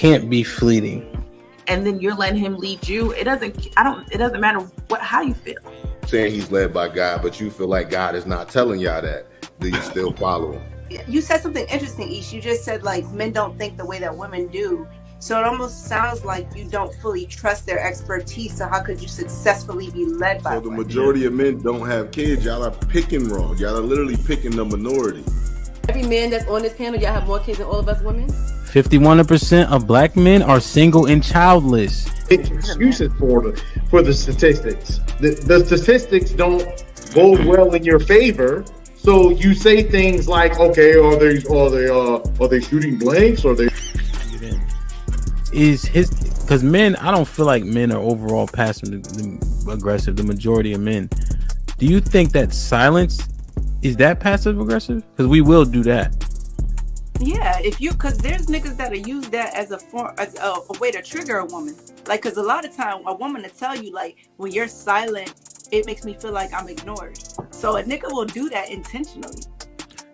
can't be fleeting. And then you're letting him lead you. It doesn't matter how you feel. Saying he's led by God, but you feel like God is not telling y'all that. Do you still follow him? You said something interesting, Ish. You just said like men don't think the way that women do. So it almost sounds like you don't fully trust their expertise. So how could you successfully be led by So the women? majority of men don't have kids. Y'all are picking wrong. Y'all are literally picking the minority. Every man that's on this panel, y'all have more kids than all of us women. 51% of black men are single and childless. Excuses for the statistics. The statistics don't go well in your favor. So you say things like, okay, are they shooting blanks? Or they because men, I don't feel like men are overall passive aggressive. The majority of men. Do you think that silence is that passive aggressive? Because we will do that. Yeah, because there's niggas that'll use that as a way to trigger a woman. Like, because a lot of time a woman will tell you, like, when you're silent, it makes me feel like I'm ignored. So a nigga will do that intentionally.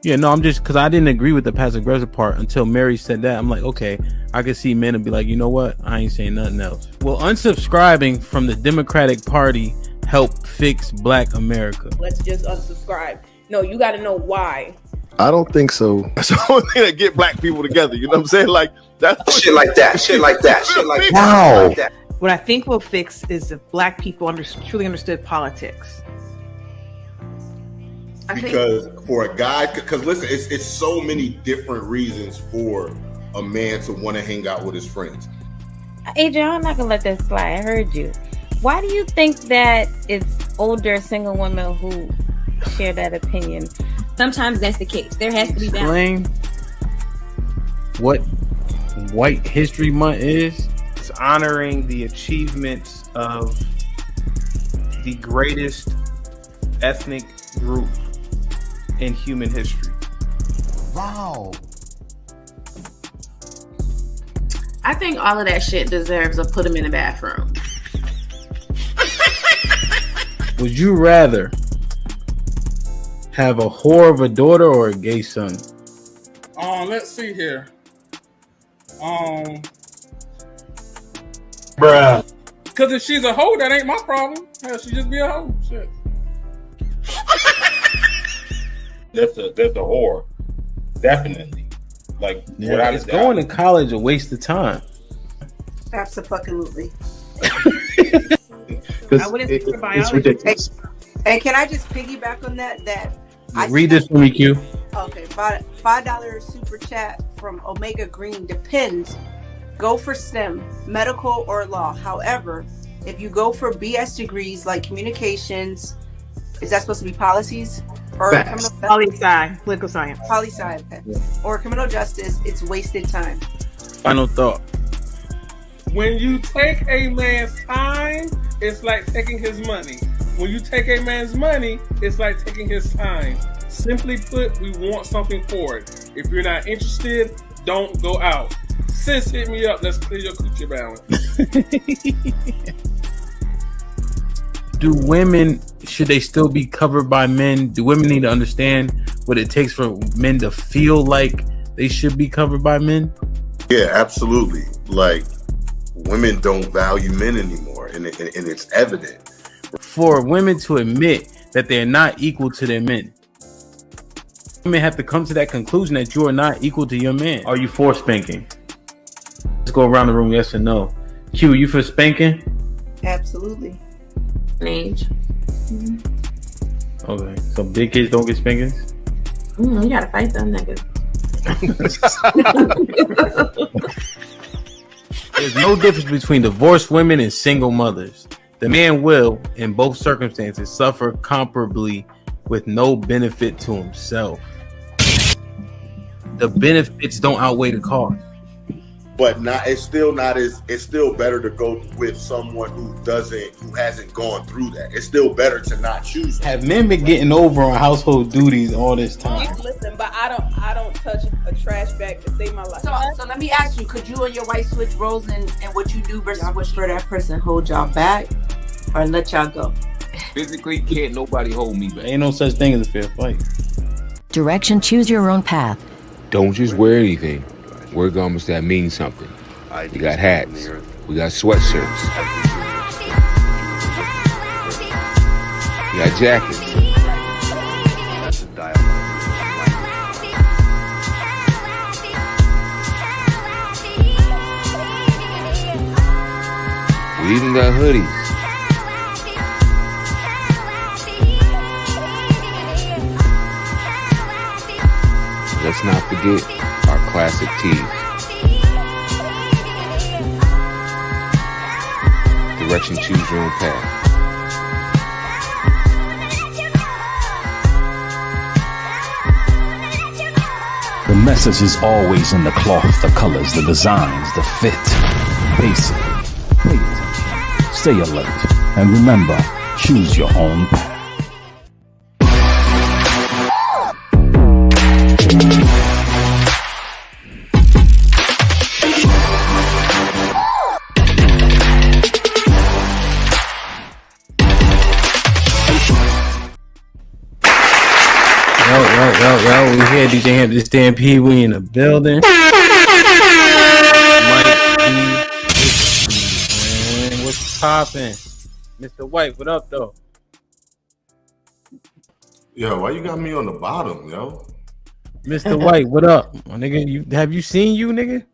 Yeah, no, I'm just because I didn't agree with the passive aggressive part until Mary said that. I'm like, okay, I can see men and be like, you know what? I ain't saying nothing else. Will unsubscribing from the Democratic Party help fix Black America? Let's just unsubscribe. No, you got to know why. I don't think so. That's the only thing that get black people together. You know what I'm saying? Like that's shit like that. Shit like that. Shit like Wow. that. What I think will fix is if black people truly understood politics. Because for a guy, because listen, it's so many different reasons for a man to want to hang out with his friends. Adrian, I'm not gonna let that slide. I heard you. Why do you think that it's older single women who share that opinion? Sometimes that's the case. There has to be balance. Explain what White History Month is. It's honoring the achievements of the greatest ethnic group in human history. Wow. I think all of that shit deserves a put him in the bathroom. Would you rather have a whore of a daughter or a gay son? Let's see here. Bruh. Because if she's a hoe, that ain't my problem. Hell, she just be a hoe. Shit. That's a whore. Definitely. Like, yeah, it's going to college a waste of time. Absolutely. I wouldn't think for biology. It's ridiculous. And can I just piggyback on that? Read this for me, Q. Okay, $5 super chat from Omega Green. Depends. Go for STEM, medical or law. However, if you go for BS degrees like communications, is that supposed to be policies? Or poli-sci, political science. Poli-sci, okay. Yeah. Or criminal justice, it's wasted time. Final thought. When you take a man's time, it's like taking his money. When you take a man's money, it's like taking his time. Simply put, we want something for it. If you're not interested, don't go out. Sis, hit me up. Let's clear your coochie balance. Do women, should they still be covered by men? Do women need to understand what it takes for men to feel like they should be covered by men? Yeah, absolutely. Like, women don't value men anymore, and it's evident. For women to admit that they're not equal to their men, women have to come to that conclusion that you are not equal to your man. Are you for spanking? Let's go around the room, yes or no. Q, you for spanking? Absolutely. Age. Mm-hmm. Okay, so big kids don't get spankings? You gotta fight them niggas. There's no difference between divorced women and single mothers. The man will, in both circumstances, suffer comparably with no benefit to himself. The benefits don't outweigh the cost. But it's still better to go with someone who hasn't gone through that. It's still better to not choose them. Have men been getting over on household duties all this time? Listen, but I don't touch a trash bag to save my life. So let me ask you, could you and your wife switch roles in what you do versus what for that person hold y'all back or let y'all go? Physically, can't nobody hold me back. Ain't no such thing as a fair fight. Direction, choose your own path. Don't just wear anything. Wear garments that mean something. We got hats. We got sweatshirts. We got jackets. We even got hoodies. Let's not forget our classic tees. Direction, choose your own path. The message is always in the cloth, the colors, the designs, the fit. Basically, pay attention, stay alert, and remember, choose your own path. Yo, we here, DJ Hamp, this DMP, we in the building. Man, what's poppin'? Mr. White, what up, though? Yo, why you got me on the bottom, yo? Mr. White, what up? My nigga, have you seen you, nigga?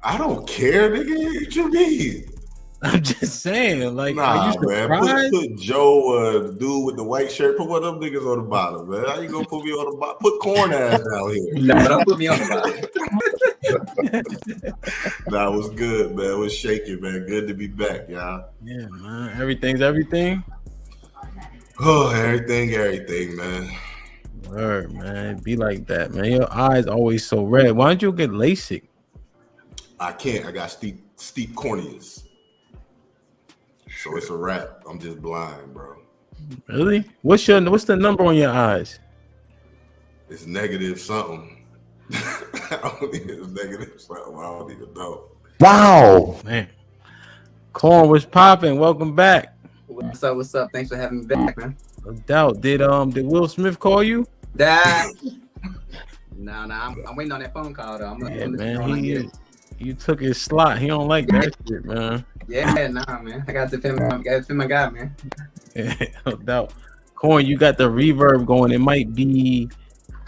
I don't care, nigga. What you mean? I'm just saying, like, nah, are you surprised? Put Joe, the dude with the white shirt, put one of them niggas on the bottom, man. How you gonna put me on the bottom? Put corn ass down here. No, don't put me on the bottom. Nah, it was good, man. It was shaking, man. Good to be back, y'all. Yeah, man. Everything's everything. Oh, everything, man. Word, man. Be like that, man. Your eyes always so red. Why don't you get LASIK? I can't. I got steep corneas. So it's a wrap. I'm just blind, bro. Really? What's the number on your eyes? It's negative something. It's negative something. I don't even know. Wow, man. Corn, what's popping? Welcome back. What's up? Thanks for having me back, man. No doubt. Did Will Smith call you? Nah, I'm waiting on that phone call though. I'm man. You took his slot. He don't like that shit, man. Yeah, nah, man. I got to defend my guy, man. Yeah, no doubt. Corn, you got the reverb going. It might be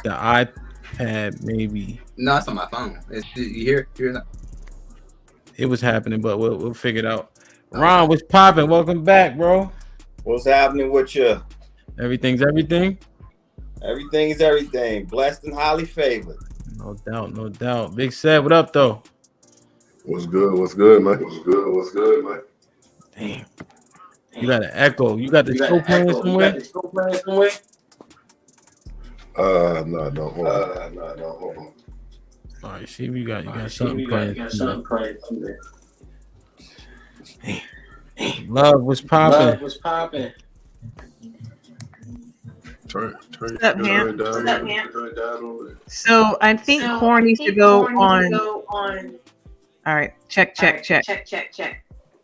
the iPad, maybe. No, it's on my phone. You hear it? It was happening, but we'll figure it out. Ron, what's popping? Welcome back, bro. What's happening with you? Everything's everything. Everything is everything. Blessed and highly favored. No doubt. Big Sad, what up, though? What's good, man? Damn. You got an echo. You got the show playing somewhere? No, don't. Hold on. All right, see if you got something playing. Love, what's popping? Turn What's up, man? down. So I think Corn needs to go on. All right, check.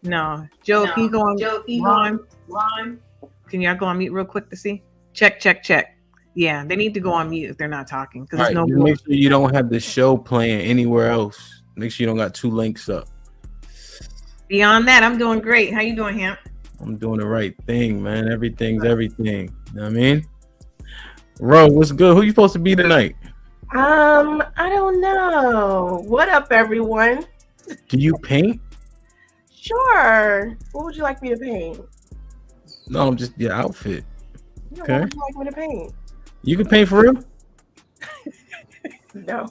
No, Joe, can you go on? Ron, can y'all go on mute real quick to see? Check. Yeah, they need to go on mute if they're not talking because there's no. Make sure you don't have the show playing anywhere else. Make sure you don't got two links up. Beyond that, I'm doing great. How you doing, Hamp? I'm doing the right thing, man. Everything's everything. You know what I mean? Ro, what's good? Who you supposed to be tonight? I don't know. What up, everyone? Do you paint? Sure. What would you like me to paint? No, I'm just your outfit. Yeah, Okay. What would you like me to paint? You can paint for real? No.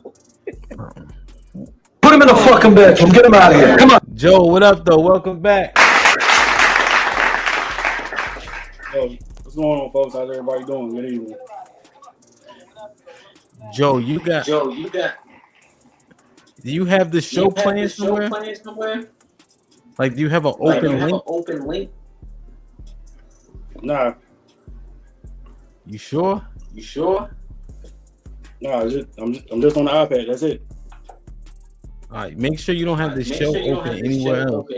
Put him in the fucking bedroom. Get him out of here. Come on. Joe, what up, though? Welcome back. Hey, what's going on, folks? How's everybody doing? Good evening. Joe, you got. Do you have the show playing somewhere? Like, do you have an open link? Nah. You sure? Nah, I'm just on the iPad. That's it. All right. Make sure you don't have the show open anywhere else.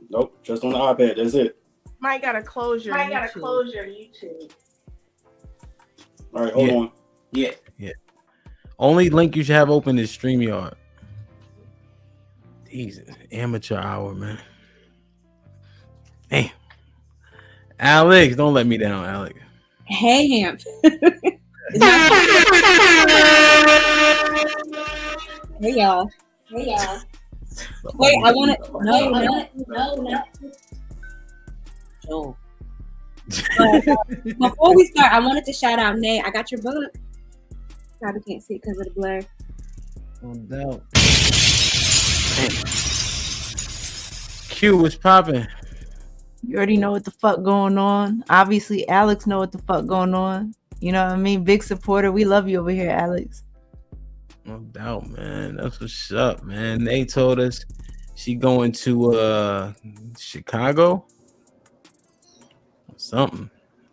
Nope. Just on the iPad. That's it. Might gotta close your YouTube. All right. Hold on. Yeah. Only link you should have open is StreamYard. Jesus, amateur hour, man. Damn. Alex, don't let me down, Alex. Hey, Hamp. Hey, y'all. Wait, I want to. No. Joel. Before we start, I wanted to shout out Nay. I got your book. Probably can't see it because of the blur. No doubt. Q, what's popping? You already know what the fuck going on. Obviously, Alex know what the fuck going on. You know what I mean? Big supporter. We love you over here, Alex. No doubt, man. That's what's up, man. They told us she going to Chicago or something.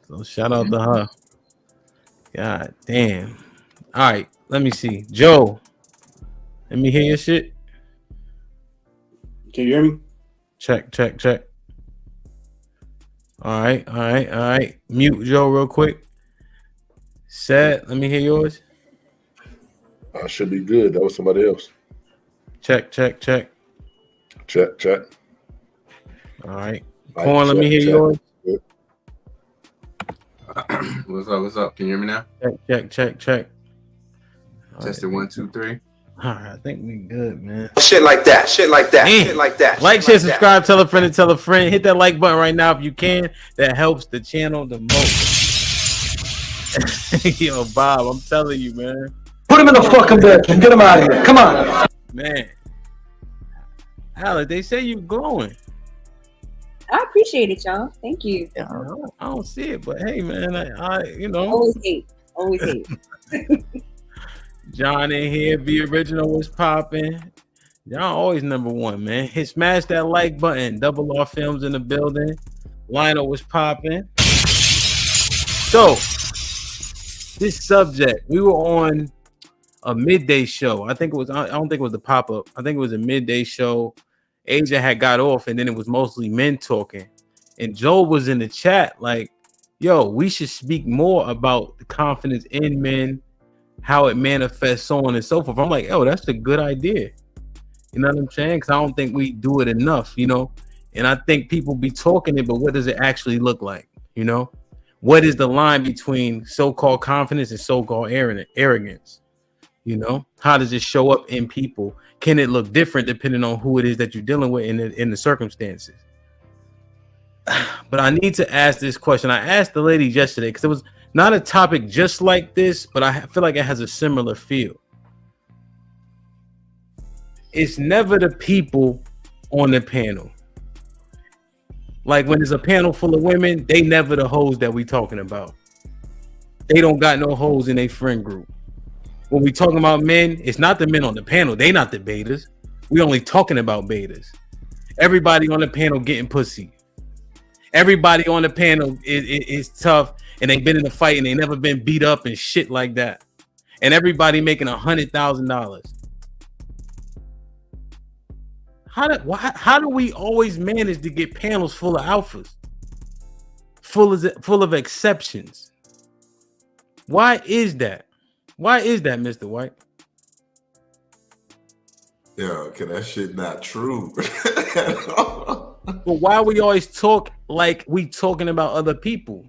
So shout out to her. God damn. All right, let me see. Joe, let me hear your shit. Can you hear me? Check. All right. Mute Joe real quick. Set, let me hear yours. I should be good. That was somebody else. Check. Check. All right. Corn, let me hear yours. What's up? Can you hear me now? Check. Tested 1, 2, 3. All right, I think we good, man. Shit like that. Like, share, subscribe, tell a friend. Hit that like button right now if you can. That helps the channel the most. Yo, Bob, I'm telling you, man. Put him in the fucking bedroom. Get him out of here. Come on. Man. Alex, they say you glowing. I appreciate it, y'all. Thank you. I don't see it, but hey, man, I you know. Always hate. John in here, the original was popping. Y'all always number one, man. Smash that like button. Double R Films in the building. Lionel was popping. So, this subject, we were on a midday show. I don't think it was the pop-up. I think it was a midday show. Asia had got off, and then it was mostly men talking. And Joel was in the chat like, yo, we should speak more about the confidence in men, how it manifests, so on and so forth. I'm like, oh, that's a good idea. You know what I'm saying? Because I don't think we do it enough, you know? And I think people be talking it, but what does it actually look like? You know? What is the line between so-called confidence and so-called arrogance? You know? How does it show up in people? Can it look different depending on who it is that you're dealing with in the circumstances? But I need to ask this question. I asked the lady yesterday because it was not a topic just like this, but I feel like it has a similar feel. It's never the people on the panel. Like when there's a panel full of women, they never the hoes that we talking about. They don't got no hoes in their friend group. When we talking about men, it's not the men on the panel. They not the betas. We only talking about betas. Everybody on the panel getting pussy. Everybody on the panel is tough and they've been in a fight and they never been beat up and shit like that. And everybody making $100,000. How do we always manage to get panels full of alphas? Full of exceptions? Why is that? Why is that, Mr. White? Yeah, cause that shit not true. But why we always talk like we talking about other people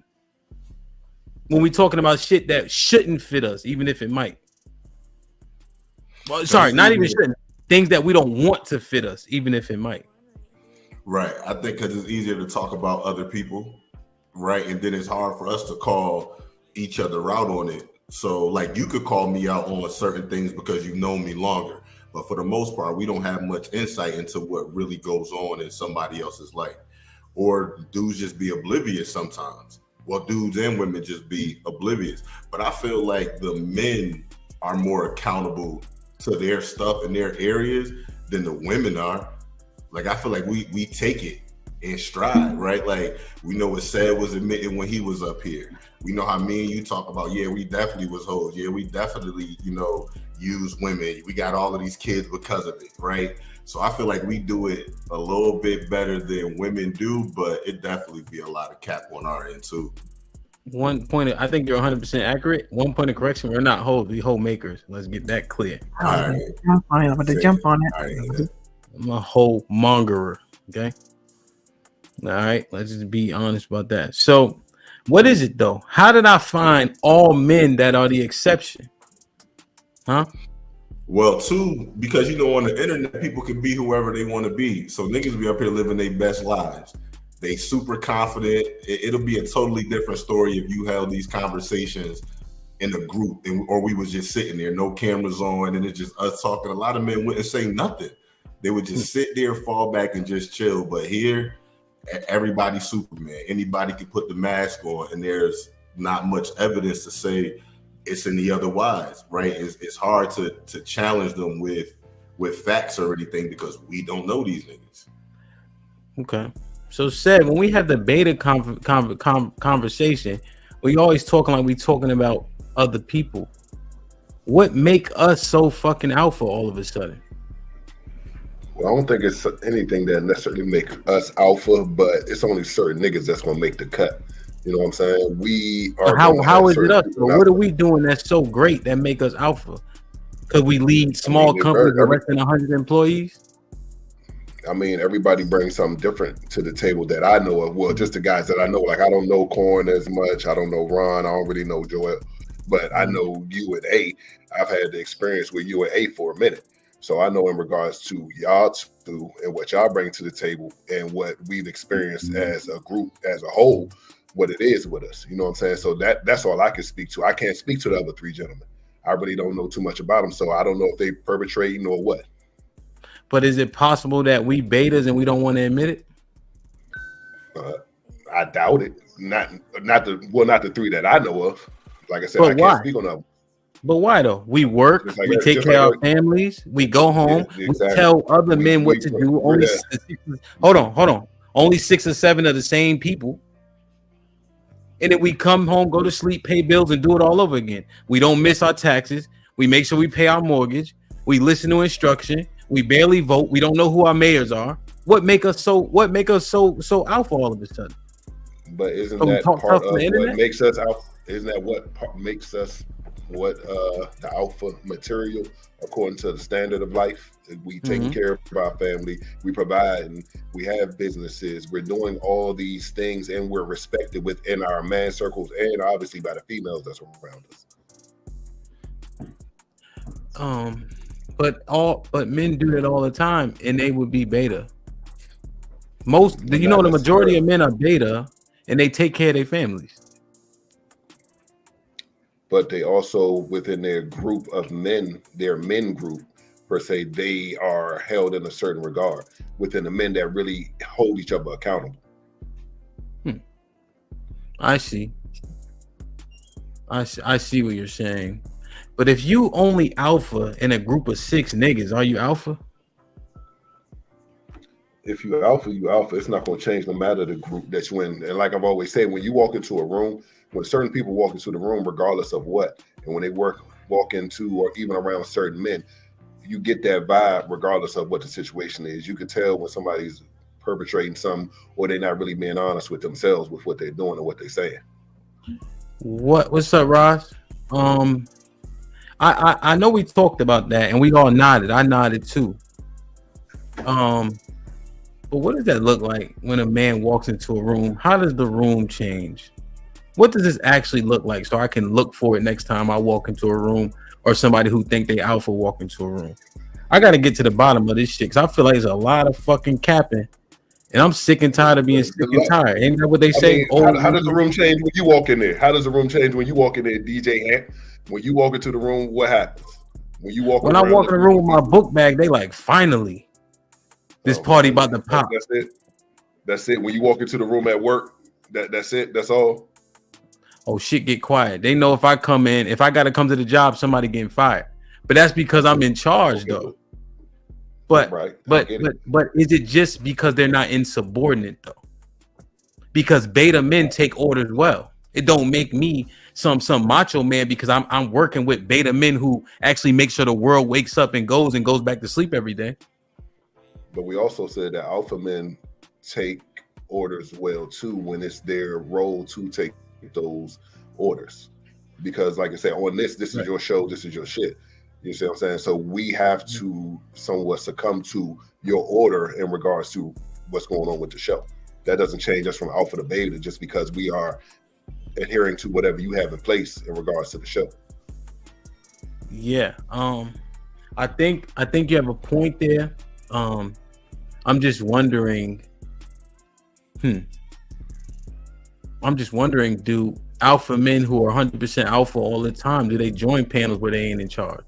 when we talking about shit that shouldn't fit us, even if it might? Well, sorry, not even shouldn't. Things that we don't want to fit us, even if it might. Right. I think because it's easier to talk about other people, right? And then it's hard for us to call each other out on it. So, like, you could call me out on certain things because you know me longer. But for the most part, we don't have much insight into what really goes on in somebody else's life. Or dudes just be oblivious sometimes. Well, dudes and women just be oblivious. But I feel like the men are more accountable to their stuff in their areas than the women are. Like, I feel like we take it in stride, right? Like, we know what Sad was admitting when he was up here. We know how me and you talk about, yeah, we definitely was hoes. Yeah, we definitely, use women. We got all of these kids because of it, right? So I feel like we do it a little bit better than women do, but it definitely be a lot of cap on our end too. One point, I think you're 100% accurate. One point of correction: we're not hoes, we hoe makers. Let's get that clear. I'm going to jump on it. I'm a whole mongerer. Okay. All right. Let's just be honest about that. So, what is it though? How did I find all men that are the exception? Huh? Well, two, because on the internet, people can be whoever they want to be. So niggas be up here living their best lives. They super confident. It'll be a totally different story if you held these conversations in a group, or we was just sitting there, no cameras on, and it's just us talking. A lot of men wouldn't say nothing. They would just sit there, fall back, and just chill. But here, everybody's Superman. Anybody can put the mask on, and there's not much evidence to say it's any otherwise, right? It's hard to challenge them with facts or anything because we don't know these niggas. Okay. So said when we have the beta conversation, we always talking like we talking about other people. What make us so fucking alpha all of a sudden? Well, I don't think it's anything that necessarily make us alpha, but it's only certain niggas that's gonna make the cut. You know what I'm saying? We are. How is it us? What are we doing that's so great that make us alpha? Because we lead small companies with less than 100 employees. I mean, everybody brings something different to the table that I know of. Well, just the guys that I know. Like, I don't know Corn as much. I don't know Ron. I don't really know Joel. But I know you and A. I've had the experience with you and A for a minute. So I know in regards to y'all two and what y'all bring to the table and what we've experienced as a group, as a whole, what it is with us. You know what I'm saying? So that's all I can speak to. I can't speak to the other three gentlemen. I really don't know too much about them. So I don't know if they perpetrating or what. But is it possible that we betas and we don't want to admit it? I doubt it. Not the three that I know of. Like I said, I can't speak on them. But why though? We work, we take care of our families, we go home, we tell other men what to do. Hold on. Only 6 or 7 of the same people. And then we come home, go to sleep, pay bills, and do it all over again. We don't miss our taxes. We make sure we pay our mortgage. We listen to instruction. We barely vote. We don't know who our mayors are. What make us so alpha all of a sudden? But isn't that part of what makes us alpha? Isn't that what makes us the alpha material according to the standard of life? We taking care of our family, we provide, and we have businesses. We're doing all these things, and we're respected within our man circles, and obviously by the females that's around us. But men do that all the time, and they would be beta. The majority of men are beta, and they take care of their families. But they also, within their group of men, their men group per se, they are held in a certain regard within the men that really hold each other accountable. I see what you're saying. But if you only alpha in a group of 6 niggas, are you alpha? If you alpha, you alpha. It's not going to change no matter the group that you in. And like I've always said, when you walk into a room, when certain people walk into the room, regardless of what, and when they walk into or even around certain men, you get that vibe regardless of what the situation is. You can tell when somebody's perpetrating something or they're not really being honest with themselves with what they're doing and what they're saying. What's up, Ross? I know we talked about that and we all nodded. I nodded too. But what does that look like when a man walks into a room? How does the room change? What does this actually look like so I can look for it next time I walk into a room or somebody who think they alpha walk into a room? I got to get to the bottom of this shit because I feel like there's a lot of fucking capping and I'm sick and tired of being sick and tired. Ain't that what they say? How does the room change when you walk in there? How does the room change when you walk in there, DJ Ant? When you walk into the room, what happens? When I walk in the room with my book bag, they like, finally, this party about to pop. That's it. When you walk into the room at work, that's it. That's all. Oh, shit, get quiet. They know if I come in, if I got to come to the job, somebody getting fired. But that's because I'm in charge, though. But is it just because they're not insubordinate, though? Because beta men take orders well. It don't make me some macho man because I'm working with beta men who actually make sure the world wakes up and goes back to sleep every day. But we also said that alpha men take orders well too when it's their role to take those orders. Because like I said, on this is your show, this is your shit. You see what I'm saying? So we have to somewhat succumb to your order in regards to what's going on with the show. That doesn't change us from alpha to beta just because we are adhering to whatever you have in place in regards to the show. Yeah. I think you have a point there. I'm just wondering. I'm just wondering, do alpha men who are 100% alpha all the time, do they join panels where they ain't in charge?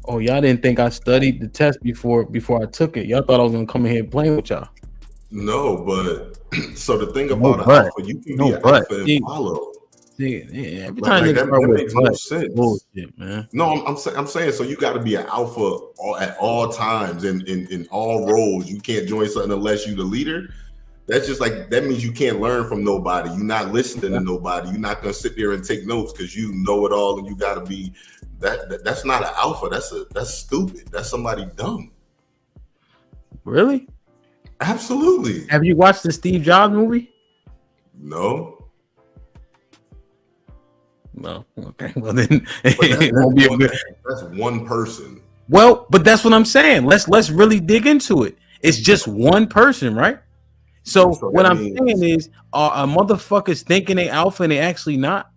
Oh, y'all didn't think I studied the test before I took it. Y'all thought I was gonna come in here playing with y'all. No, but so the thing about an alpha, you can be an alpha and follow. See, every time that with makes no sense. Bullshit, man. No, I'm saying so you got to be an alpha at all times in all roles. You can't join something unless you're the leader. That's just like, that means you can't learn from nobody. You're not listening to nobody. You're not gonna sit there and take notes because you know it all, and you got to be that's not an alpha. That's stupid. That's somebody dumb. Really? Absolutely. Have you watched the Steve Jobs movie? No. No. Okay. Well, then it won't be a good. That's one person. Well, but that's what I'm saying. Let's really dig into it. It's just one person, right? So what I'm saying is, are motherfuckers thinking they alpha and they actually not?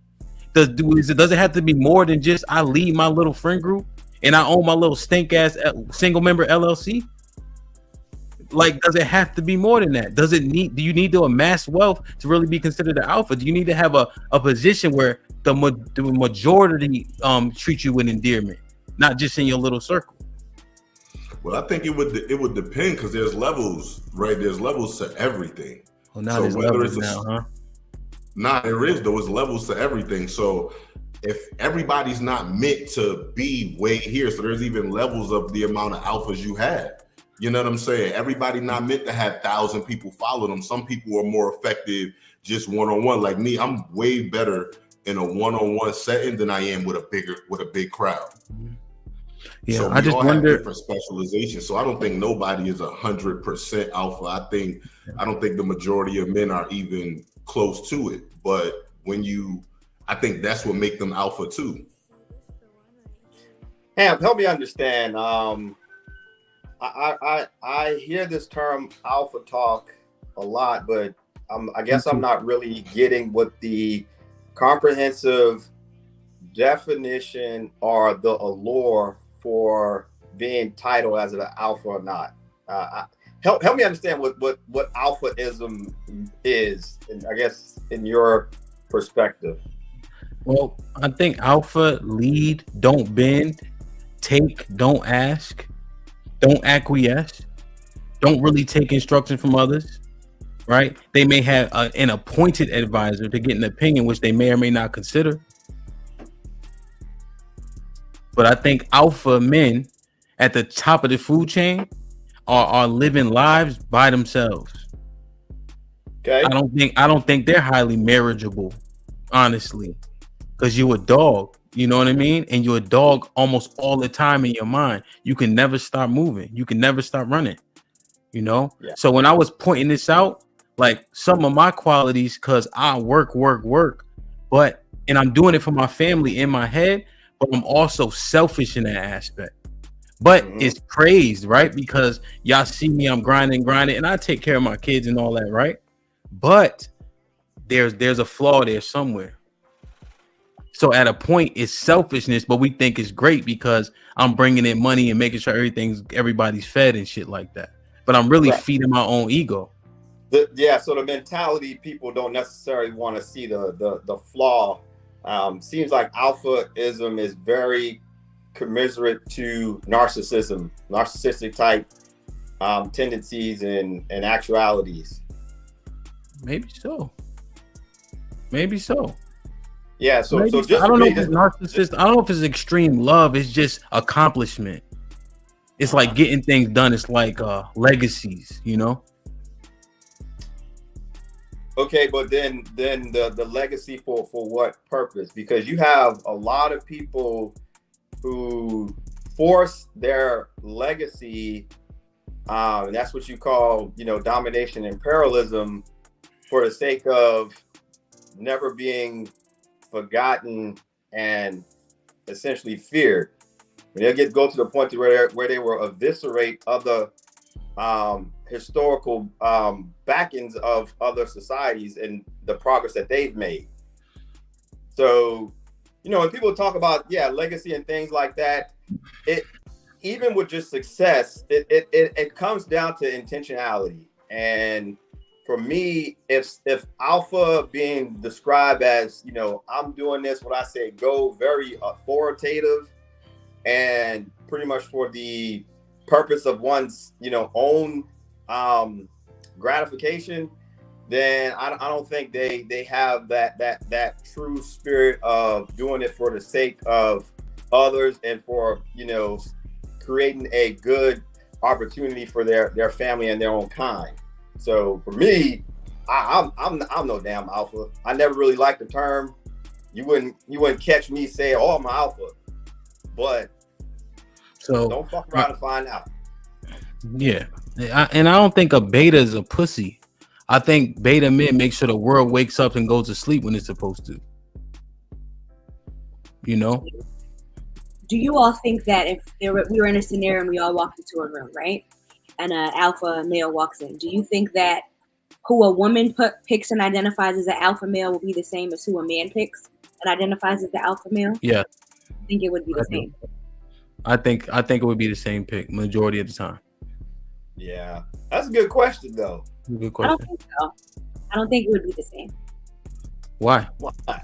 Does it have to be more than just I lead my little friend group and I own my little stink ass single member LLC? Like, does it have to be more than that? Do you need to amass wealth to really be considered an alpha? Do you need to have a position where the majority treat you with endearment, not just in your little circle? Well, I think it would depend because there's levels, right? There's levels to everything. Well, now there's levels now, huh? Nah, there is. There was levels to everything. So if everybody's not meant to be way here, so there's even levels of the amount of alphas you have. You know what I'm saying? Everybody not meant to have 1,000 people follow them. Some people are more effective just one-on-one. Like me, I'm way better in a one-on-one setting than I am with a big crowd. Yeah, so I just wonder different specializations. So I don't think nobody is 100% alpha. I don't think the majority of men are even close to it. But I think that's what make them alpha too. Ham, help me understand. I hear this term alpha talk a lot, but I guess I'm not really getting what the comprehensive definition or the allure for being titled as an alpha or not. Help me understand what alphaism is, I guess, in your perspective. Well, I think alpha: lead, don't bend, take, don't ask, don't acquiesce, don't really take instruction from others, right? They may have an appointed advisor to get an opinion, which they may or may not consider. But I think alpha men at the top of the food chain are living lives by themselves. Okay. I don't think they're highly marriageable, honestly, because you're a dog. You know what I mean? And you're a dog almost all the time in your mind. You can never stop moving. You can never stop running. You know? Yeah. So when I was pointing this out, like some of my qualities, because I work, and I'm doing it for my family in my head, but I'm also selfish in that aspect. But it's praised, right? Because y'all see me, I'm grinding, and I take care of my kids and all that, right? But there's a flaw there somewhere. So at a point, it's selfishness, but we think it's great because I'm bringing in money and making sure everybody's fed and shit like that. But I'm really feeding my own ego. So the mentality, people don't necessarily want to see the flaw. Seems like alphaism is very commiserate to narcissistic type tendencies and actualities. Maybe so. Yeah, so just I don't know if it's narcissist. I don't know if it's extreme love. It's just accomplishment. It's like getting things done. It's like legacies, you know. Okay, but then the legacy for what purpose? Because you have a lot of people who force their legacy, and that's what you call, domination and imperialism, for the sake of never being forgotten and essentially feared. They'll go to the point to where they will eviscerate other historical backings of other societies and the progress that they've made. So, when people talk about legacy and things like that, it even with just success, it comes down to intentionality. And for me, if alpha being described as, I'm doing this, what I say go, very authoritative and pretty much for the purpose of one's, own gratification, then I don't think they have that true spirit of doing it for the sake of others and for, creating a good opportunity for their family and their own kind. So for me, I'm no damn alpha. I never really liked the term. You wouldn't catch me saying, "Oh, I'm an alpha," but so don't fuck around and find out. Yeah, and I don't think a beta is a pussy. I think beta men make sure the world wakes up and goes to sleep when it's supposed to. Do you all think that if we were in a scenario and we all walked into a room, right, and an alpha male walks in, do you think that who a woman picks and identifies as an alpha male will be the same as who a man picks and identifies as the alpha male? Yeah, I think it would be the same. I think it would be the same pick majority of the time. Yeah, that's a good question though. Good question. I don't think so. I don't think it would be the same. Why? I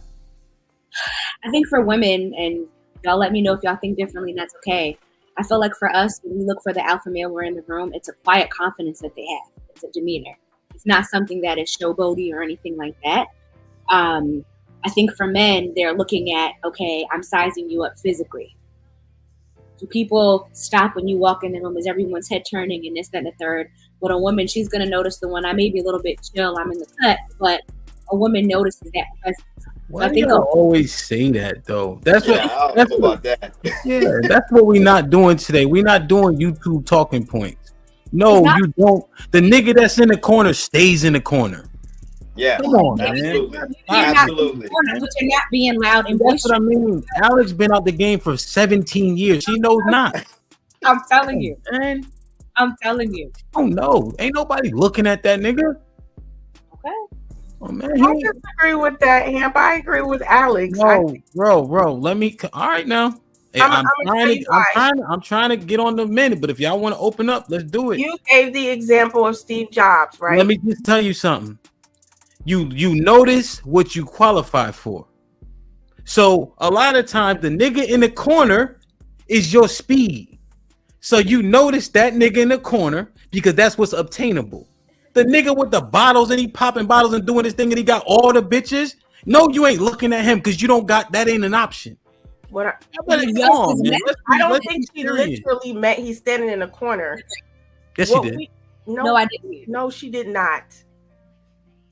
think for women, and y'all let me know if y'all think differently, and that's okay. I feel like for us, when we look for the alpha male we're in the room, it's a quiet confidence that they have. It's a demeanor. It's not something that is showboaty or anything like that. I think for men, they're looking at, okay, I'm sizing you up physically. Do people stop when you walk in the room? Is everyone's head turning and this, that, and the third? But a woman, she's going to notice the one, I may be a little bit chill, I'm in the cut, but a woman notices that presence. Why do you always say that though? That's that's what we're not doing today. We're not doing YouTube talking points. No, you don't. The nigga that's in the corner stays in the corner. Yeah, come on, absolutely. man. Absolutely. But you're not being loud and That's what I mean. Alex been out the game for 17 years. She knows not. I'm telling you, man. I'm telling you. Oh no, ain't nobody looking at that nigga. Okay. Oh man, I disagree with that, Hamp. I agree with Alex. Bro. Let me. All right now. Hey, I'm trying to get on the minute, but if y'all want to open up, let's do it. You gave the example of Steve Jobs, right? Let me just tell you something. You notice what you qualify for. So a lot of times the nigga in the corner is your speed. So you notice that nigga in the corner because that's what's obtainable. The nigga with the bottles and he popping bottles and doing his thing and he got all the bitches. No, you ain't looking at him because you don't got that. Ain't an option. I don't think she literally meant he's standing in a corner. Yes, she did. No, I didn't. No, she did not.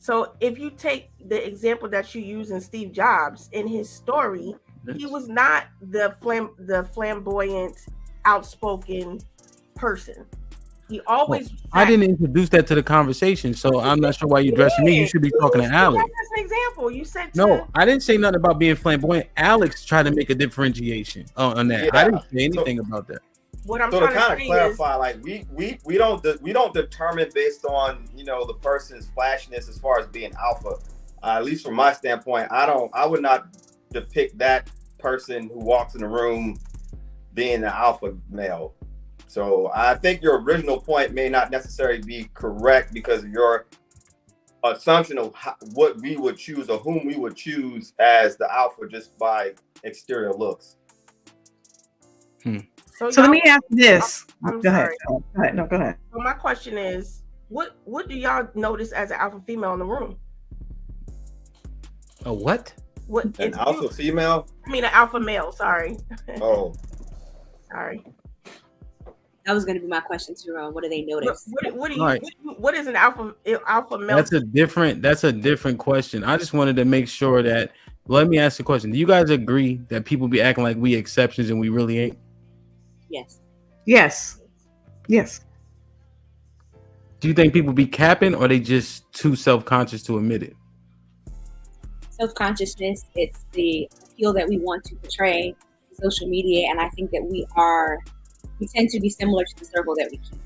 So if you take the example that you use in Steve Jobs, in his story, he was not the flamboyant, outspoken person. He always. I didn't introduce that to the conversation, so I'm not sure why you're addressing me. You should be talking to Alex. That's an example. You said no. I didn't say nothing about being flamboyant. Alex tried to make a differentiation on that. Yeah. I didn't say anything about that. What I'm so to trying kind to of say clarify, like we don't determine based on the person's flashiness as far as being alpha. At least from my standpoint, I would not depict that person who walks in the room being an alpha male. So I think your original point may not necessarily be correct because of your assumption of what we would choose or whom we would choose as the alpha just by exterior looks. So let me ask this. I'm Go sorry. ahead. No, go ahead. So my question is, what do y'all notice as an alpha female in the room? A what? An alpha female? I mean, an alpha male. Sorry. Oh, sorry. That was going to be my question too, Ron. What do they notice? What is an alpha male? That's a different question. I just wanted to make sure that. Let me ask the question. Do you guys agree that people be acting like we exceptions and we really ain't? Yes. Do you think people be capping or they just too self-conscious to admit it? self-consciousness. It's the appeal that we want to portray on social media, and I think that we tend to be similar to the circle that we keep.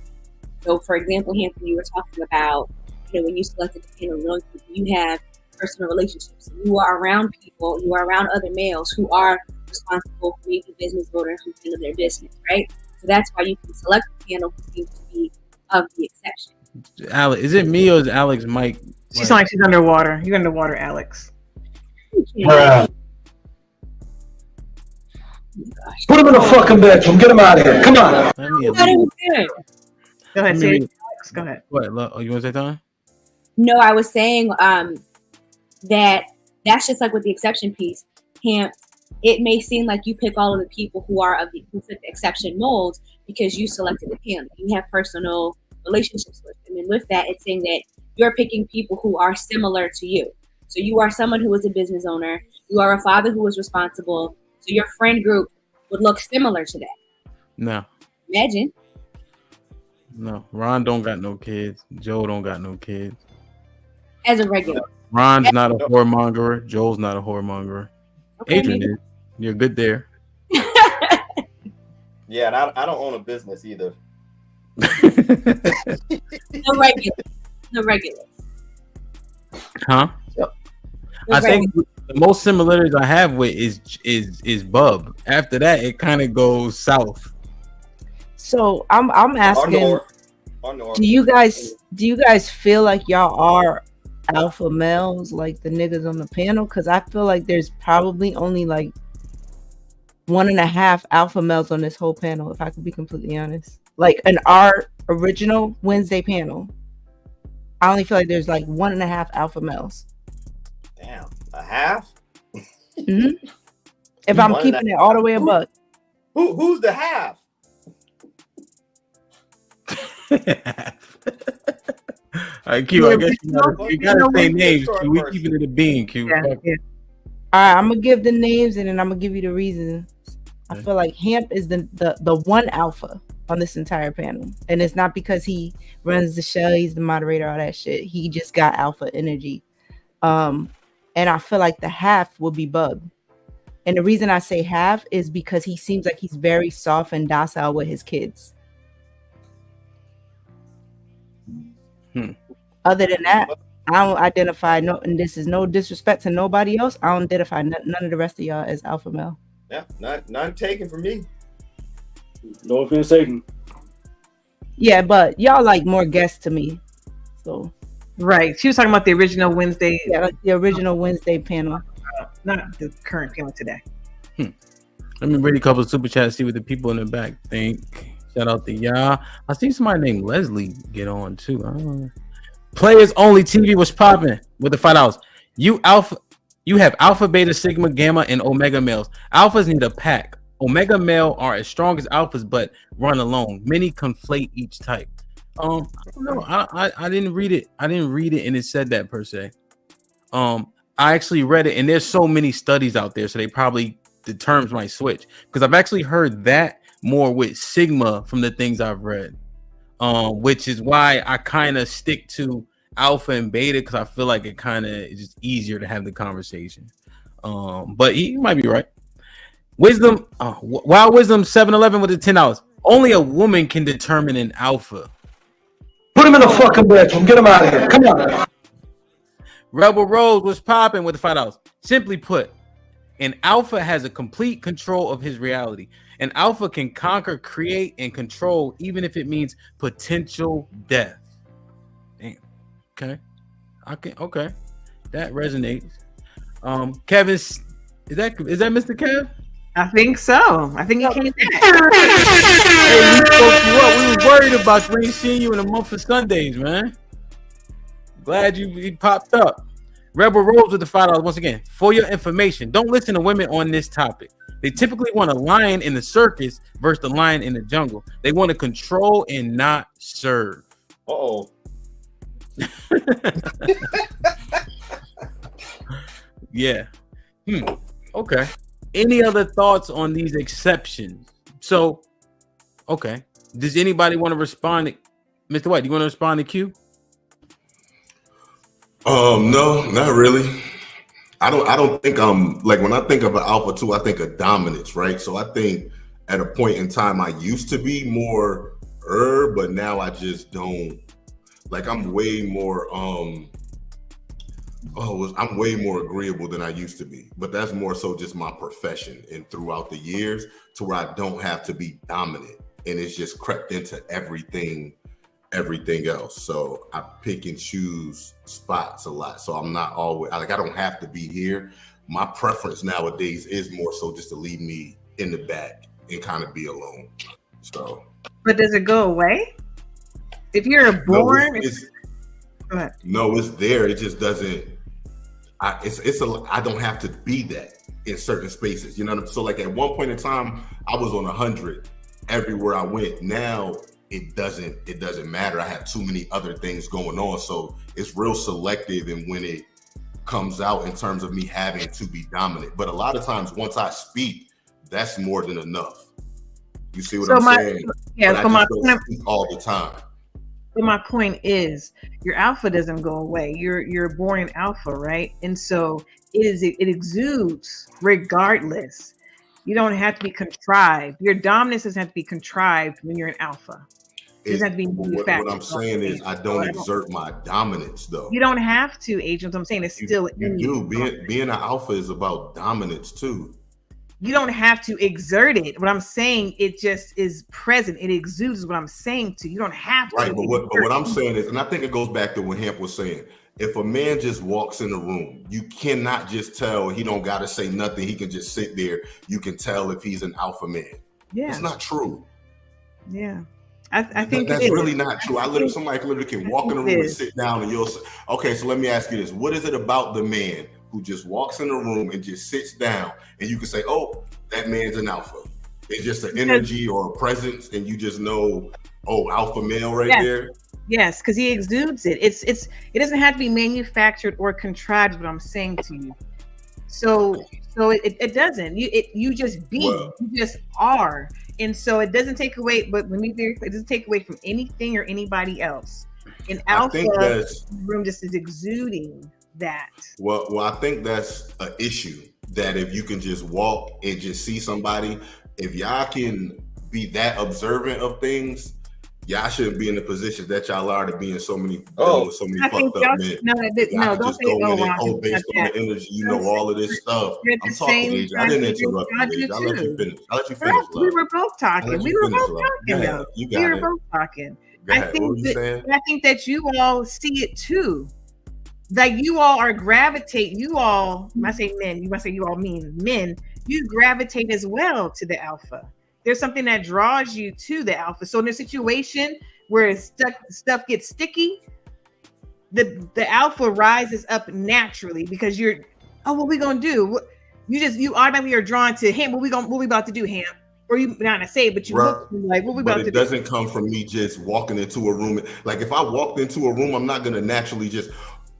So, for example, Hampton, you were talking about, when you selected the panel, you have personal relationships. You are around people, you are around other males who are responsible, maybe business owners who handle their business, right? So that's why you can select the panel who seems to be of the exception. Alex, is it me or is Alex Mike? She sounds like she's underwater. You're underwater,Alex. Bruh. Put him in the fucking bedroom. Get him out of here. Come on. Go ahead, say Alex. Go ahead. What? Oh, you want to say something? No, I was saying that that's just like with the exception piece. It may seem like you pick all of the people who fit the exception mold because you selected the panel. You have personal relationships with them, and with that, it's saying that you're picking people who are similar to you. So you are someone who is a business owner. You are a father who is responsible. So your friend group would look similar to that. No. Imagine. No. Ron don't got no kids. Joe don't got no kids. As a regular. Ron's not a whoremonger. Joel's not a whoremonger. Okay, Adrian is. You're good there. Yeah, and I don't own a business either. No regular. Huh? I think the most similarities I have with is Bub. After that, it kind of goes south. So I'm asking, do you guys feel like y'all are alpha males, like the niggas on the panel? Because I feel like there's probably only like 1.5 alpha males on this whole panel, if I could be completely honest. Like in our original Wednesday panel, I only feel like there's like 1.5 alpha males. Damn, a half? Mm-hmm. If I'm keeping it all the way above. Who's the half? All right, Q, I guess you gotta say names. Q. We keeping it a bean, Q. Yeah. All right, I'm gonna give the names and then I'm gonna give you the reasons. I feel like Hamp is the one alpha on this entire panel, and it's not because he runs the show, he's the moderator, all that shit. He just got alpha energy. And I feel like the half will be Bub. And the reason I say half is because he seems like he's very soft and docile with his kids. Other than that, I don't identify and this is no disrespect to nobody else. I don't identify none of the rest of y'all as alpha male. Yeah, none taken from me. No offense taken. Yeah, but y'all like more guests to me. So right. She was talking about the original Wednesday. Yeah, like the original Wednesday panel. Not the current panel today. Let me read a couple of super chats, see what the people in the back think. Shout out to y'all. I see somebody named Leslie get on too. Players only TV was popping with the $5. You have alpha, beta, sigma, gamma, and omega males. Alphas need a pack. Omega male are as strong as alphas, but run alone. Many conflate each type. I don't know. I didn't read it. I didn't read it, and it said that per se. I actually read it, and there's so many studies out there, so the terms might switch. Because I've actually heard that more with sigma from the things I've read, which is why I kind of stick to alpha and beta, because I feel like it kind of is just easier to have the conversation. But he might be right. Wisdom, Wild Wisdom 7-11 with the $10. Only a woman can determine an alpha. Put him in the fucking bedroom. Get him out of here. Come on. Rebel Rose was popping with the $5. Simply put, an alpha has a complete control of his reality. An alpha can conquer, create, and control, even if it means potential death. Damn. Okay. That resonates. Kevin, is that Mr. Kev? I think so. I think he came back. Hey, we spoke you up. We were worried about you. We ain't seen you in a month of Sundays, man. Glad you popped up. Rebel Rose with the $5 once again. For your information, don't listen to women on this topic. They typically want a lion in the circus versus the lion in the jungle. They want to control and not serve. Uh-oh. Yeah. Okay. Any other thoughts on these exceptions? So, okay. Does anybody want to respond? Mr. White, do you want to respond to Q? No, not really. I don't think I'm like, when I think of an alpha too, I think of dominance, right? So I think at a point in time I used to be more but now I just don't. Like I'm way more I'm way more agreeable than I used to be. But that's more so just my profession and throughout the years to where I don't have to be dominant, and it's just crept into everything else. So I pick and choose spots a lot. So I'm not always like, I don't have to be here. My preference nowadays is more so just to leave me in the back and kind of be alone. So, but does it go away if you're born? No, it's there. It just doesn't. I don't have to be that in certain spaces. You know what I'm saying? So like at one point in time, I was on 100 everywhere I went. Now it doesn't matter. I have too many other things going on. So it's real selective in when it comes out in terms of me having to be dominant. But a lot of times once I speak, that's more than enough. You see what I'm saying? Yeah, so my point all the time. But my point is, your alpha doesn't go away. You're born an alpha, right? And so it exudes regardless. You don't have to be contrived. Your dominance doesn't have to be contrived when you're an alpha. It doesn't have to be manufactured. What I'm saying is, I don't exert my dominance, though. You don't have to, agent. I'm saying it's still in you. Being an alpha is about dominance too. You don't have to exert it. What I'm saying, it just is present. It exudes what I'm saying to you. You don't have to. Right, but what I'm saying is, and I think it goes back to what Hamp was saying. If a man just walks in the room, you cannot just tell. He don't got to say nothing. He can just sit there. You can tell if he's an alpha man. Yeah, it's not true. Yeah, I think that's really not true. Somebody literally can walk in the room and sit down, and you'll say, okay. So let me ask you this: what is it about the man who just walks in the room and just sits down, and you can say, oh, that man's an alpha? It's just an energy or a presence, and you just know, oh, alpha male right there. Yes, because he exudes it. It doesn't have to be manufactured or contrived. What I'm saying to you, so it doesn't. You just be. Well, you just are, and so it doesn't take away. But let me be very clear, it doesn't take away from anything or anybody else. An alpha room just is exuding that. Well, I think that's an issue. That if you can just walk and just see somebody, if y'all can be that observant of things, y'all shouldn't be in the position that y'all are to be in so many fucked up men. No, don't say based on the energy, you know all of this stuff. I'm talking, Age. I didn't interrupt you, Age. I'll let you finish. We were both talking. We were both talking. I think that you all see it too. Like you all are gravitate. You all, when I say men, you must say you all mean men. You gravitate as well to the alpha. There's something that draws you to the alpha. So in a situation where stuff gets sticky, the alpha rises up naturally because you're, oh, what we gonna do? You automatically are drawn to him. What we about to do, him? Or you not to say, but you look like what we about to do. It doesn't come from me just walking into a room. Like if I walked into a room, I'm not gonna naturally just.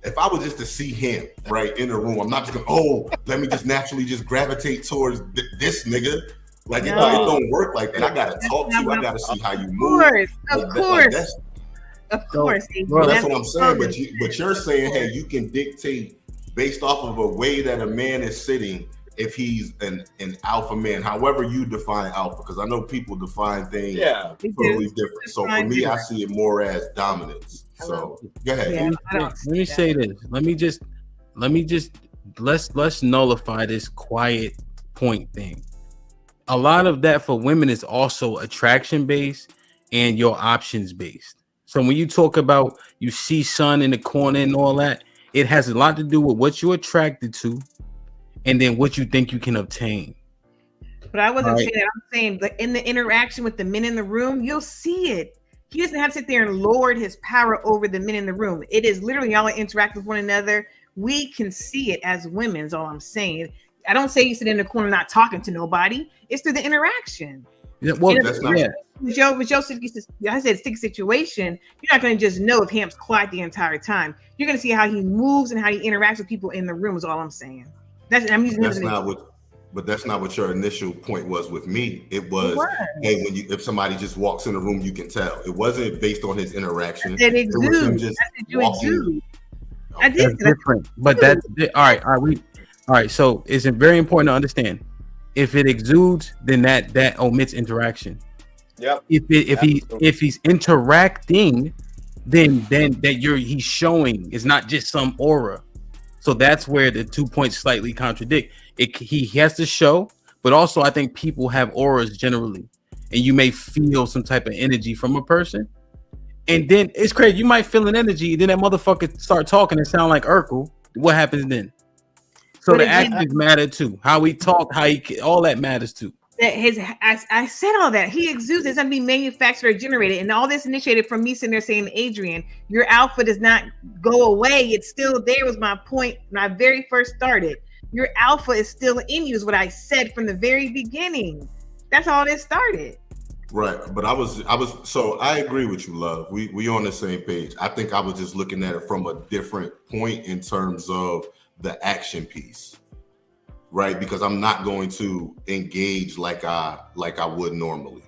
If I was just to see him right in the room, I'm not just gonna, let me just naturally just gravitate towards this nigga. Like it don't work like that. I gotta talk to you. I gotta see how you move. Of course. That's what I'm saying. But you're saying, hey, you can dictate based off of a way that a man is sitting if he's an alpha man. However you define alpha, because I know people define things totally different. So for me, I see it more as dominance. So go ahead. Let me say this. Let's nullify this quiet point thing. A lot of that for women is also attraction based and your options based. So when you talk about you see sun in the corner and all that, it has a lot to do with what you're attracted to and then what you think you can obtain. But I wasn't saying that. I'm saying like in the interaction with the men in the room, you'll see it. He doesn't have to sit there and lord his power over the men in the room. It is literally y'all interact with one another. We can see it as women, is all I'm saying. I don't say you sit in the corner not talking to nobody. It's through the interaction. Yeah, well, that's not. With your sticky situation, you're not going to just know if Hamp's quiet the entire time. You're going to see how he moves and how he interacts with people in the room. Is all I'm saying. That's not what your initial point was with me. It was hey, if somebody just walks in the room, you can tell. It wasn't based on his interaction. It was him just walking. I did. That's different, but that's all right. All right, so it's very important to understand. If it exudes, then that omits interaction. Yep. If he's interacting, then he's showing. It's not just some aura. So that's where the 2 points slightly contradict. He has to show, but also I think people have auras generally, and you may feel some type of energy from a person, and then it's crazy. You might feel an energy, then that motherfucker start talking and sound like Urkel. What happens then? So but the actions matter too. How we talk, all that matters too. I said all that. He exudes. It's going to be manufactured or generated. And all this initiated from me sitting there saying, Adrian, your alpha does not go away. It's still there, was my point when I very first started. Your alpha is still in you, is what I said from the very beginning. That's all this started. Right. But I was so I agree with you, love. We on the same page. I think I was just looking at it from a different point in terms of the action piece. Right, because I'm not going to engage like I would normally,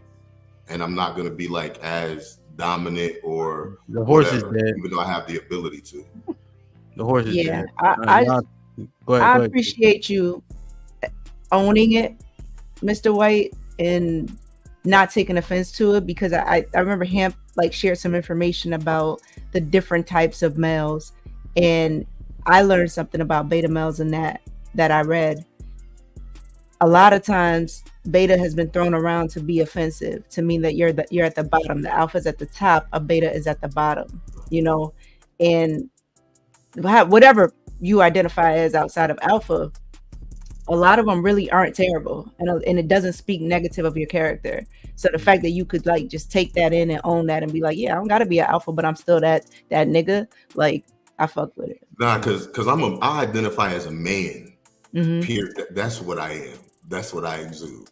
and I'm not going to be like as dominant or the horse whatever, is dead. even though I have the ability to. The horse is dead. I appreciate you owning it, Mr. White, and not taking offense to it, because I remember him like shared some information about the different types of males, and I learned something about beta males in that I read. A lot of times beta has been thrown around to be offensive, to mean that you're at the bottom. The alpha's at the top, a beta is at the bottom, and whatever you identify as outside of alpha, a lot of them really aren't terrible, and it doesn't speak negative of your character. So the fact that you could like just take that in and own that and be like, yeah, I don't gotta be an alpha, but I'm still that nigga, like I fuck with it. Nah, because I identify as a man. Mm-hmm. Period. That's what I am. That's what I exude.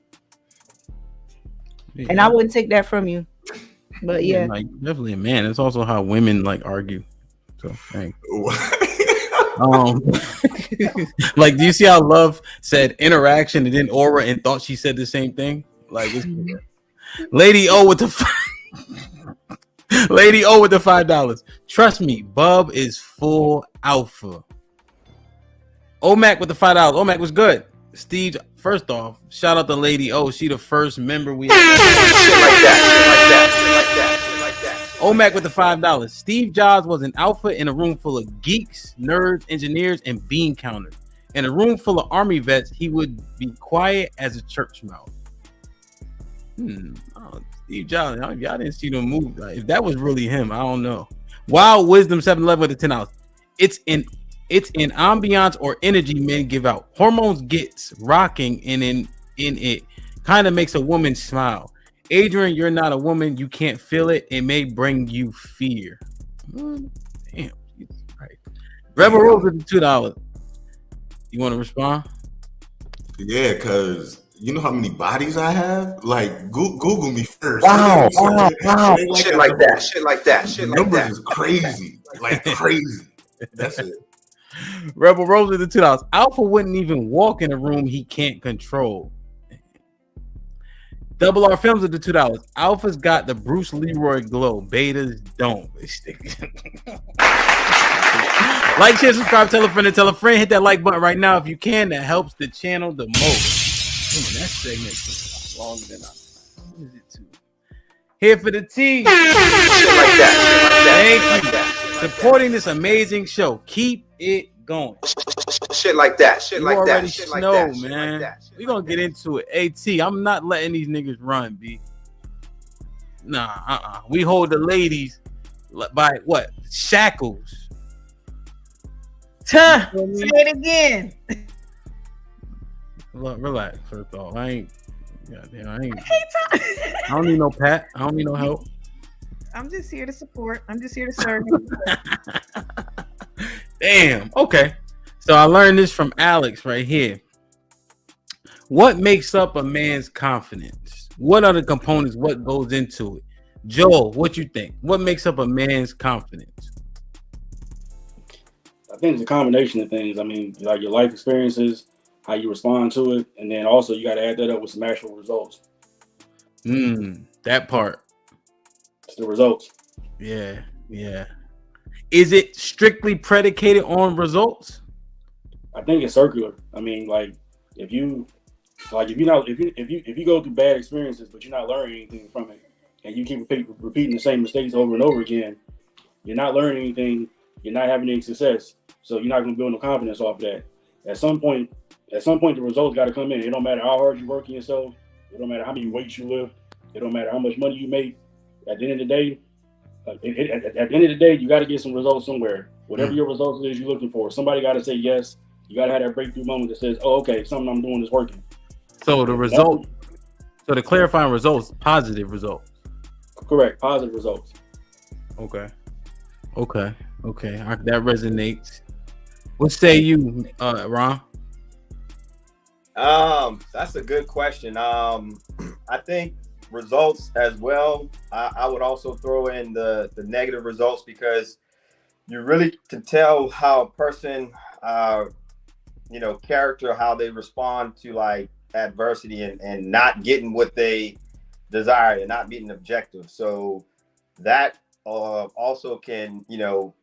And I wouldn't take that from you. But yeah. Like, definitely a man. It's also how women like argue. So hey. Like, do you see how Love said interaction and then aura and thought she said the same thing? Like it's Lady O with the Lady O with the $5. Trust me, Bub is full alpha. Omac with the $5. Omac was good. Steve, first off, shout out to Lady O. She the first member we had. Shit like that. Omac with the $5. Steve Jobs was an alpha in a room full of geeks, nerds, engineers, and bean counters. In a room full of army vets, he would be quiet as a church mouse. Steve Jobs, y'all didn't see the move. Like, if that was really him, I don't know. Wild Wisdom 711 with the $10. It's in ambiance or energy men give out. Hormones gets rocking, and in it kind of makes a woman smile. Adrian, you're not a woman. You can't feel it. It may bring you fear. Damn. Right. Rebel Rose with the $2. You want to respond? Yeah, because you know how many bodies I have? Like, Google me first. Wow. Shit like that. Numbers is crazy. Like, crazy. That's it. Rebel Rose with the $2. Alpha wouldn't even walk in a room he can't control. Double R Films with the $2. Alpha's got the Bruce Leroy glow. Betas don't. Like, share, subscribe, tell a friend, and tell a friend. Hit that like button right now if you can. That helps the channel the most. Ooh, that segment took longer than what is it too? Here for the tea. Shit like that. Thank you. Supporting this amazing show. Keep it going. Shit like that. Shit you like already that. Shit know, like that. man. Like We're gonna get into it. AT, I'm not letting these niggas run, B. Nah, we hold the ladies by what? Shackles. Say it again. Relax, first off. I don't need no pat. I don't need no help. I'm just here to support. I'm just here to serve you. Damn. Okay. So I learned this from Alex right here. What makes up a man's confidence? What are the components? What goes into it? Joel, what you think? What makes up a man's confidence? I think it's a combination of things. I mean, like your life experiences, how you respond to it, and then also you got to add that up with some actual results. That part. It's the results. Yeah. Is it strictly predicated on results? I think it's circular. I mean, like if you go through bad experiences, but you're not learning anything from it, and you keep repeating the same mistakes over and over again, you're not learning anything. You're not having any success, so you're not going to build no confidence off that. At some point, the results got to come in. It don't matter how hard you work in yourself. It don't matter how many weights you lift. It don't matter how much money you make. At the end of the day, you got to get some results somewhere. Whatever your results is you're looking for, somebody got to say yes. You got to have that breakthrough moment that says, "Oh, okay, something I'm doing is working." So the clarifying results, positive results. Correct, positive results. Okay. That resonates. What say you, Ron? That's a good question. I think results as well. I would also throw in the negative results, because you really can tell how a person, character, how they respond to like adversity and not getting what they desire and not meeting objectives. So that also can,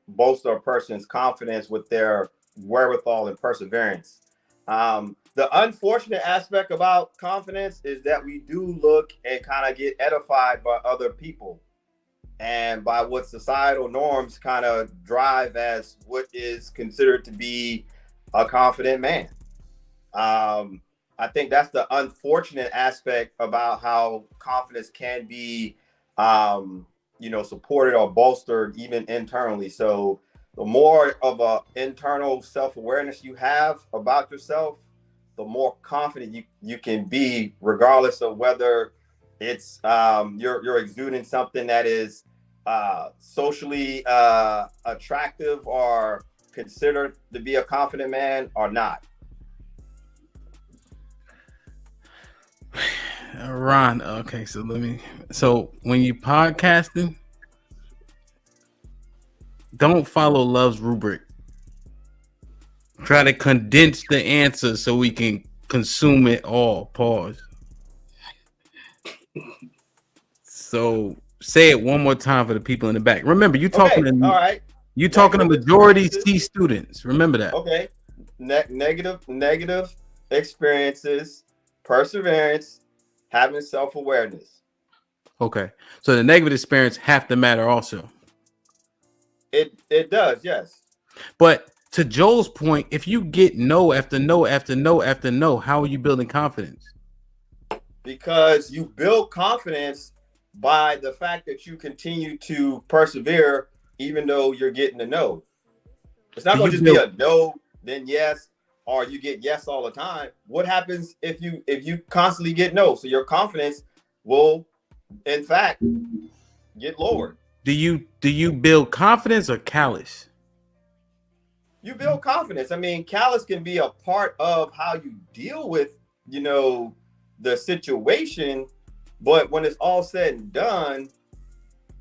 bolster a person's confidence with their wherewithal and perseverance. The unfortunate aspect about confidence is that we do look and kind of get edified by other people and by what societal norms kind of drive as what is considered to be a confident man. I think that's the unfortunate aspect about how confidence can be, supported or bolstered even internally. So the more of a internal self-awareness you have about yourself, the more confident you can be, regardless of whether it's you're exuding something that is socially attractive or considered to be a confident man or not. Ron, okay, so when you podcasting, don't follow Love's rubric. Try to condense the answer so we can consume it all. Pause. So say it one more time for the people in the back. Remember, you talking to all right. You talking to majority C students. Remember that. Okay. Negative experiences, perseverance, having self-awareness. Okay. So the negative experience have to matter also. It does, yes. But to Joel's point, if you get no after no after no after no, how are you building confidence? Because you build confidence by the fact that you continue to persevere even though you're getting a no. It's not going to just be a no, then yes, or you get yes all the time. What happens if you constantly get no? So your confidence will, in fact, get lowered. Do you build confidence or callous? You build confidence. I mean, callous can be a part of how you deal with, the situation, but when it's all said and done,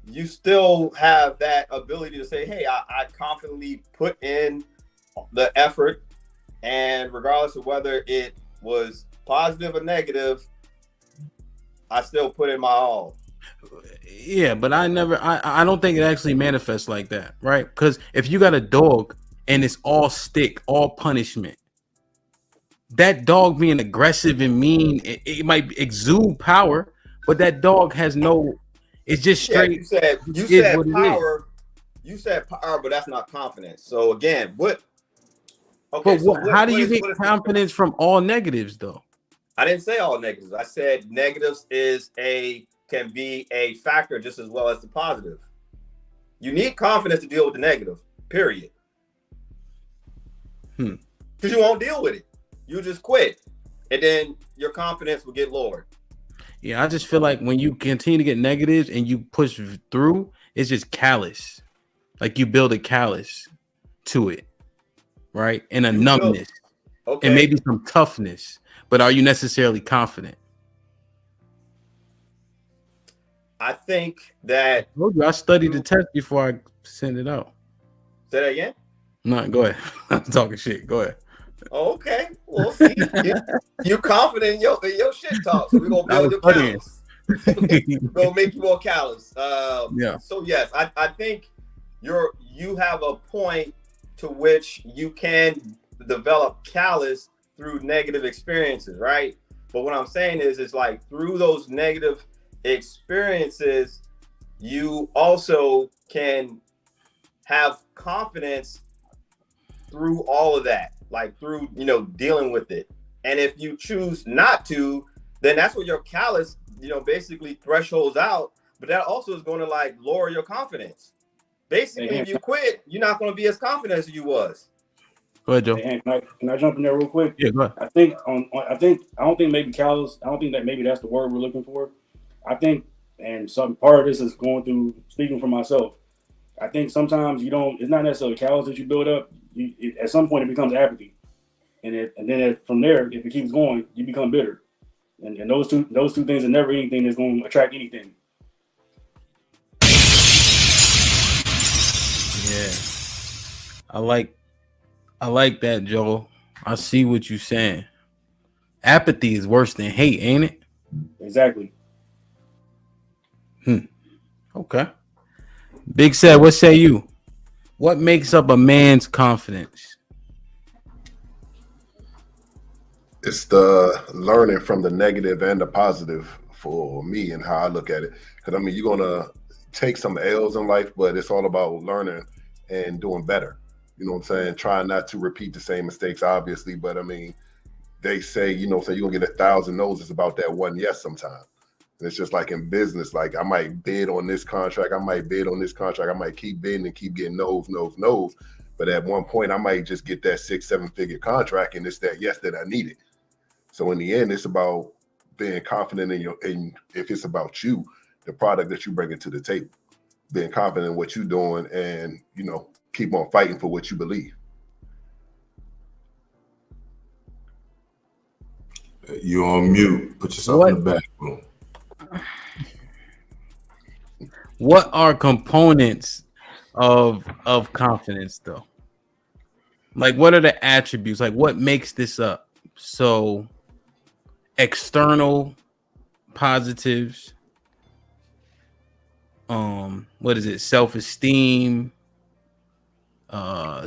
you still have that ability to say, hey, I confidently put in the effort, and regardless of whether it was positive or negative, I still put in my all. Yeah, but I don't think it actually manifests like that, right? Because if you got a dog and it's all stick, all punishment, that dog being aggressive and mean, it might exude power, but that dog has no. It's just straight. Yeah, you said power. You said power, but that's not confidence. So again, what? Okay, how do you get confidence from all negatives, though? I didn't say all negatives. I said negatives can be a factor just as well as the positive. You need confidence to deal with the negative. Period. Because you won't deal with it. You just quit, and then your confidence will get lowered. Yeah, I just feel like when you continue to get negatives and you push through, it's just callous. Like you build a callous to it, right? And a numbness, and maybe some toughness. But are you necessarily confident? I think that I studied the test before I send it out. Say that again? No, go ahead. I'm talking shit. Go ahead. Okay. Well, see, you're confident in your shit talk, so we're gonna build your callous. We're gonna make you more callous. Yeah. So yes, I think you have a point to which you can develop callous through negative experiences, right? But what I'm saying is, it's like through those negative experiences, you also can have confidence through all of that, like through, you know, dealing with it. And if you choose not to, then that's what your callous, you know, basically thresholds out. But that also is going to like lower your confidence. Basically, if you quit, you're not going to be as confident as you was. Go ahead, Joe. Hey, can I jump in there real quick? Yeah, go ahead. I don't think maybe callous. I don't think that maybe that's the word we're looking for. I think, and some part of this is going through speaking for myself. I think sometimes you don't. It's not necessarily callous that you build up. At some point, it becomes apathy, and then from there, if it keeps going, you become bitter. And those two things are never anything that's going to attract anything. Yeah, I like that, Joel. I see what you're saying. Apathy is worse than hate, ain't it? Exactly. Okay. Big said, what say you? What makes up a man's confidence? It's the learning from the negative and the positive for me and how I look at it. Because I mean, you're gonna take some L's in life, but it's all about learning and doing better. You know what I'm saying? Trying not to repeat the same mistakes, obviously, but I mean, they say, you know, you're gonna get 1,000 no's. It's about that one yes sometimes. And it's just like in business, like I might bid on this contract, I might bid on this contract, I might keep bidding and keep getting no's. But at one point, I might just get that 6-7 figure contract, and it's that yes that I needed. So in the end, it's about being confident in if it's about you, the product that you bring to the table, being confident in what you're doing, and you know, keep on fighting for what you believe. You on mute. Put yourself in the back room. What are components of confidence, though? Like, what are the attributes? Like, what makes this up? So, external positives. What is it? Self-esteem,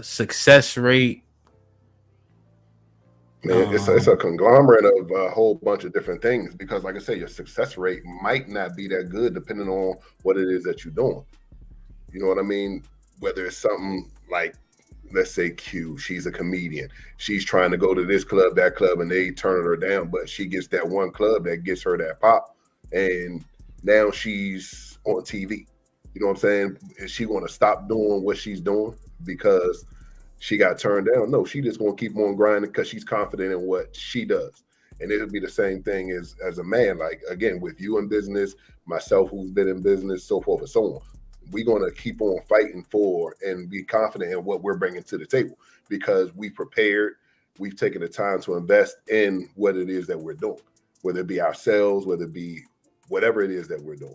success rate. Man, it's a conglomerate of a whole bunch of different things because, like I say, your success rate might not be that good depending on what it is that you're doing. You know what I mean? Whether it's something like, let's say Q, she's a comedian. She's trying to go to this club, that club, and they turn her down, but she gets that one club that gets her that pop, and now she's on TV. You know what I'm saying? Is she going to stop doing what she's doing because she got turned down? No, she just going to keep on grinding because she's confident in what she does. And it'll be the same thing as a man. Like, again, with you in business, myself who's been in business, so forth and so on. We're going to keep on fighting for and be confident in what we're bringing to the table because we prepared, we've taken the time to invest in what it is that we're doing, whether it be ourselves, whether it be whatever it is that we're doing.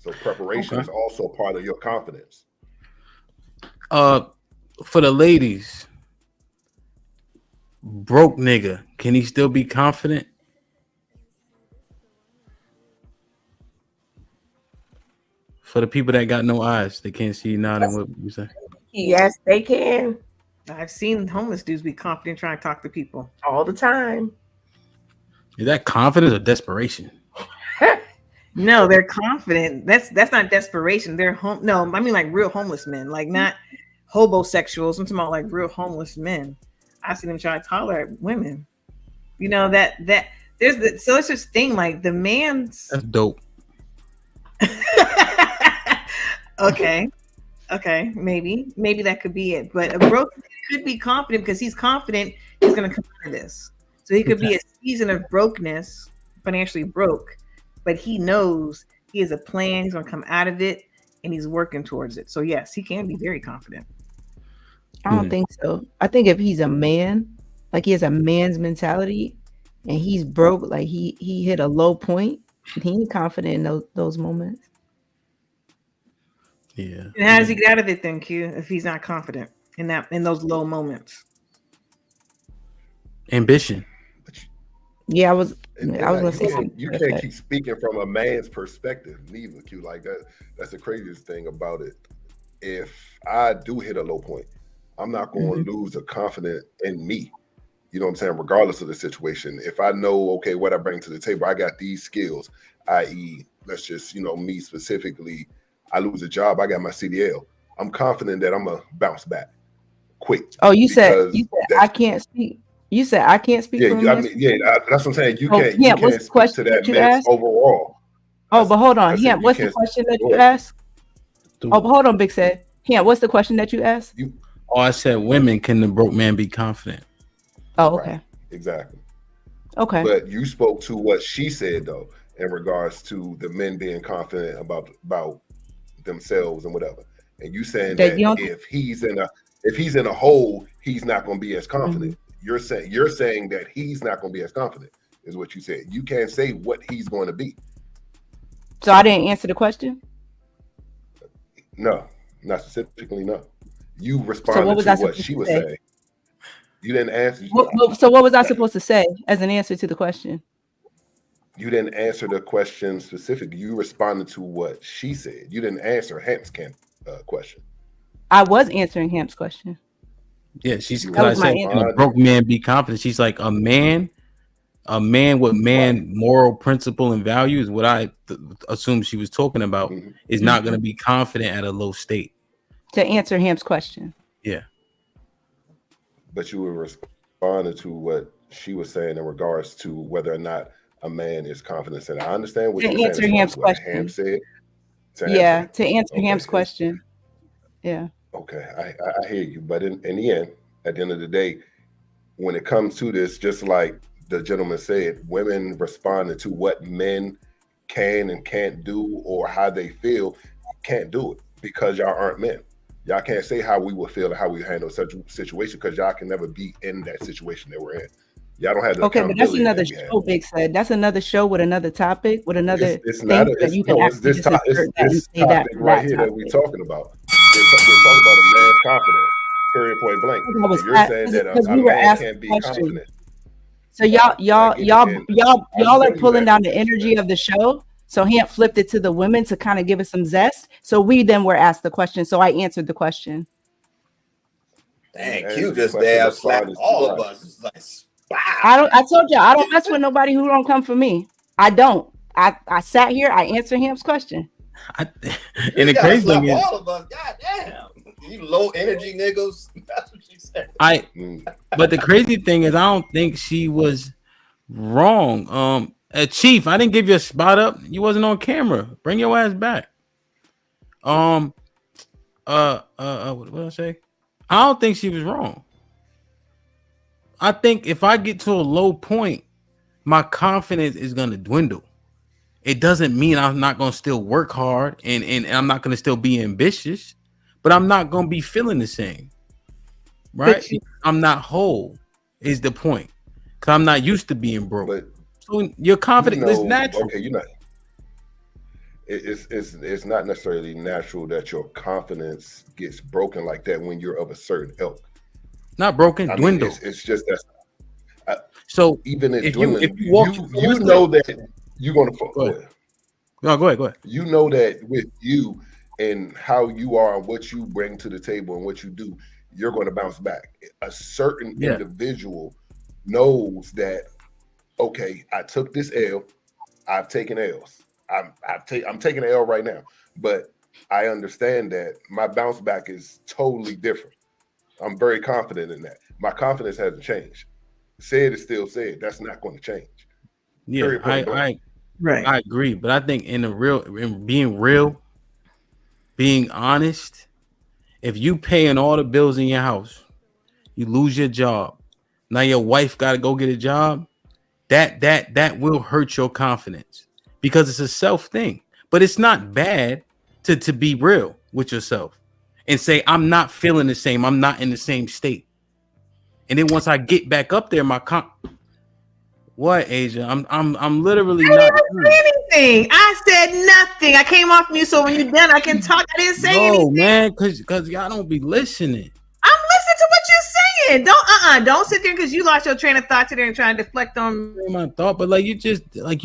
So preparation is also part of your confidence. For the ladies, broke nigga, can he still be confident? For the people that got no eyes, they can't see you nodding. What you say? Yes, they can. I've seen homeless dudes be confident trying to talk to people all the time. Is that confidence or desperation? No, they're confident. That's not desperation. They're No, I mean like real homeless men, like not hobosexuals. I'm talking about like real homeless men. I see them trying to tolerate women. You know that there's so it's this thing like the man's. That's dope. Okay, maybe that could be it. But a broke could be confident because he's confident he's going to come out of this. So he could be a season of brokenness, financially broke, but he knows he has a plan. He's going to come out of it, and he's working towards it. So yes, he can be very confident. I don't think so. I think if he's a man, like he has a man's mentality, and he's broke, like he hit a low point, he ain't confident in those moments. Yeah. And how does he get out of it then, Q, if he's not confident in those low moments? Ambition. Yeah, I was gonna say you can't keep speaking from a man's perspective, neither, Q. Like that's the craziest thing about it. If I do hit a low point, I'm not going to lose a confidence in me. You know what I'm saying? Regardless of the situation. If I know, okay, what I bring to the table, I got these skills, i.e., let's just, me specifically, I lose a job, I got my CDL. I'm confident that I'm going to bounce back quick. Oh, you said I can't speak. You said I can't speak. Yeah, that's what I'm saying. You can't what's the speak question to that you man asked? overall. Oh, but hold on. Yeah, what's the question that you asked? Oh, but hold on, Big said. Yeah, what's the question that you asked? I said women, can the broke man be confident? Oh, okay. Right, exactly. Okay. But you spoke to what she said though, in regards to the men being confident about themselves and whatever. And you saying that if he's in a hole, he's not going to be as confident. You're saying that he's not going to be as confident, is what you said. You can't say what he's going to be. So I didn't answer the question? No, not specifically. No. You responded to what she was saying. You didn't answer. So what was I supposed to say as an answer to the question? You didn't answer the question specifically. You responded to what she said. You didn't answer Hamp's question. I was answering Hamp's question. Yeah, she's because I said, can a broke man be confident? She's like, a man with moral principle and values, what I assume she was talking about, is not going to be confident at a low state. To answer Hamp's question. Yeah. But you were responding to what she was saying in regards to whether or not a man is confident. And I understand what you're saying. Hamp's question. Ham said. To answer Hamp's question. Yeah. Okay, I hear you. But in the end, at the end of the day, when it comes to this, just like the gentleman said, women responding to what men can and can't do or how they feel, can't do it because y'all aren't men. Y'all can't say how we would feel and how we handle such a situation because y'all can never be in that situation that we're in. Y'all don't have the okay, but that's another show. Big said that's another show with another topic with another. It's not. It's this topic right here that we're talking about. We're talking about a man's confidence. Period. Point blank. You're saying that a man can't be confident. So y'all are pulling down the energy of the show. So Hamp flipped it to the women to kind of give us some zest. So we then were asked the question. So I answered the question. Dang, Q just damn slapped all of us. It's like, wow. I told you I don't mess with nobody who don't come for me. I don't. I sat here. I answered Hamp's question. And the crazy thing is, all of us. God damn, you low energy niggas. That's what she said. But the crazy thing is, I don't think she was wrong. Chief, I didn't give you a spot up. You wasn't on camera. Bring your ass back. What did I say? I don't think she was wrong. I think if I get to a low point, my confidence is gonna dwindle. It doesn't mean I'm not gonna still work hard and I'm not gonna still be ambitious, but I'm not gonna be feeling the same. Right? I'm not whole, is the point. Because I'm not used to being broke. But so your confidence is natural. Okay, you're not. It's not necessarily natural that your confidence gets broken like that when you're of a certain ilk. Not broken, dwindle. It's just that. So even if dwindling, you walk, you know that you're going to. Go ahead. No, go ahead. You know that with you and how you are and what you bring to the table and what you do, you're going to bounce back. A certain individual knows that. Okay, I took this L. I've taken L's. I'm taking an L right now, but I understand that my bounce back is totally different. I'm very confident in that. My confidence hasn't changed. Said is still said. That's not going to change. Yeah, I agree, but I think in being real, being honest, if you paying all the bills in your house, you lose your job. Now your wife got to go get a job. That will hurt your confidence because it's a self thing. But it's not bad to be real with yourself and say, I'm not feeling the same. I'm not in the same state. And then once I get back up there, what, Asia? I'm literally not anything. I said nothing. I came off mute, so when you're done, I can talk. I didn't say anything. No, man, because y'all don't be listening. I'm listening to what you're saying. Don't sit there because you lost your train of thought today and trying to deflect on my thought. But you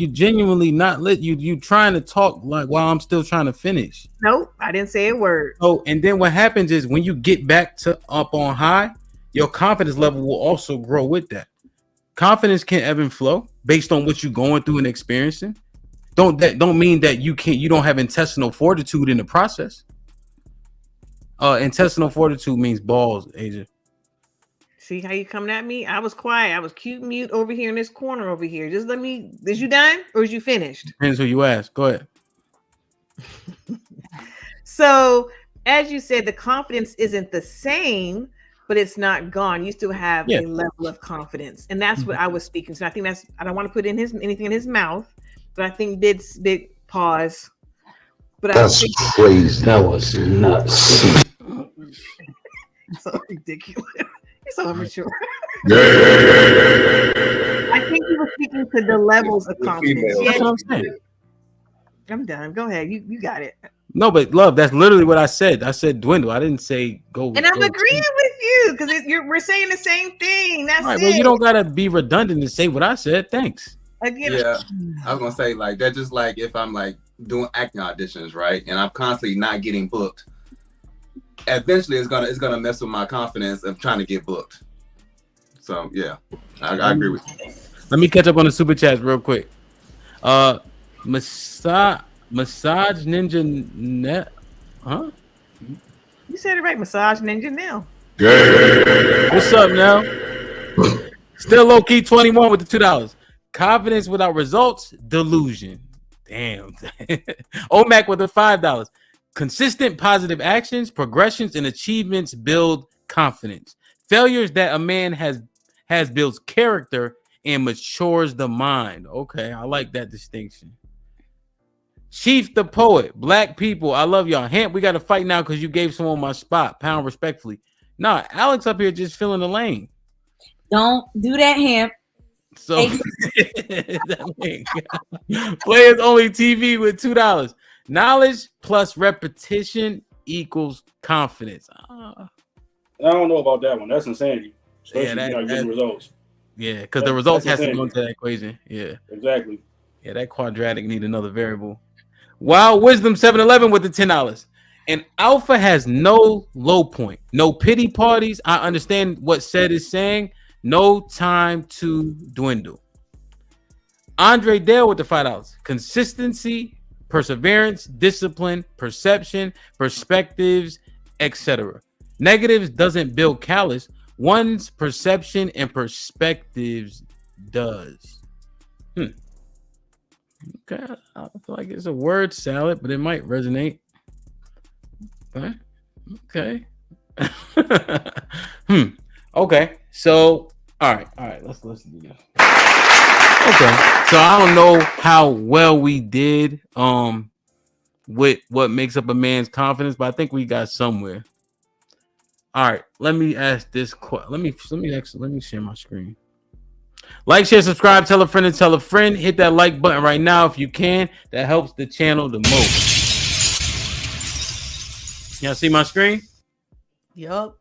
genuinely not lit. You trying to talk like while I'm still trying to finish. Nope. I didn't say a word. Oh, and then what happens is when you get back to up on high, your confidence level will also grow with that. Confidence can ebb and flow based on what you're going through and experiencing. Don't mean that you don't have intestinal fortitude in the process. Intestinal fortitude means balls, Asia. See how you coming at me? I was quiet. I was cute mute over here in this corner over here. Just let me. Is you done or is you finished? Depends who you ask. Go ahead. So, as you said, the confidence isn't the same, but it's not gone. You still have a level of confidence, and that's what I was speaking to. I think that's. I don't want to put anything in his mouth, but I think big pause. But that's crazy. That was nuts. So ridiculous. You're so immature. Yeah. I think you were speaking to the levels of confidence. That's what I'm saying. I'm done. Go ahead. You got it. No, but love, that's literally what I said. I said dwindle. I didn't say go. And I'm agreeing with you because we're saying the same thing. That's right, it. Well, you don't gotta be redundant and say what I said. Thanks. Again, yeah, I was gonna say like that's just like if I'm like doing acting auditions, right, and I'm constantly not getting booked. Eventually, it's gonna mess with my confidence of trying to get booked. So yeah, I agree with you. Let me catch up on the super chats real quick. Massage Ninja Net, huh? You said it right. Massage Ninja now. What's up now? Still low key 21 with the $2. Confidence without results, delusion. Damn. OMAC with the $5. Consistent positive actions, progressions, and achievements build confidence. Failures that a man has builds character and matures the mind. Okay, I like that distinction. Chief the poet, black people, I love y'all. Hamp, we got to fight now because you gave someone my spot. Pound respectfully. Nah, Alex up here just filling the lane. Don't do that, Hamp. So players only TV with $2. Knowledge plus repetition equals confidence. I don't know about that one. That's insanity. Especially Yeah, if you're not getting results. Yeah, because the results has to insanity. go into that equation. Yeah, exactly. Yeah, that quadratic need another variable. Wow, Wisdom 711 with the $10. And alpha has no low point, no pity parties. I understand what said is saying. No time to dwindle. Andre Dale with the $5. Consistency, perseverance, discipline, perception, perspectives, etc. Negatives doesn't build callous. One's perception and perspectives does. Okay, I feel like it's a word salad, but it might resonate. Okay. Okay. So, all right. Let's do this. Okay. So I don't know how well we did with what makes up a man's confidence, but I think we got somewhere. All right. Let me ask this question. Let me share my screen. Like, share, subscribe, tell a friend and tell a friend. Hit that like button right now if you can. That helps the channel the most. Y'all see my screen? Yup.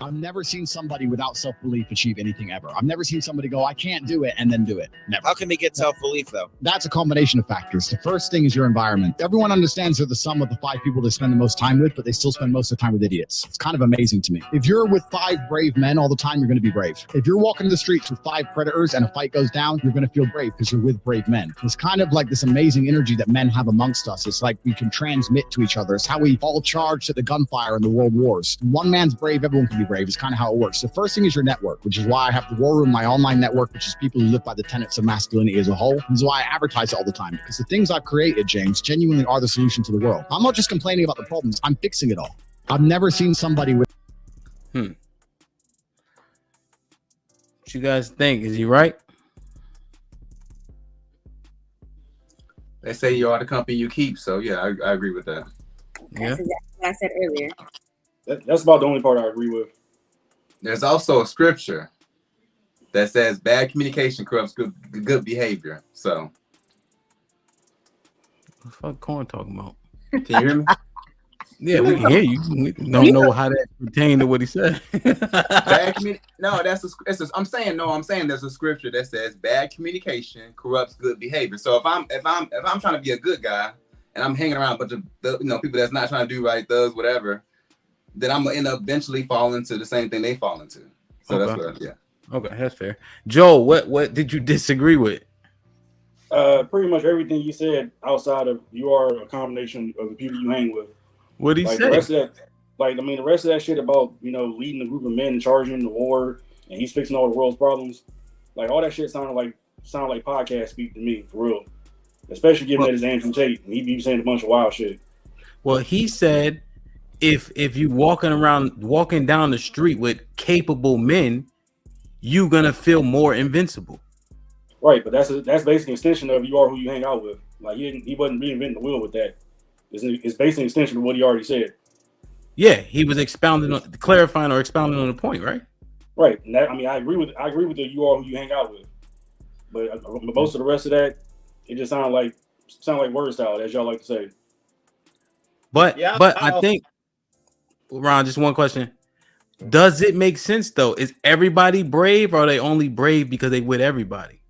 I've never seen somebody without self-belief achieve anything ever. I've never seen somebody go, I can't do it, and then do it. Never. How can they get self-belief, though? That's a combination of factors. The first thing is your environment. Everyone understands they're the sum of the 5 people they spend the most time with, but they still spend most of the time with idiots. It's kind of amazing to me. If you're with 5 brave men all the time, you're going to be brave. If you're walking the streets with 5 predators and a fight goes down, you're going to feel brave because you're with brave men. It's kind of like this amazing energy that men have amongst us. It's like we can transmit to each other. It's how we all charged at the gunfire in the world wars. One man's brave, everyone can be brave. It's kind of how it works. The first thing is your network, which is why I have the War Room, my online network, which is people who live by the tenets of masculinity as a whole. This is why I advertise it all the time, because the things I've created, James, genuinely are the solution to the world. I'm not just complaining about the problems. I'm fixing it all. I've never seen somebody with... What you guys think? Is he right? They say you are the company you keep. So yeah, I agree with that. Yeah. That's exactly what I said earlier. That's about the only part I agree with. There's also a scripture that says bad communication corrupts good behavior. So, what the fuck Corn talking about? Can you hear me? Yeah, we can hear you. We don't know how that pertained to what he said. I'm saying there's a scripture that says bad communication corrupts good behavior. So if I'm trying to be a good guy and and I'm hanging around a bunch of people that's not trying to do right, thugs, whatever, then I'm gonna end up eventually falling into the same thing they fall into. So that's what Okay, that's fair. Joe, what did you disagree with? Pretty much everything you said outside of you are a combination of the people you hang with. What did he say? The rest of that, the rest of that shit about, leading a group of men and charging the war and he's fixing all the world's problems. Like all that shit sounded like podcast speak to me, for real. Especially given that it's Andrew Tate and he be saying a bunch of wild shit. Well, he said if you walking down the street with capable men, you gonna feel more invincible. Right, but that's basically an extension of you are who you hang out with. Like he wasn't reinventing the wheel with that. It's basically an extension of what he already said. Yeah, he was clarifying or expounding on the point, right? Right, and that, I agree with the you are who you hang out with. But most of the rest of that, it just sound like word salad, as y'all like to say. But I think, Ron, just one question: does it make sense though? Is everybody brave, or are they only brave because they with everybody?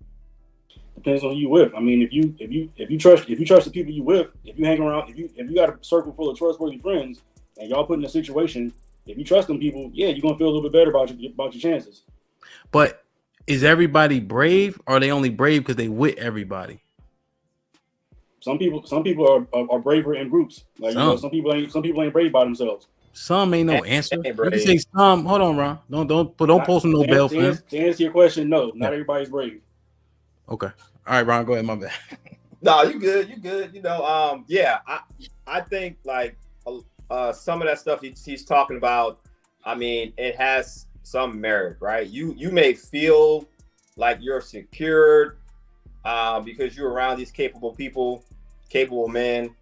Depends on who you with. I mean, if you trust the people you with, if you hang around, if you got a circle full of trustworthy friends, and y'all put in a situation, if you trust them people, yeah, you're gonna feel a little bit better about your chances. But is everybody brave, or are they only brave because they with everybody? Some people are braver in groups. Like some people ain't brave by themselves. Some ain't no answer. You can say some. Hold on, Ron. Don't post no bail for him. To answer your question, no, not everybody's brave. Okay. All right, Ron, go ahead. My bad. No, you good. You good. I think like some of that stuff he's talking about, I mean, it has some merit, right? You may feel like you're secured because you're around these capable people, capable men.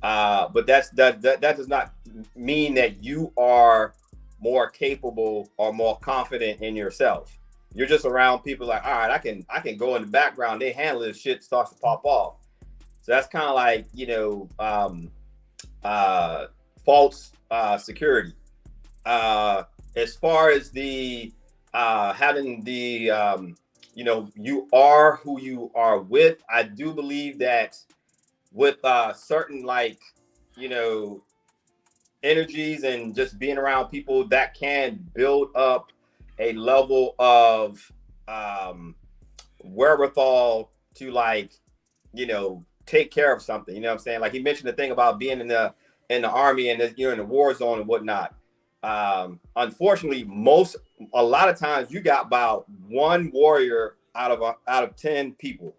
But that does not mean that you are more capable or more confident in yourself. You're just around people like, all right, I can go in the background. They handle this shit, starts to pop off. So that's kind of like, false security. As far as the having the, you are who you are with, I do believe that with certain energies and just being around people that can build up a level of wherewithal to take care of something. You know what I'm saying? Like he mentioned the thing about being in the army and you're in the war zone and whatnot. Unfortunately, a lot of times you got about one warrior out of 10 people.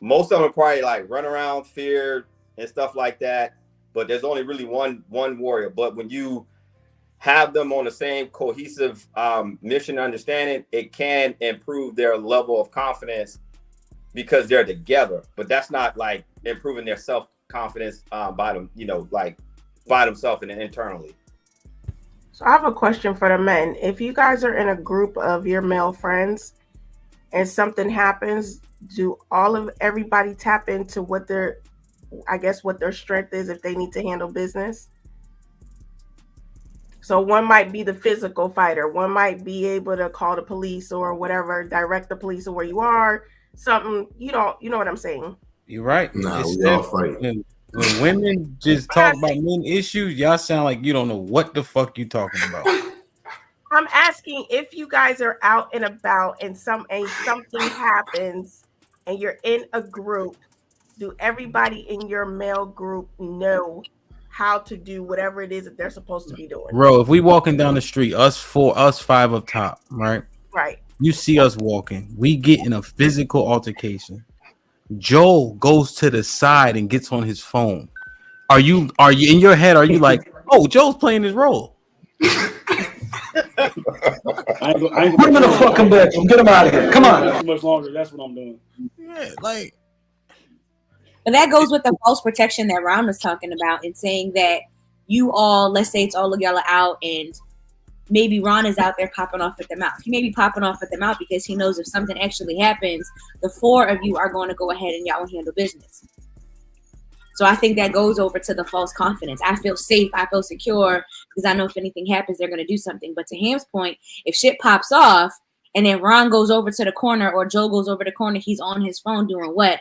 Most of them are probably like run around, feared and stuff like that. But there's only really one warrior. But when you have them on the same cohesive mission understanding, it can improve their level of confidence because they're together. But that's not like improving their self-confidence by themselves and internally. So I have a question for the men. If you guys are in a group of your male friends and something happens, do everybody tap into what their strength is if they need to handle business? So one might be the physical fighter. One might be able to call the police or whatever, direct the police to where you are. Something, you know what I'm saying? You're right. Nah, we all fight. When women just talk about men issues, y'all sound like you don't know what the fuck you talking about. I'm asking if you guys are out and about and something happens and you're in a group, do everybody in your male group know how to do whatever it is that they're supposed to be doing? Bro, if we walking down the street, us five up top, right? Right. You see us walking, we get in a physical altercation. Joel goes to the side and gets on his phone. Are you in your head? Are you like, oh, Joel's playing his role? Put him in a fucking bedroom. Get him out of here. Come on. Too much longer. That's what I'm doing. Yeah, like. But that goes with the false protection that Ron was talking about and saying that you all, let's say it's all of y'all are out and maybe Ron is out there popping off at the mouth. He may be popping off at the mouth because he knows if something actually happens, the four of you are going to go ahead and y'all will handle business. So I think that goes over to the false confidence. I feel safe. I feel secure because I know if anything happens, they're going to do something. But to Ham's point, if shit pops off and then Ron goes over to the corner or Joe goes over to the corner, he's on his phone doing what?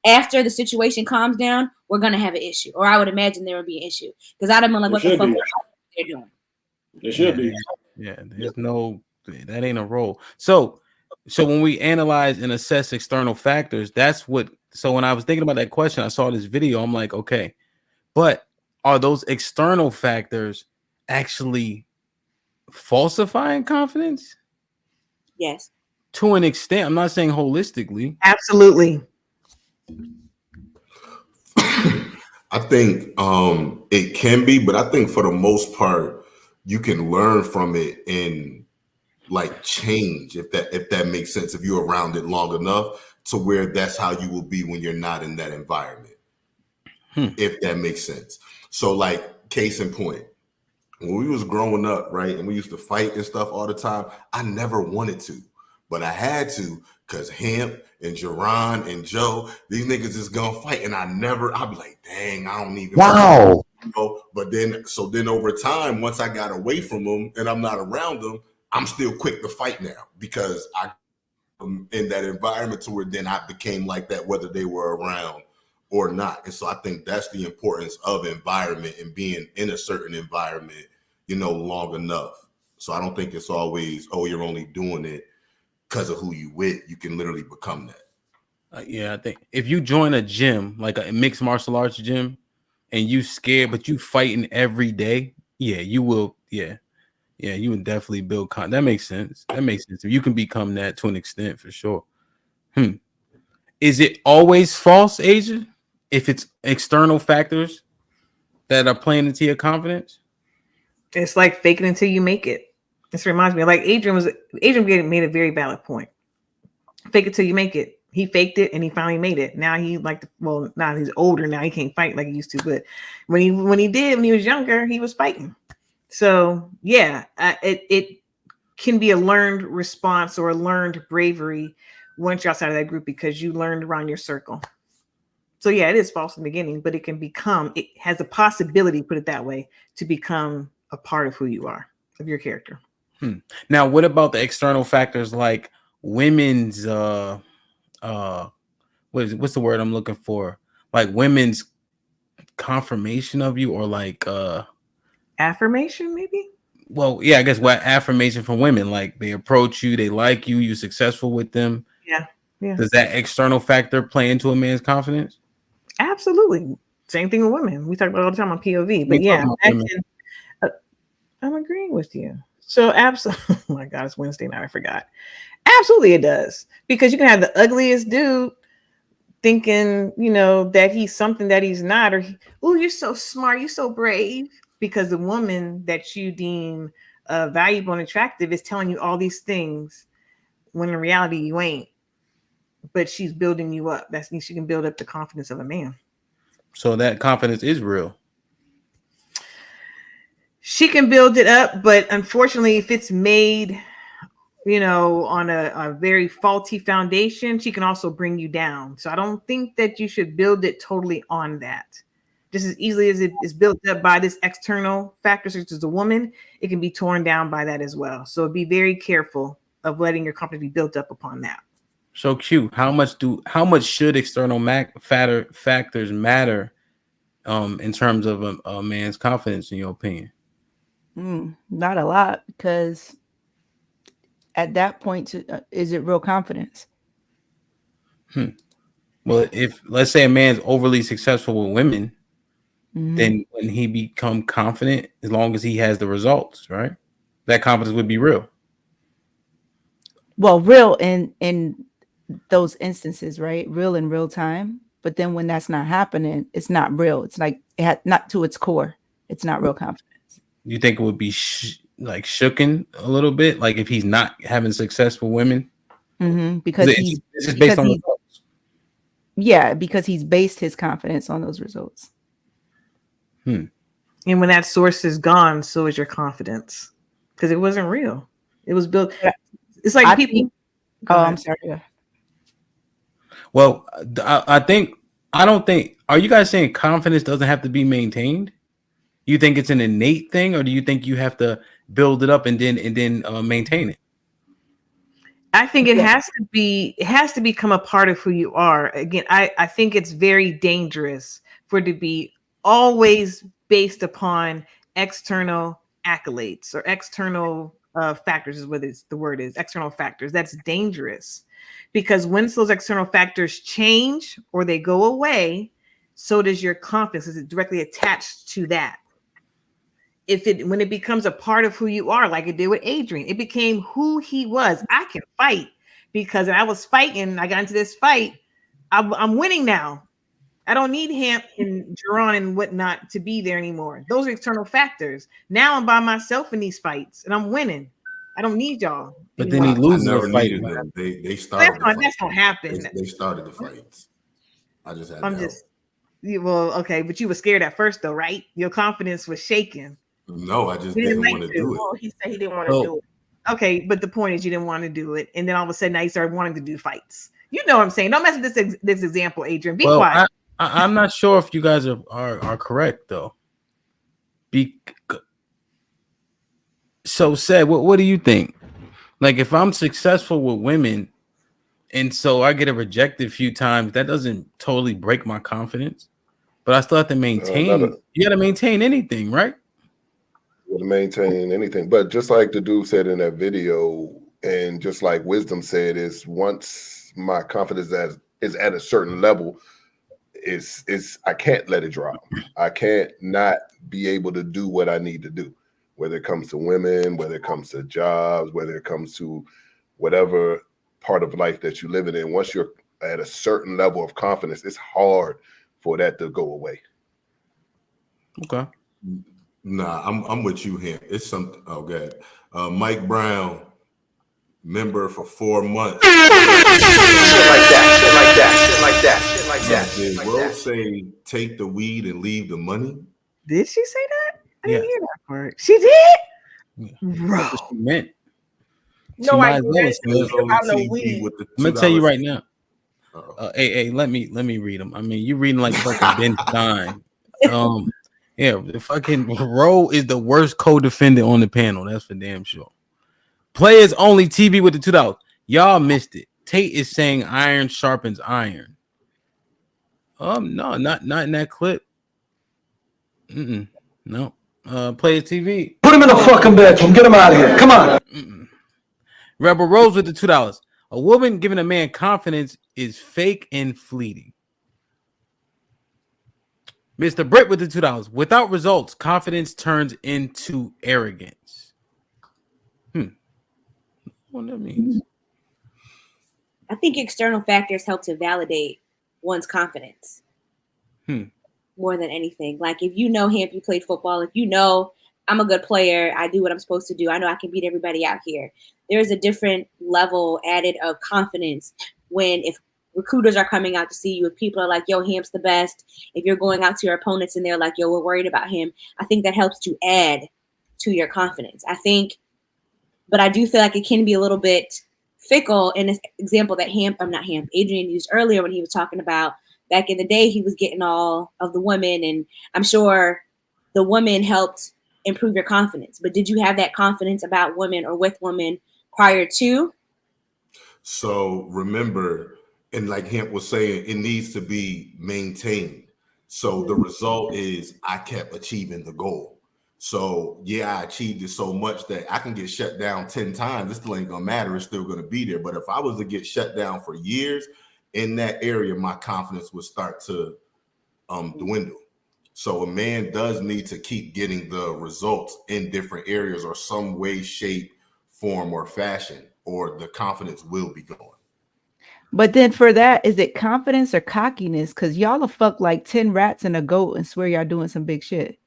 after the situation calms down, we're gonna have an issue, or I would imagine there would be an issue because I'd have been like, what the fuck they're doing? There should be. Yeah, there's no, that ain't a role. So when we analyze and assess external factors, that's what. So when I was thinking about that question, I saw this video. I'm like, okay, but are those external factors actually falsifying confidence? Yes. To an extent. I'm not saying holistically. Absolutely. I think it can be, but I think for the most part, you can learn from it and like change if that makes sense. If you're around it long enough to where that's how you will be when you're not in that environment. If that makes sense. So like case in point, when we was growing up, right, and we used to fight and stuff all the time, I never wanted to, but I had to because Hemp and Jerron and Joe, these niggas is gonna fight, and I'd be like, dang, I don't even Wow. But then over time, once I got away from them and I'm not around them, I'm still quick to fight now because I'm in that environment to where then I became like that, whether they were around or not. And so I think that's the importance of environment and being in a certain environment, long enough. So I don't think it's always, you're only doing it because of who you with. You can literally become that. Yeah, I think if you join a gym, like a mixed martial arts gym, and you scared, but you fighting every day, yeah, you will. Yeah, you would definitely build. That makes sense. That makes sense. You can become that to an extent for sure. Is it always false, Asia? If it's external factors that are playing into your confidence? It's like fake it until you make it. This reminds me, like Adrian made a very valid point. Fake it till you make it. He faked it and he finally made it. Now now he's older. Now he can't fight like he used to. But when he was younger, he was fighting. So yeah, it can be a learned response or a learned bravery once you're outside of that group because you learned around your circle. So yeah, it is false in the beginning, but it has a possibility, put it that way, to become a part of who you are, of your character. Now, what about the external factors like women's what's the word I'm looking for? Like women's confirmation of you, or like affirmation, maybe? Well, yeah, I guess what affirmation from women, like they approach you, they like you, you're successful with them. Yeah. Does that external factor play into a man's confidence? Absolutely. Same thing with women. We talk about it all the time on POV, but yeah, I'm agreeing with you. So absolutely, oh my God, it's Wednesday night. I forgot. Absolutely, it does, because you can have the ugliest dude thinking, that he's something that he's not, or you're so smart, you're so brave, because the woman that you deem valuable and attractive is telling you all these things when in reality you ain't. But she's building you up. That means she can build up the confidence of a man. So that confidence is real. She can build it up, but unfortunately, if it's made, on a very faulty foundation, she can also bring you down. So I don't think that you should build it totally on that. Just as easily as it is built up by this external factor, such as a woman, it can be torn down by that as well. So be very careful of letting your confidence be built up upon that. So Q, how much should external factors matter in terms of a man's confidence, in your opinion? Not a lot, because at that point, is it real confidence? Well, if let's say a man's overly successful with women, then when he become confident, as long as he has the results, right? That confidence would be real. Well, real in those instances, right? Real in real time. But then when that's not happening, it's not real. It's like not to its core. It's not real confidence. You think it would be shooken a little bit, like if he's not having success with women? Because it's just based on results. Yeah, because he's based his confidence on those results. And when that source is gone, so is your confidence, because it wasn't real. It was built. It's like people. I'm sorry. Well, I don't think. Are you guys saying confidence doesn't have to be maintained? You think it's an innate thing, or do you think you have to build it up and then maintain it? I think it has to become a part of who you are. Again, I think it's very dangerous for it to be always based upon external accolades or external factors is what the word is, external factors. That's dangerous because once those external factors change or they go away, so does your confidence. Is it directly attached to that? When it becomes a part of who you are, like it did with Adrian, it became who he was. I can fight because I was fighting. I got into this fight. I'm winning now. I don't need Hamp and Jerron and whatnot to be there anymore. Those are external factors. Now I'm by myself in these fights and I'm winning. I don't need y'all. But then he loses the fight. Them. They started. That's gonna happen. They started the fights. I just had. Well, okay, but you were scared at first, though, right? Your confidence was shaking. No, I just didn't want to do it. Oh, he said he didn't want to do it. Okay, but the point is you didn't want to do it, and then all of a sudden now you started wanting to do fights. You know what I'm saying? Don't mess with this example, Adrian. Be quiet. I'm not sure if you guys are correct though. So said, what do you think? Like if I'm successful with women, and so I get rejected a few times, that doesn't totally break my confidence, but I still have to maintain. You got to maintain anything, right? To maintain anything, but just like the dude said in that video, and just like Wisdom said, is once my confidence is at a certain level, is I can't let it drop. I can't not be able to do what I need to do, whether it comes to women, whether it comes to jobs, whether it comes to whatever part of life that you're living in. Once you're at a certain level of confidence, it's hard for that to go away. Okay. Nah, I'm with you here. It's something. Oh, good. Mike Brown, member for 4 months. Shit like that. Did Rose say take the weed and leave the money? Did she say that? I didn't hear that part. She did. Bro, she meant. No, I didn't. I'm gonna tell you right now. Hey, let me read them. I mean, you reading like fucking Ben Stein. Yeah, the fucking Roe is the worst co-defendant on the panel. That's for damn sure. Players only TV with the $2. Y'all missed it. Tate is saying iron sharpens iron. No, not in that clip. No. Players TV. Put him in the fucking bedroom. Get him out of here. Come on. Rebel Rose with the $2. A woman giving a man confidence is fake and fleeting. Mr. Britt with the $2. Without results, confidence turns into arrogance. What that means? I think external factors help to validate one's confidence more than anything. Like if you know Hamp, you played football. If you know I'm a good player, I do what I'm supposed to do. I know I can beat everybody out here. There's a different level added of confidence when if recruiters are coming out to see you, if people are like, yo, Hamp's the best. If you're going out to your opponents and they're like, yo, we're worried about him. I think that helps to add to your confidence. But I do feel like it can be a little bit fickle in this example that Adrian used earlier when he was talking about back in the day, he was getting all of the women, and I'm sure the women helped improve your confidence. But did you have that confidence about women or with women prior to? So remember, and like Hamp was saying, it needs to be maintained. So the result is I kept achieving the goal. So yeah, I achieved it so much that I can get shut down 10 times. It still ain't gonna matter. It's still gonna be there. But if I was to get shut down for years in that area, my confidence would start to dwindle. So a man does need to keep getting the results in different areas or some way, shape, form, or fashion, or the confidence will be gone. But then for that, is it confidence or cockiness? Because y'all will fuck like 10 rats and a goat and swear y'all doing some big shit.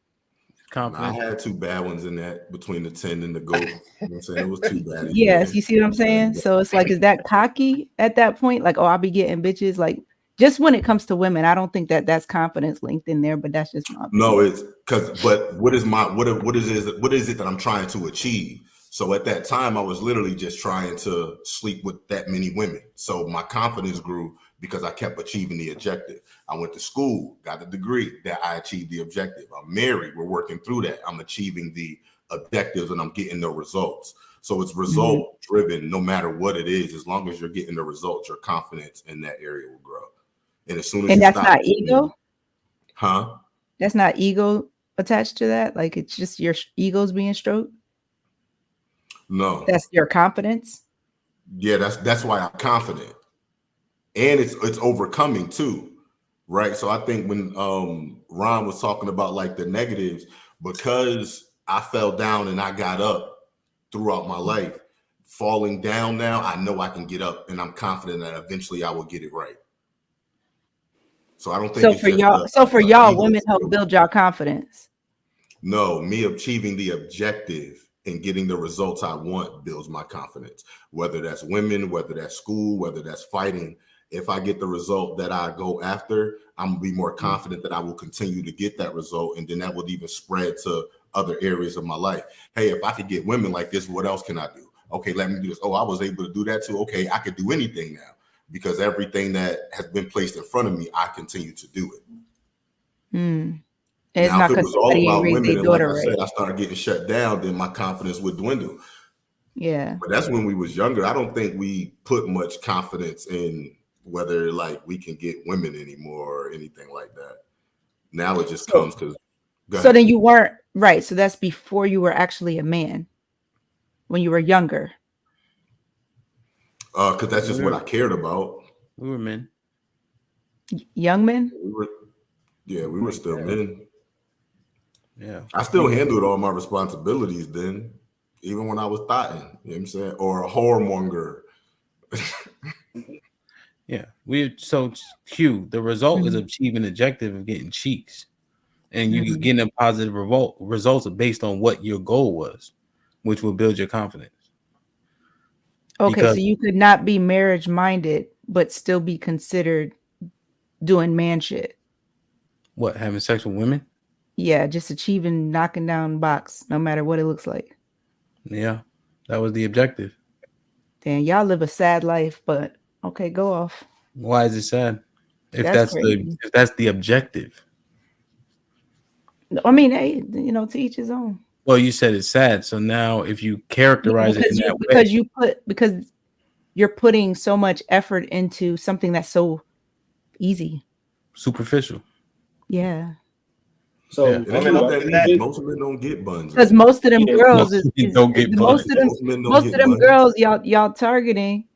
I had 2 bad ones in that between the 10 and the goat. You know what I'm saying? It was 2 bad. Yes, you see what I'm saying? So it's like, is that cocky at that point? Like, oh, I'll be getting bitches. Like, just when it comes to women, I don't think that that's confidence linked in there, but that's just my opinion. No, it's because, but what is it that I'm trying to achieve? So at that time, I was literally just trying to sleep with that many women. So my confidence grew because I kept achieving the objective. I went to school, got the degree, that I achieved the objective. I'm married, we're working through that. I'm achieving the objectives and I'm getting the results. So it's result driven, no matter what it is. As long as you're getting the results, your confidence in that area will grow. And as soon as and you that's stop not ego. That's not ego attached to that. Like it's just your ego's being stroked. No, that's your confidence. Yeah, that's why I'm confident, and it's overcoming too, right? So I think when Ron was talking about like the negatives, because I fell down and I got up throughout my life, falling down now, I know I can get up, and I'm confident that eventually I will get it right. So I don't think so for y'all, women help build y'all confidence. No, me achieving the objective and getting the results I want builds my confidence. Whether that's women, whether that's school, whether that's fighting. If I get the result that I go after, I'm gonna be more confident that I will continue to get that result, and then that would even spread to other areas of my life. Hey, if I could get women like this, what else can I do? Okay, let me do this. Oh, I was able to do that too. Okay, I could do anything now because everything that has been placed in front of me, I continue to do it. It's Now, not if it was all about women, and like I right. said, I started getting shut down, then my confidence would dwindle. Yeah. But that's when we was younger. I don't think we put much confidence in whether like we can get women anymore or anything like that. Now it just comes because. So then you weren't right. So that's before you were actually a man. When you were younger. Because that's just what I cared about. We were men. Young men? We were still men. Yeah. I still handled all my responsibilities then, even when I was thotting, you know what I'm saying? Or a whoremonger. Yeah. So Q, the result is achieving the objective of getting cheeks. And you getting a positive results based on what your goal was, which will build your confidence. Okay, so you could not be marriage minded, but still be considered doing man shit. What, having sex with women? Yeah, just achieving knocking down box, no matter what it looks like. Yeah, that was the objective. Damn, y'all live a sad life, but okay, go off. Why is it sad? If that's the objective. I mean, hey, to each his own. Well, you said it's sad, so now if you characterize it in that way, because you're putting so much effort into something that's so easy, superficial. Yeah. So most men don't get buns. Because most of them girls don't get buns. Most of them girls y'all targeting,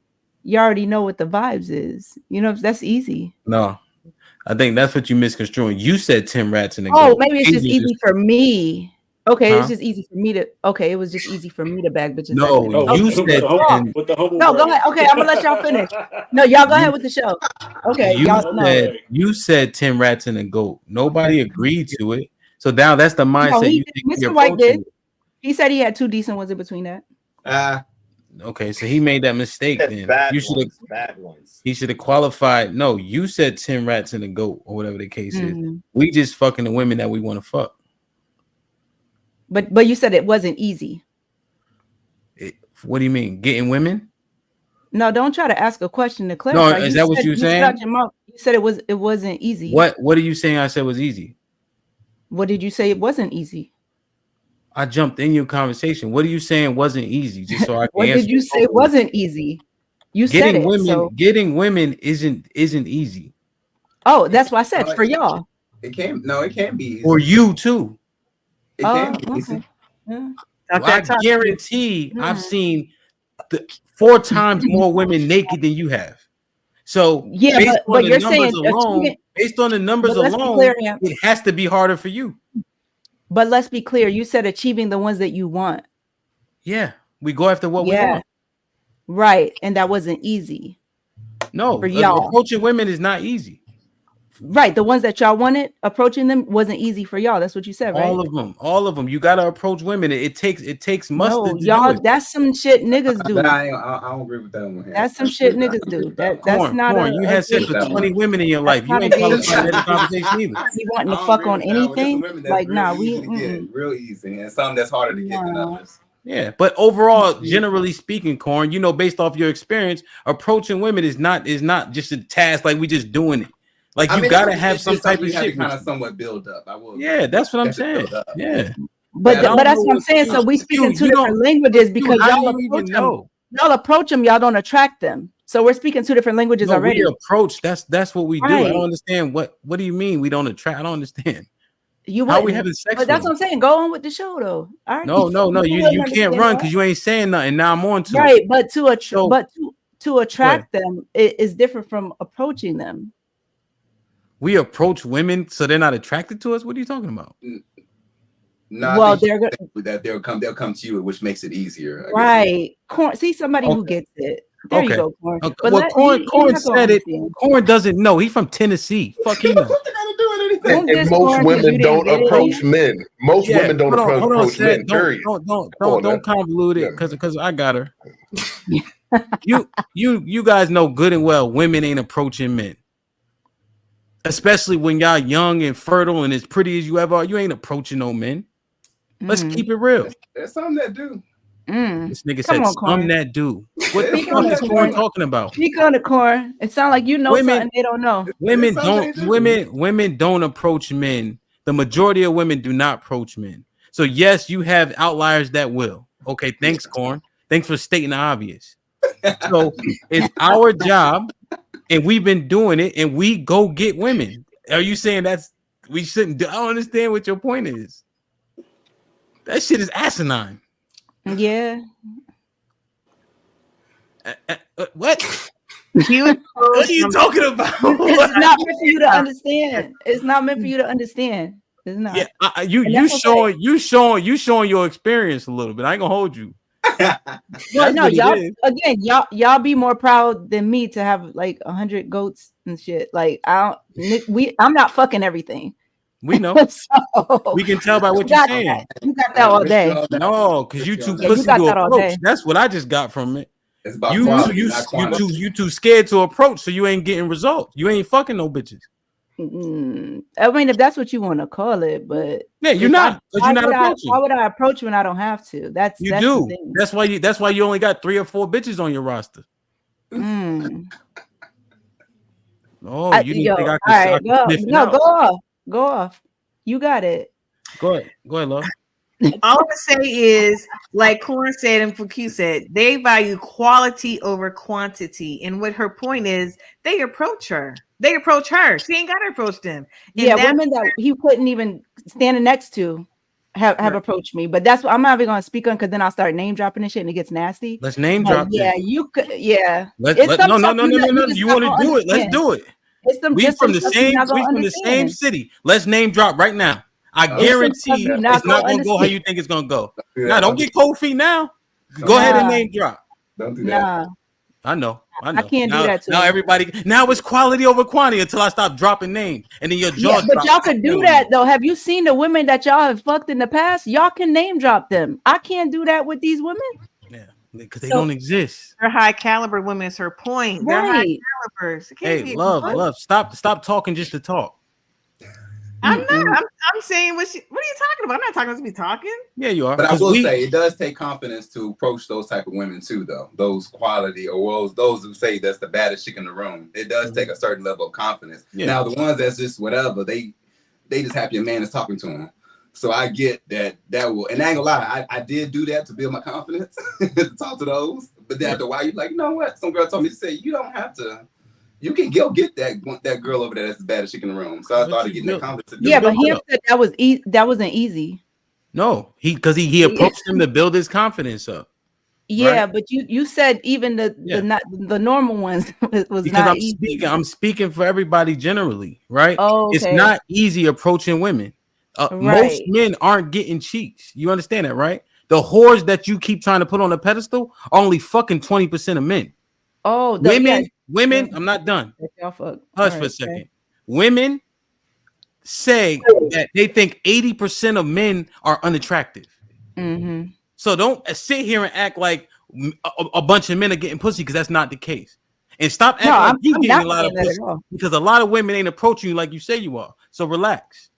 you already know what the vibes is. That's easy. No. I think that's what you misconstruing. You said 10 rats in a goat. Maybe it's just easy for me. Okay, it's just easy for me to. Okay, it was just easy for me to bag bitches. No, you said with the humble. No, go ahead. Okay, I'm gonna let y'all finish. No, y'all go ahead with the show. Okay, you said 10 rats in a goat. Nobody agreed to it. So now that's the mindset. Mr. White did. He said he had 2 decent ones in between that. Okay, so he made that mistake. Then you should have bad ones. He should have qualified. No, you said 10 rats in a goat or whatever the case is. We just fucking the women that we want to fuck. But you said it wasn't easy. What do you mean? Getting women? No, don't try to ask a question to clarify. No, is that what you're saying? You said it wasn't easy. What are you saying I said was easy? What did you say it wasn't easy? I jumped in your conversation. What are you saying wasn't easy? Just so I can What did you say wasn't easy? You said it. Getting women isn't easy. Oh, that's why I said for y'all. It can't be easy. For you too. It can be easy. Okay. Yeah. I guarantee I've seen 4 times more women naked than you have. So yeah, but you're saying based on the numbers alone, it has to be harder for you. But let's be clear. You said achieving the ones that you want. Yeah, we go after what we want. Right, and that wasn't easy. No, for y'all. Approaching women is not easy. Right, the ones that y'all wanted, approaching them wasn't easy for y'all. That's what you said, right? All of them. You gotta approach women. It takes mustard. Y'all, that's some shit niggas do. I don't agree with that one. That's some shit niggas do. That's not. You had sex with 20 women in your life. You ain't qualified in that conversation either. You wanting to fuck on anything? Like, nah, we real easy, and some that's harder to get than others. Yeah, but overall, generally speaking, Corn, based off your experience, approaching women is not just a task like we just doing it. Like you gotta have some type of shit. Kind of somewhat build up. I will. Yeah, that's what I'm saying. Yeah. But that's what I'm saying. So we speak in two different languages because y'all approach them, y'all don't attract them. So we're speaking two different languages already. We approach. That's what we do. I don't understand what do you mean we don't attract? I don't understand. How we having sex? But that's what I'm saying. Go on with the show though. All right. No. You can't run because you ain't saying nothing. Now I'm on to right. It. But to attract them is different from approaching them. We approach women so they're not attracted to us. What are you talking about? No, well, they'll come to you, which makes it easier. Right. Corn, see somebody who gets it. There you go, Corn. Okay. Well, Corn said it. Corn doesn't know. He's from Tennessee. Fuck you know. And most women don't approach men. Most women don't approach men. Period. Don't convolute it because I got her. You guys know good and well women ain't approaching men. Especially when y'all young and fertile and as pretty as you ever are, you ain't approaching no men. Let's keep it real. There's some that do. This nigga said some that do. What the fuck is Corn talking about? Speak on the Corn. It sounds like you know something they don't know. Women don't approach men. The majority of women do not approach men. So yes, you have outliers that will. Okay, thanks, Corn. Thanks for stating the obvious. So it's our job, and we've been doing it, and we go get women. Are you saying we shouldn't do? I don't understand what your point is. That shit is asinine. Yeah. What? What are you talking about? It's not meant for you to understand. It's not meant for you to understand. It's not. Yeah, you showing your experience a little bit. I ain't gonna hold you. Well, no, y'all be more proud than me to have like 100 goats and shit. Like I'm not fucking everything. We know. So, we can tell by what you're saying. You got that all day. No, because you too pussy to approach. That's what I just got from it. It's about you too scared to approach, so you ain't getting results. You ain't fucking no bitches. I mean, if that's what you want to call it, but yeah, you're not. You're not approaching. Why would I approach when I don't have to? That's do. That's why you only got 3 or 4 bitches on your roster. Oh, you didn't think I could? Go off. You got it. Go ahead, love. All I'm gonna say is, like Corn said and Fuku said, they value quality over quantity. And what her point is, they approach her. She ain't gotta approach them. And women that he couldn't even standing next to have approached me. But that's what I'm not even gonna speak on because then I'll start name dropping and shit and it gets nasty. Let's name drop. Yeah, you could. Yeah. No. You want to do it? Let's do it. We from the same city. Let's name drop right now. I guarantee it's not gonna go how you think it's gonna go. Nah, don't get cold feet now. Go ahead and name drop. Don't do that. I know. I can't do that too. Now it's quality over quantity until I stop dropping names and then your jaw. Yeah, but y'all could do that though. Have you seen the women that y'all have fucked in the past? Y'all can name drop them. I can't do that with these women. Yeah, because they don't exist. They're high caliber women. Is her point? They're high calibers. Hey, love. Stop talking just to talk. I'm not. I'm saying what are you talking about? I'm not talking to be talking. Yeah, you are. But I will say it does take confidence to approach those type of women too, though. Those quality or those who say that's the baddest chick in the room. It does take a certain level of confidence. Yeah. Now the ones that's just whatever, they just happy a man is talking to them. So I get that will, and I ain't gonna lie, I did do that to build my confidence to talk to those. But then after a while, you're like, you know what? Some girl told me to say you don't have to. You can go get that girl over there that's the baddest chick in the room. So I started getting that confidence. But he said that wasn't easy. No, because he approached him to build his confidence up. Yeah, right? But you said even the normal ones was because not easy. I'm speaking for everybody generally, right? Oh, okay. It's not easy approaching women. Right. Most men aren't getting cheeks. You understand that, right? The whores that you keep trying to put on a pedestal are only fucking 20% of men. Oh, women, I'm not done. Hush for a second. Okay. Women say that they think 80% of men are unattractive. Mm-hmm. So don't sit here and act like a bunch of men are getting pussy because that's not the case. And stop acting like you getting a lot of pussy because a lot of women ain't approaching you like you say you are. So relax.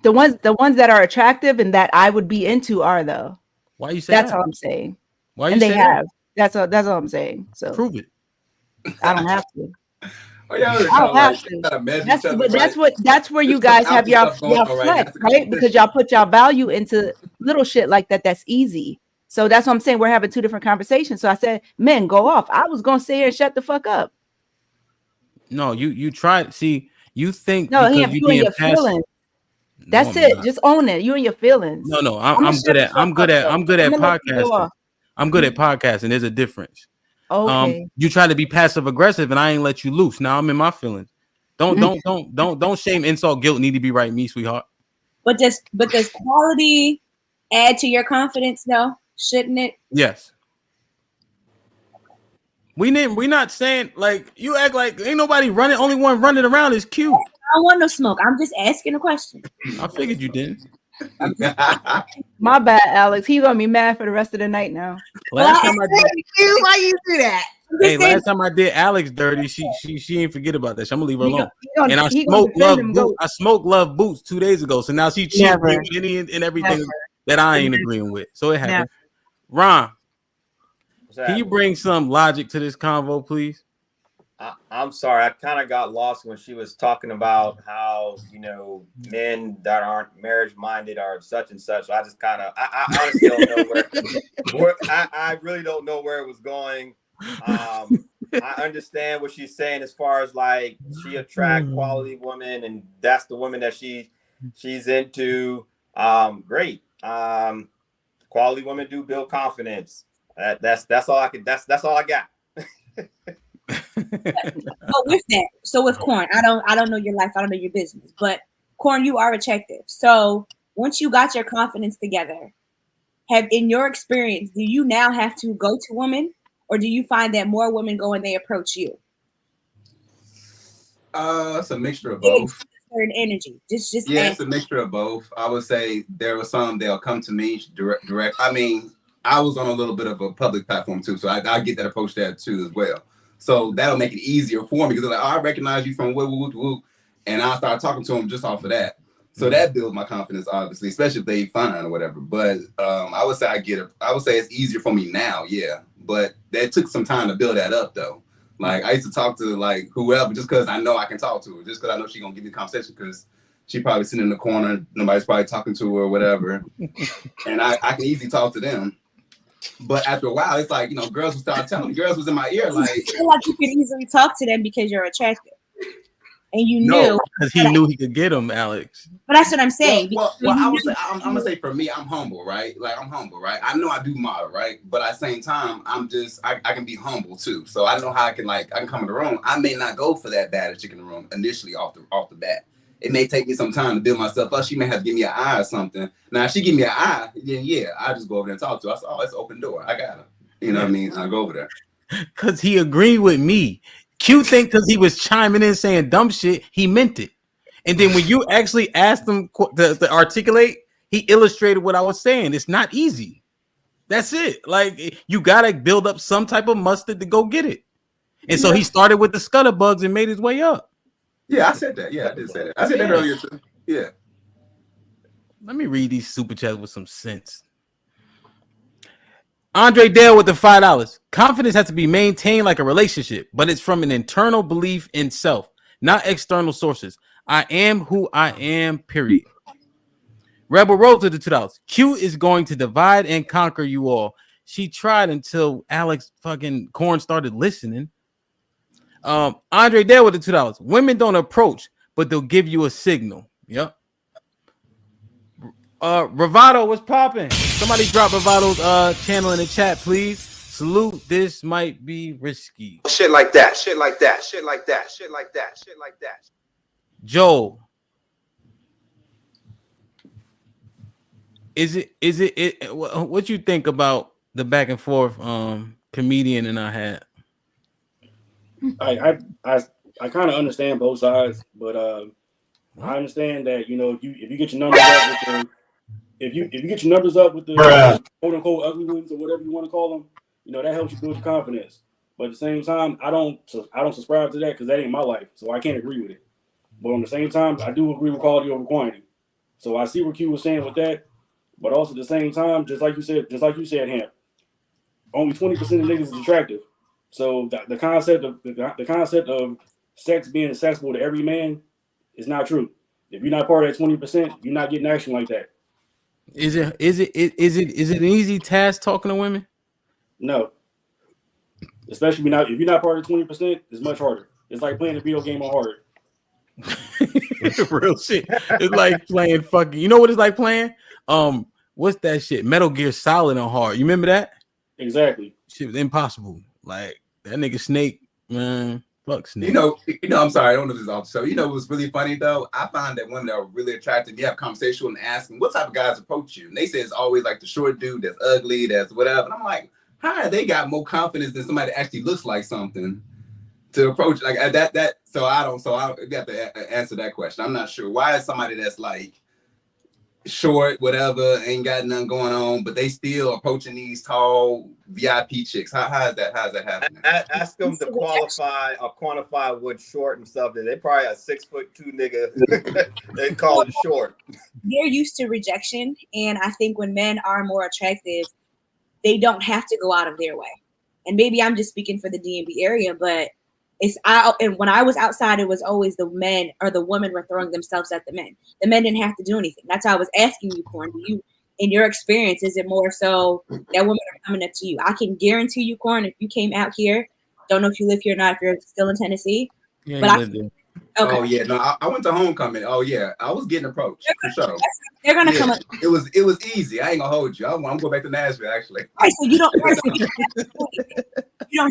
The ones that are attractive and that I would be into are though. Why you say that's that? all I'm saying. Why you say have. That's all I'm saying. So prove it. I don't have to. Oh, yeah, I don't have to. That's where you guys have y'all flex, right? Because y'all put y'all value into little shit like that. That's easy. So that's what I'm saying. We're having two different conversations. So I said, men, go off. I was gonna sit here and shut the fuck up. No, you try. See, you think no, because you and your feelings. That's it. Just own it. You and your feelings. No, I'm good at podcasting. I'm good at podcasting. There's a difference. Okay. You try to be passive aggressive, and I ain't let you loose. Now I'm in my feelings. Don't shame, insult, guilt need to be right, me, sweetheart. But does quality add to your confidence, though? Shouldn't it? Yes. We not saying like you act like ain't nobody running. Only one running around is Q. I don't want no smoke. I'm just asking a question. I figured you didn't. My bad, Alex. He's gonna be mad for the rest of the night now. Last time I did, why you do that? Hey, last time I did Alex dirty, she ain't forget about that. So I'm gonna leave her alone. And I smoked love boots 2 days ago. So now she cheated any and everything that I ain't agreeing with. So it happened. Ron, can you bring some logic to this convo, please? I'm sorry, I kind of got lost when she was talking about how, you know, men that aren't marriage minded are such and such. So I just kind of, I honestly don't know where I really don't know where it was going. I understand what she's saying as far as like she attract quality women and that's the woman that she's into. Great. Quality women do build confidence. That's all I could. That's all I got. With that, so with Corn, I don't know your life, I don't know your business, but Corn, you are attractive. So once you got your confidence together, in your experience, do you now have to go to women, or do you find that more women go and they approach you? It's a mixture of both. Certain energy, just yeah, it's a mixture of both. I would say there were some they'll come to me direct. I mean, I was on a little bit of a public platform too, so I get that approach there too as well. So that'll make it easier for me because like, I recognize you from whoop, and I'll start talking to them just off of that. So that builds my confidence, obviously, especially if they fine or whatever. But I would say I would say it's easier for me now, yeah. But that took some time to build that up, though. Like I used to talk to like whoever just because I know I can talk to her, just because I know she's gonna give me a conversation because she probably sitting in the corner, nobody's probably talking to her or whatever, and I can easily talk to them. But after a while, it's like, you know, girls will start telling me, girls was in my ear, like, I feel like you can easily talk to them because you're attractive. And you knew. Because he knew he could get them, Alex. But that's what I'm saying. Well, I'm going to say for me, I'm humble, right? Like, I'm humble, right? I know I do model, right? But at the same time, I can be humble, too. So I know how I can come in the room. I may not go for that baddest chick in the room initially off the bat. It may take me some time to build myself up. She may have to give me an eye or something. Now, if she give me an eye, then yeah, I just go over there and talk to her. I say, oh, it's an open door. I got her. You know what I mean? I go over there. Because he agreed with me. Q think because he was chiming in saying dumb shit, he meant it. And then when you actually asked him to articulate, he illustrated what I was saying. It's not easy. That's it. Like, you got to build up some type of mustard to go get it. And so he started with the scutterbugs and made his way up. Yeah, I said that. Yeah, I did say that. I said that earlier too. Yeah. Let me read these super chats with some sense. Andre Dale with the $5. Confidence has to be maintained like a relationship, but it's from an internal belief in self, not external sources. I am who I am, period. Rebel Rose with the $2. Q is going to divide and conquer you all. She tried until Alex fucking Corn started listening. Andre Dale with the $2. Women don't approach, but they'll give you a signal. Yep. Bravado, what's popping? Somebody drop Bravado's channel in the chat, please. Salute. This might be risky. Shit like that. Shit like that. Shit like that. Shit like that. Shit like that. Joel. Is it what you think about the back and forth comedian and I had? I kind of understand both sides, but I understand that, you know, if you get your numbers up with the if you get your numbers up with the quote unquote ugly ones or whatever you want to call them, you know, that helps you build your confidence. But at the same time, I don't subscribe to that because that ain't my life, so I can't agree with it. But on the same time, I do agree with quality over quantity. So I see what Q was saying with that, but also at the same time, just like you said, Hamp, only 20% of niggas is attractive. So the concept of sex being accessible to every man is not true. If you're not part of that 20%, you're not getting action like that. Is it an easy task talking to women? No. Especially if you're not part of 20%, it's much harder. It's like playing a video game on hard. Real shit. It's like playing fucking. You know what it's like playing? What's that shit? Metal Gear Solid on hard. You remember that? Exactly. Shit was impossible. Like that nigga Snake, man. Fuck Snake. You know. I'm sorry. I don't know if this is off the show. You know what's really funny though? I find that women that are really attractive, you have conversation and ask them what type of guys approach you, and they say it's always like the short dude that's ugly, that's whatever. And I'm like, how they got more confidence than somebody that actually looks like something to approach like that? So I got to answer that question. I'm not sure why is somebody that's like short, whatever, ain't got nothing going on, but they still approaching these tall VIP chicks. How is that happening? Ask them to quantify what's short and stuff. They probably a 6'2" nigga. They call it short. They're used to rejection, and I think when men are more attractive, they don't have to go out of their way. And maybe I'm just speaking for the DMV area, but and when I was outside, it was always the men or the women were throwing themselves at the men. The men didn't have to do anything. That's why I was asking you, Corn. Do you, in your experience, is it more so that women are coming up to you? I can guarantee you, Corn, if you came out here, don't know if you live here or not, if you're still in Tennessee. Yeah, but okay. Oh yeah, no, I went to homecoming. Oh yeah, I was getting approached for sure. They're gonna come up. It was easy. I ain't gonna hold you. I'm going back to Nashville actually. Right, so you don't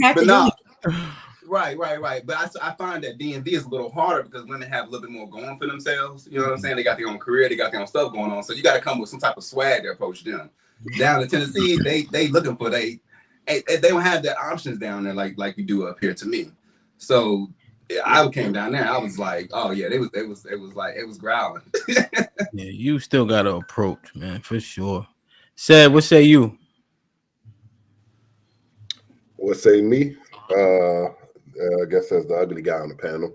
have to do anything. Right. But I find that DMV is a little harder because women have a little bit more going for themselves. You know what I'm saying? They got their own career, they got their own stuff going on. So you got to come with some type of swag to approach them. Down in Tennessee, they looking for they don't have the options down there like we do up here to me. So I came down there. I was like, oh yeah, it was growling. Yeah, you still got to approach, man, for sure. Said, what say you? What say me? I guess as the ugly guy on the panel,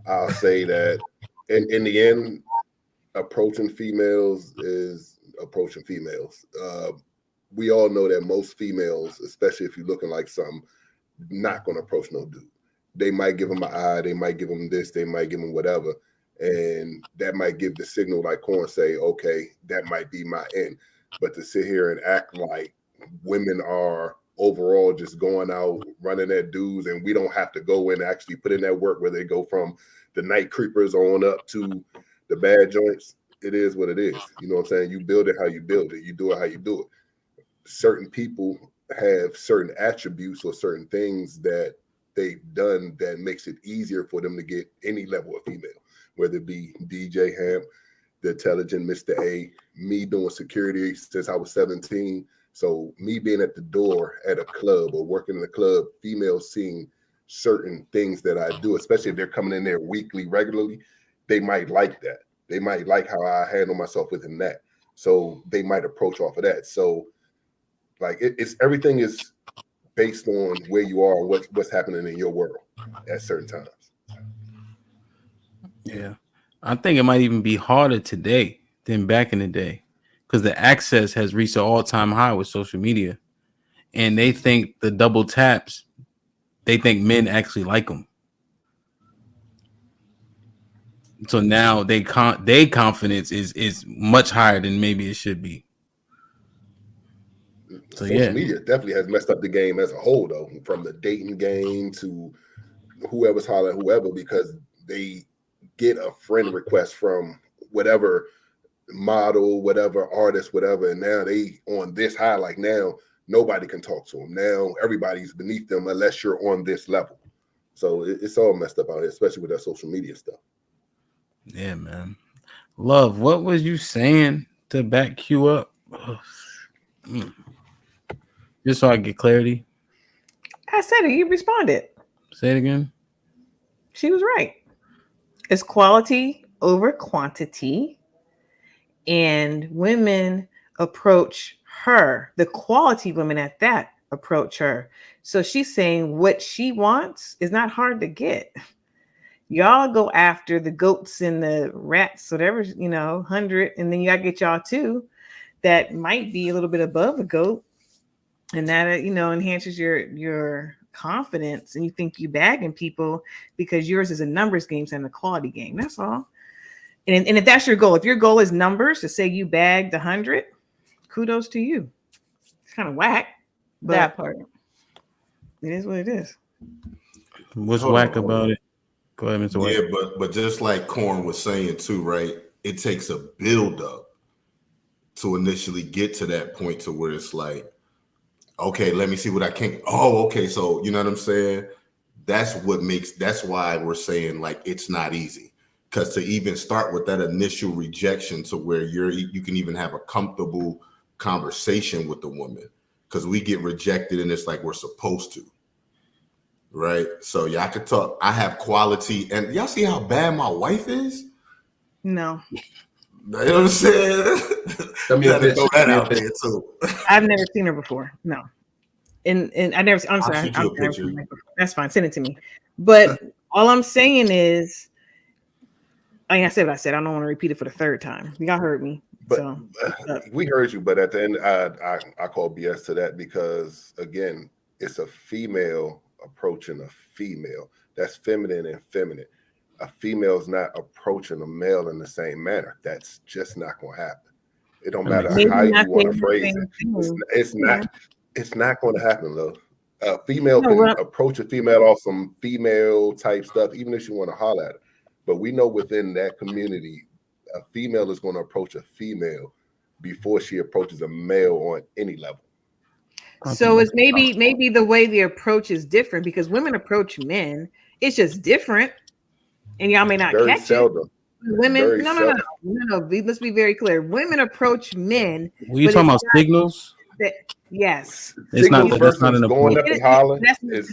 I'll say that in the end, approaching females is approaching females. We all know that most females, especially if you're looking like something, not going to approach no dude. They might give them an eye, they might give them this, they might give them whatever, and that might give the signal like Corn say, okay, that might be my end. But to sit here and act like women are overall just going out running at dudes and we don't have to go and actually put in that work where they go from the night creepers on up to the bad joints. It is what it is. You know what I'm saying? You build it how you build it. You do it how you do it. Certain people have certain attributes or certain things that they've done that makes it easier for them to get any level of female, whether it be DJ Hamp, the intelligent Mr. A, me doing security since I was 17. So me being at the door at a club or working in a club, females seeing certain things that I do, especially if they're coming in there weekly, regularly, they might like that. They might like how I handle myself within that. So they might approach off of that. So like it's everything is based on where you are, what's happening in your world at certain times. Yeah. I think it might even be harder today than back in the day. Because the access has reached an all-time high with social media, and they think the double taps, they think men actually like them. So now their confidence is much higher than maybe it should be. So social media definitely has messed up the game as a whole, though, from the dating game to whoever's hollering whoever, because they get a friend request from whatever model, whatever artist, whatever, and now they on this high. Like now nobody can talk to them. Now everybody's beneath them unless you're on this level. So it's all messed up out here, especially with that social media stuff. Yeah, man. Love, what was you saying to back you up? Just so I get clarity. I said it. You responded. Say it again. She was right. It's quality over quantity. And women approach her, the quality women at that approach her. So she's saying what she wants is not hard to get. Y'all go after the goats and the rats, whatever, 100. And then you got to get y'all two that might be a little bit above a goat. And that, enhances your confidence and you think you bagging people because yours is a numbers game and a quality game. That's all. And if that's your goal, if your goal is numbers to say you bagged 100, kudos to you. It's kind of whack. But that part. It is what it is. What's whack about it? Go ahead, Mr. White. Yeah, but just like Corn was saying too, right? It takes a build up to initially get to that point to where it's like, okay, let me see what I can. Oh, okay. So you know what I'm saying? That's why we're saying like it's not easy. Because to even start with that initial rejection to where you can even have a comfortable conversation with the woman, because we get rejected and it's like we're supposed to, right? So y'all could talk. I have quality, and y'all see how bad my wife is? No. You know what I'm saying? Let me throw that out there too. I've never seen her before. No. And I never. I'm sorry. That's fine. Send it to me. But all I'm saying is, I said what I said. I don't want to repeat it for the third time. Y'all heard me. But we heard you. But at the end, I call BS to that because again, it's a female approaching a female. That's feminine and feminine. A female is not approaching a male in the same manner. That's just not going to happen. It don't matter how you want to phrase it. It's not going to happen, though. A female can approach a female off some female type stuff, even if she want to holler at her. But we know within that community, a female is going to approach a female before she approaches a male on any level. So it's maybe the way the approach is different because women approach men. It's just different, and y'all may not catch seldom. it. Women, no. Let's be very clear. Women approach men. Were you talking about signals? Yes. It's not. That's not an approach.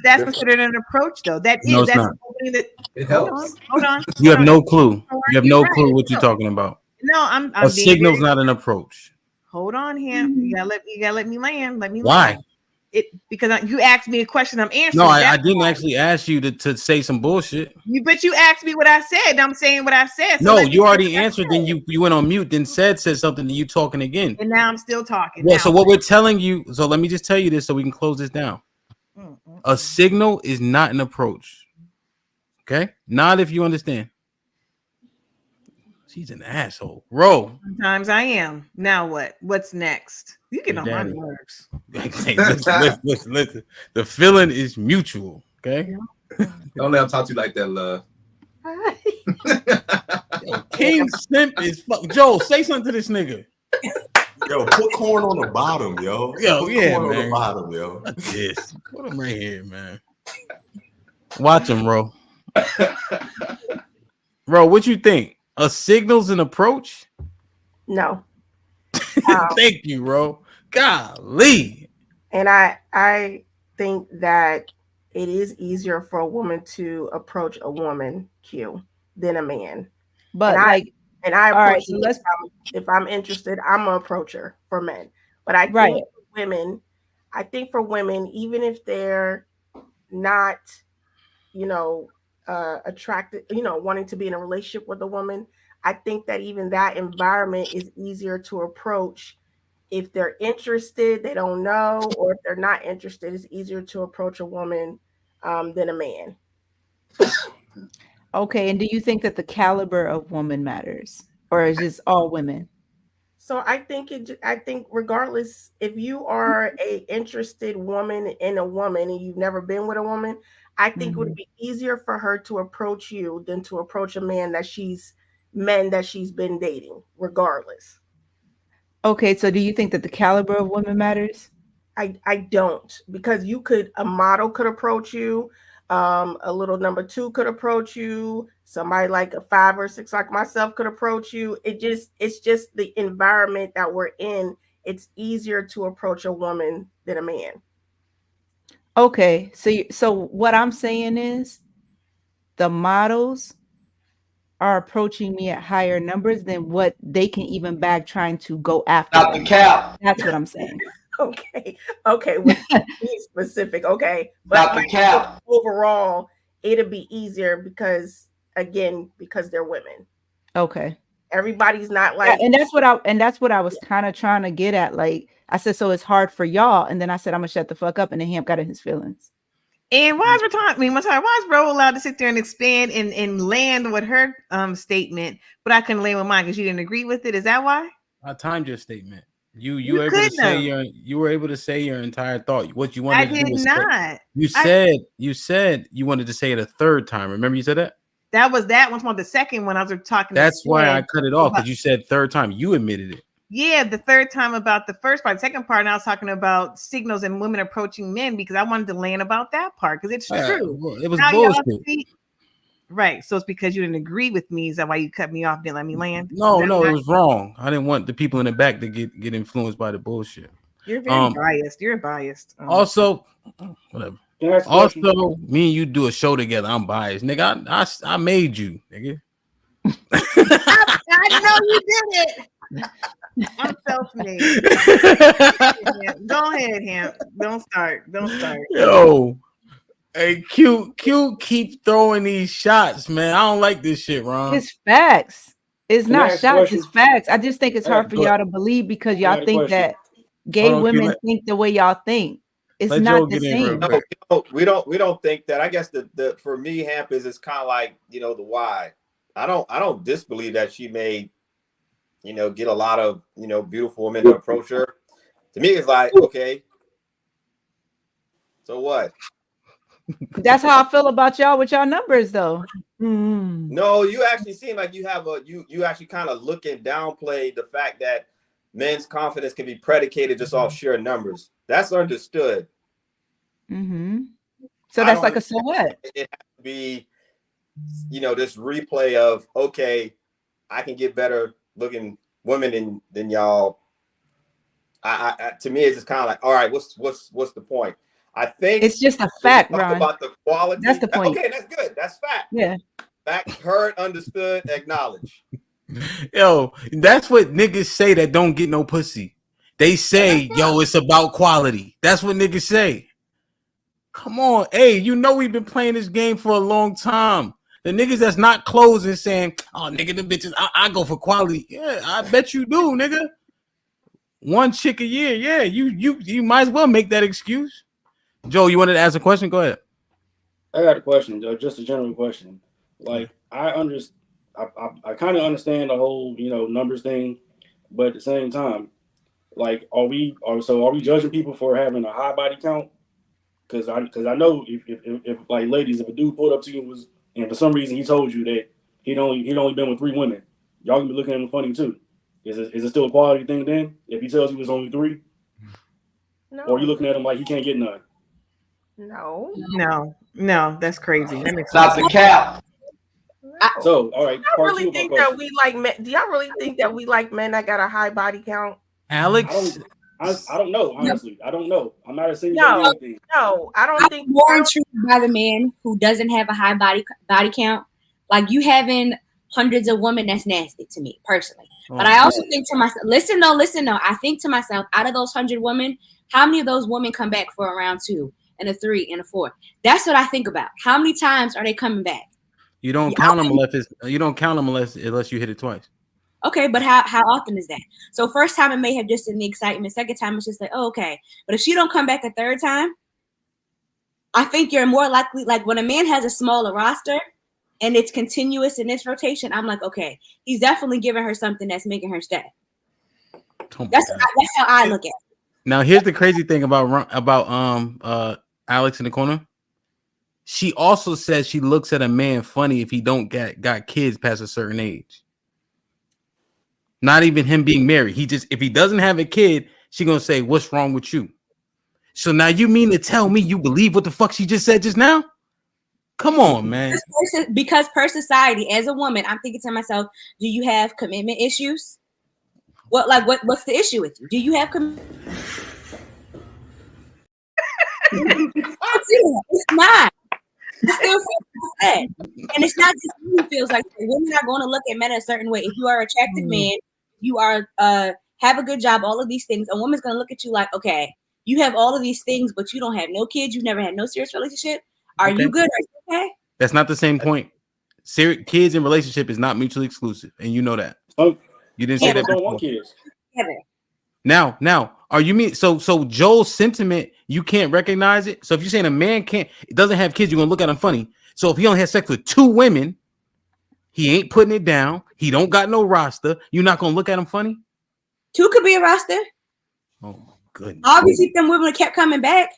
That's considered an approach, though. That's not. It helps. Hold on. You have no clue. You have no clue what you're talking about. No, I'm a signal's not an approach. Hold on, him. You gotta let me land. Let me. Why? Land. Because you asked me a question. I'm answering. No, I didn't actually ask you to say some bullshit. But you asked me what I said. I'm saying what I said. So no, you already answered. Then you went on mute. Then said something. Then you talking again. And now I'm still talking. Well, so what we're telling you. So let me just tell you this, so we can close this down. A signal is not an approach. Okay, not if you understand. She's an asshole, bro. Sometimes I am. Now what? What's next? You get on my nerves. Hey, listen. The feeling is mutual. Okay. Don't let him talk to you like that, love. Yo, King Simp is fuck. Joe, say something to this nigga. Yo, put Corn on the bottom, yo. Yo, put yeah, Corn man. on the bottom, yo. Yes, put him right here, man. Watch him, bro. Bro, what you think? A signal's an approach? No. Thank you, bro. Golly. And I think that it is easier for a woman to approach a woman, Q, than a man. But and I approach if I'm interested, I'm an approacher for men. But I think for women, even if they're not, attracted, wanting to be in a relationship with a woman, I think that even that environment is easier to approach. If they're interested, they don't know, or if they're not interested, it's easier to approach a woman than a man. Okay, and do you think that the caliber of woman matters, or is it all women? So I think regardless, if you are a interested woman in a woman and you've never been with a woman, I think it would be easier for her to approach you than to approach a man that she's been dating, regardless. Okay, so do you think that the caliber of women matters? I don't, because a model could approach you, a little number 2 could approach you, somebody like a 5 or 6 like myself could approach you. It's just the environment that we're in. It's easier to approach a woman than a man. Okay, so what I'm saying is the models are approaching me at higher numbers than what they can even bag trying to go after. Not the cap. That's what I'm saying. Okay. Be specific. Okay. Not the cap. Overall, it'll be easier because they're women. Okay. Everybody's not like, and that's what I was kind of trying to get at. Like I said, so it's hard for y'all, and then I said I'm gonna shut the fuck up, and then Hamp got in his feelings. And why is Ro allowed to sit there and expand and land with her statement, but I couldn't land with mine because you didn't agree with it? Is that why? I timed your statement. You were able to say your entire thought. What you wanted to do was not. You said you wanted to say it a third time. Remember you said that? That was the second one I was talking. That's why I cut it off, because you said third time. You admitted it. Yeah, the third time about the first part. The second part, I was talking about signals and women approaching men because I wanted to land about that part because it's true. Well, it was bullshit. Right. So it's because you didn't agree with me. Is that why you cut me off? Didn't let me land? No, it was wrong. I didn't want the people in the back to get influenced by the bullshit. You're very biased. You're biased. Also, whatever. Also, me and you do a show together. I'm biased, nigga. I made you, nigga. I know you did it. I'm self-made. Go ahead, Hamp. Don't start. Yo, hey, Q keep throwing these shots, man. I don't like this shit, Ron. It's facts. It's not shots. It's facts. I just think it's hard for y'all to believe because y'all think that gay women think the way y'all think. It's not the same. No, we don't think that. I guess the for me, Hamp is kind of like the why. I don't disbelieve that she may get a lot of beautiful women to approach her. To me, it's like, okay, so what? That's how I feel about y'all with y'all numbers, though. No, you actually seem like you have you actually kind of look and downplay the fact that men's confidence can be predicated just off sheer numbers. That's understood. So that's like a so what? It has to be, this replay of, okay, I can get better looking women than y'all. I to me, it's just kind of like, all right, what's the point? I think it's just a fact, Ron. About the quality. That's the point. Okay, that's good. That's fact. Yeah. Fact, heard, understood, acknowledged. Yo, that's what niggas say that don't get no pussy. They say, yo, it's about quality. That's what niggas say. Come on. Hey, we've been playing this game for a long time. The niggas that's not closing saying, oh, nigga, the bitches, I go for quality. Yeah, I bet you do, nigga. One chick a year. Yeah, you might as well make that excuse. Joe, you wanted to ask a question? Go ahead. I got a question, Joe, just a general question. Like, I kind of understand the whole, numbers thing, but at the same time, like, are we judging people for having a high body count? Because I know if like ladies, if a dude pulled up to you and for some reason he told you that he'd only been with 3 women, y'all gonna be looking at him funny too. Is it still a quality thing then? If he tells you it's only 3, no. Or are you looking at him like he can't get none? No, that's crazy. That makes That's a cap. So, all right. Do y'all really think that we like men? Do y'all really think that we like men that got a high body count? Alex, I don't know. Honestly, I don't know. I'm not a single. No, I don't think. I'm more intrigued by the man who doesn't have a high body count. Like you having hundreds of women, that's nasty to me personally. But I also think to myself, listen though. I think to myself, out of those 100 women, how many of those women come back for a round 2 and a 3 and a 4? That's what I think about. How many times are they coming back? You don't count them unless you hit it twice. Okay, but how often is that? So first time it may have just been the excitement. Second time it's just like, oh, okay. But if she don't come back a third time, I think you're more likely, like when a man has a smaller roster and it's continuous in this rotation, I'm like, okay, he's definitely giving her something that's making her stay. That's how I look at it. Now here's the crazy thing about Alex in the corner. She also says she looks at a man funny if he don't got kids past a certain age. Not even him being married. If he doesn't have a kid, she gonna say, "What's wrong with you?" So now you mean to tell me you believe what the fuck she just said just now? Come on, man. Because per society, as a woman, I'm thinking to myself, do you have commitment issues? What's the issue with you? Do you have commitment? It's not. It still feels bad. And it's not just me who feels like that. Women are going to look at men a certain way. If you are an attractive man, you are have a good job, all of these things, a woman's going to look at you like, okay, you have all of these things, but you don't have no kids. You've never had no serious relationship. Are you good? Are you okay? That's not the same point. Kids in relationship is not mutually exclusive, and you know that. You didn't say that before. Don't want kids. Now, are you mean so Joel's sentiment, you can't recognize it? So if you're saying a man doesn't have kids, you're gonna look at him funny. So if he only has sex with 2 women, he ain't putting it down. He don't got no roster. You're not gonna look at him funny? 2 could be a roster. Oh my goodness. Obviously, if them women kept coming back.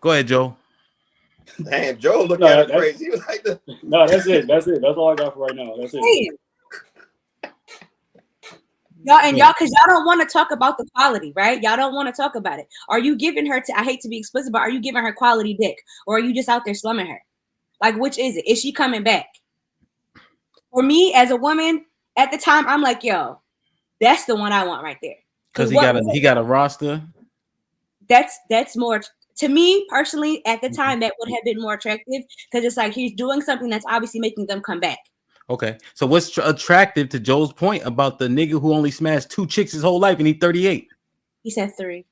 Go ahead, Joe. Damn, Joe looked at it crazy. He was like, no, that's it. That's all I got for right now. That's it. Y'all, because y'all don't want to talk about the quality, right? Y'all don't want to talk about it. Are you giving her I hate to be explicit, but are you giving her quality dick? Or are you just out there slumming her? Like, which is it? Is she coming back? For me, as a woman, at the time, I'm like, yo, that's the one I want right there. Because he got a roster. That's more, to me personally, at the time, that would have been more attractive, because it's like he's doing something that's obviously making them come back. Okay, so what's attractive to Joel's point about the nigga who only smashed 2 chicks his whole life and he's 38? He said 3.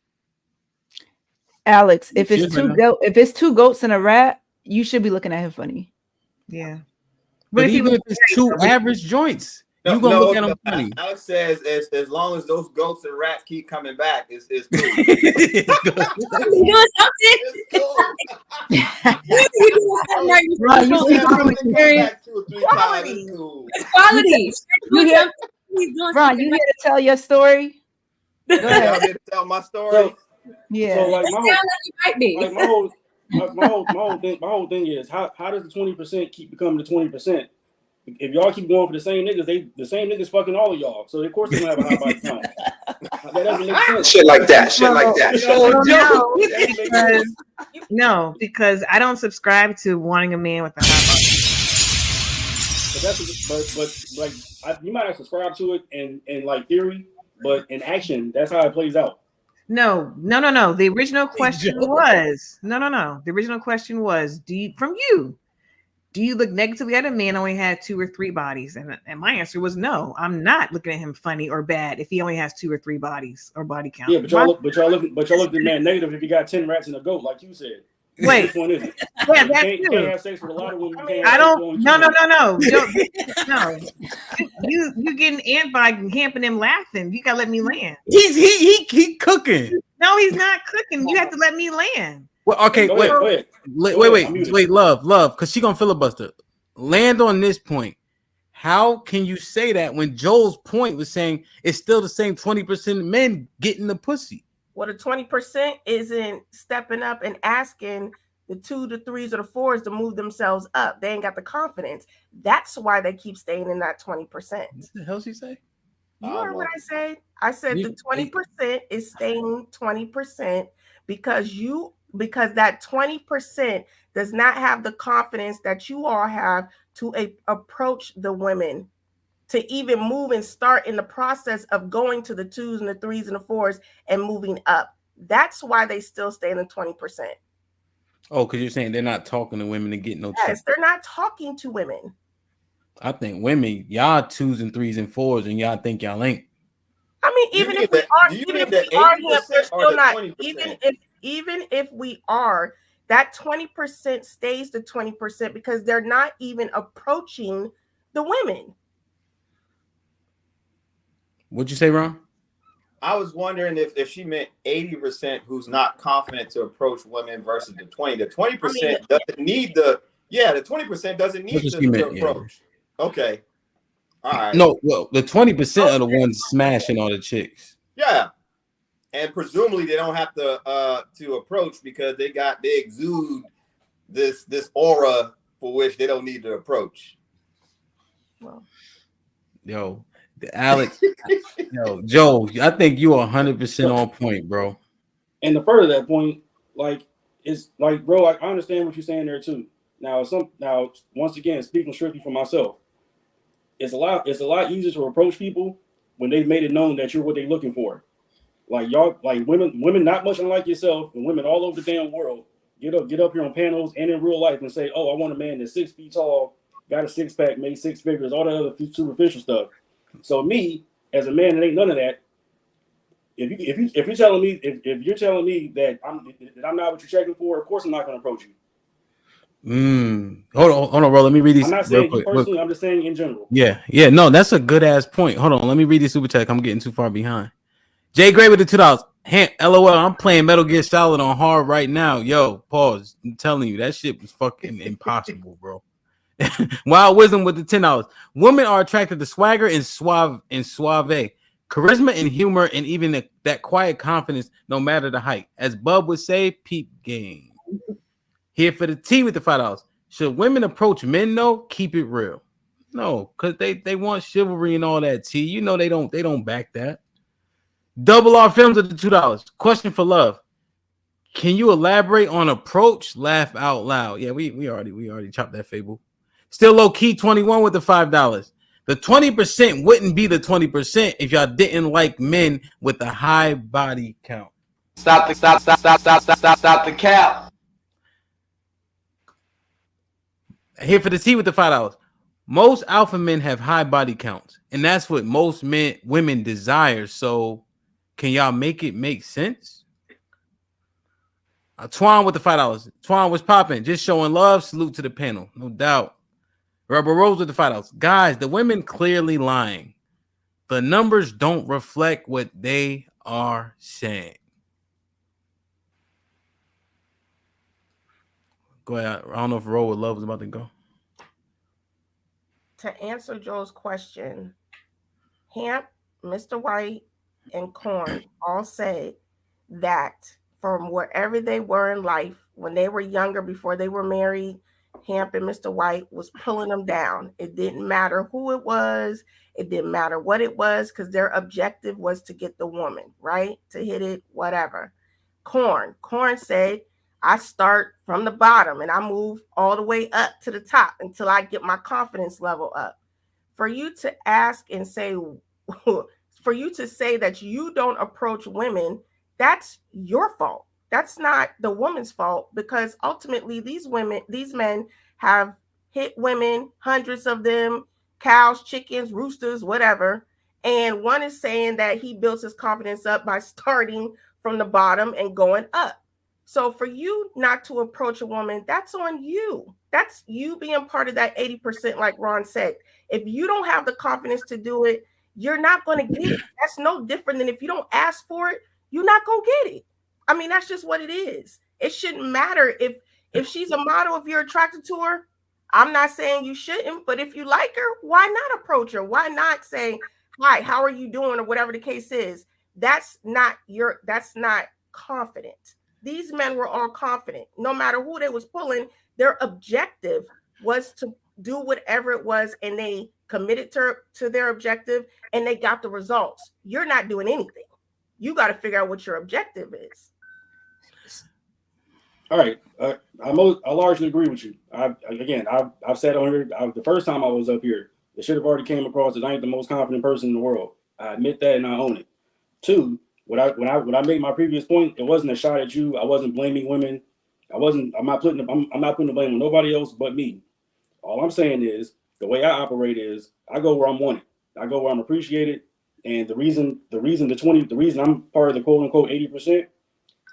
Alex, if it's two goats and a rat, you should be looking at him funny. Yeah, but even if it's 2 average joints, you gonna look at him funny. Alex says as long as those goats and rats keep coming back, it's cool. You doing something? Quality. Ron, you here to tell your story? Go ahead. I'm here to tell my story. Yeah. So like my whole thing is how does the 20% keep becoming the 20%? If y'all keep going for the same niggas, the same niggas fucking all of y'all. So of course they're gonna have a high body count. That doesn't make sense. Shit like that. Shit like that. No, because I don't subscribe to wanting a man with a high body. But you might have subscribed to it in like theory, but in action, that's how it plays out. No. The original question was The original question was, do you look negatively at a man only had 2 or 3 bodies? And my answer was no. I'm not looking at him funny or bad if he only has 2 or 3 bodies or body count. Yeah, but y'all look at the man negative if you got 10 rats and a goat, like you said. Wait, which one is it? Yeah, that's you can't have sex with a lot of women. I don't. No. You getting ant by camping him laughing. You gotta let me land. He cooking. No, he's not cooking. You have to let me land. Well, okay, wait, love, because she gonna filibuster. Land on this point. How can you say that when Joel's point was saying it's still the same 20% of men getting the pussy? Well, the 20% isn't stepping up and asking the 2, the 3s, or the 4s to move themselves up. They ain't got the confidence. That's why they keep staying in that 20%. What the hell she say? You heard what I said? I said the 20% is staying 20% because that 20% does not have the confidence that you all have to approach the women, to even move and start in the process of going to the 2s and the 3s and the 4s and moving up. That's why they still stay in the 20%. Oh, because you're saying they're not talking to women and getting no Yes, checks. they're not talking to women. I think women, y'all 2s and 3s and 4s, and y'all think y'all ain't. I mean, even if we are, they're still not. Even if we are, that 20% stays the 20% because they're not even approaching the women. What'd you say, Ron? I was wondering if she meant 80% who's not confident to approach women versus the 20. The 20% doesn't need the 20% doesn't need to approach. Yeah. Okay. All right. No, well, the 20% are the ones smashing all the chicks. Yeah. And presumably they don't have to approach because they exude this aura for which they don't need to approach. Well. Yo, Alex, Joe, I think you are 100% on point, bro. And to further that point, like it's like, bro, I understand what you're saying there too. Now, once again, speaking strictly for myself, it's a lot easier to approach people when they've made it known that you're what they're looking for. Like y'all, like women not much unlike yourself, and women all over the damn world get up here on panels and in real life and say, "Oh, I want a man that's 6 feet tall, got a 6-pack, made 6 figures, all that other superficial stuff." So me, as a man that ain't none of that, if you're telling me that I'm not what you're checking for, of course I'm not going to approach you. Hold on, bro. Let me read these. I'm not saying you personally. I'm just saying in general. Yeah. No, that's a good ass point. Hold on, let me read this super chat. I'm getting too far behind. Jay Gray with the $2. LOL, I'm playing Metal Gear Solid on hard right now. Yo, pause. I'm telling you, that shit was fucking impossible, bro. Wild Wisdom with the $10. Women are attracted to swagger and suave, charisma and humor, and even that quiet confidence, no matter the height. As Bub would say, peep game. Here for the T with the $5. Should women approach men though? Keep it real. No, because they want chivalry and all that. T, you know they don't back that. Double R Films at the $2. Question for love. Can you elaborate on approach? Laugh out loud. Yeah, we already chopped that fable. Still low key 21 with the $5. The 20% wouldn't be the 20% if y'all didn't like men with a high body count. Stop the cap. Here for the T with the $5. Most alpha men have high body counts, and that's what most women desire. So can y'all make it make sense? Twan with the $5. Twan was popping, just showing love. Salute to the panel, no doubt. Rubber Rose with the $5. Guys, the women clearly lying. The numbers don't reflect what they are saying. Go ahead. I don't know if Roll with Love is about to go. To answer Joe's question, Hamp, Mr. White, and Corn all say that from wherever they were in life, when they were younger, before they were married, Hamp and Mr. White was pulling them down. It didn't matter who it was. It didn't matter what it was, because their objective was to get the woman, right? To hit it, whatever. Corn said, I start from the bottom and I move all the way up to the top until I get my confidence level up. For you to ask and say, for you to say that you don't approach women, that's your fault. That's not the woman's fault, because ultimately these men have hit women, hundreds of them, cows, chickens, roosters, whatever. And one is saying that he builds his confidence up by starting from the bottom and going up. So for you not to approach a woman, that's on you. That's you being part of that 80%, like Ron said. If you don't have the confidence to do it, you're not going to get it. That's no different than if you don't ask for it, you're not going to get it. I mean, that's just what it is. It shouldn't matter if she's a model, if you're attracted to her. I'm not saying you shouldn't, but if you like her, why not approach her? Why not say, hi, how are you doing? Or whatever the case is. That's not confident. These men were all confident. No matter who they was pulling, their objective was to do whatever it was, and they committed to their objective, and they got the results. You're not doing anything. You got to figure out what your objective is. All right, I largely agree with you. I've said on here, the first time I was up here, it should have already came across that I ain't the most confident person in the world. I admit that and I own it. Two, when I made my previous point, it wasn't a shot at you. I wasn't blaming women. I'm not putting the blame on nobody else but me. All I'm saying is the way I operate is I go where I'm wanted. I go where I'm appreciated. And the reason I'm part of the quote unquote 80%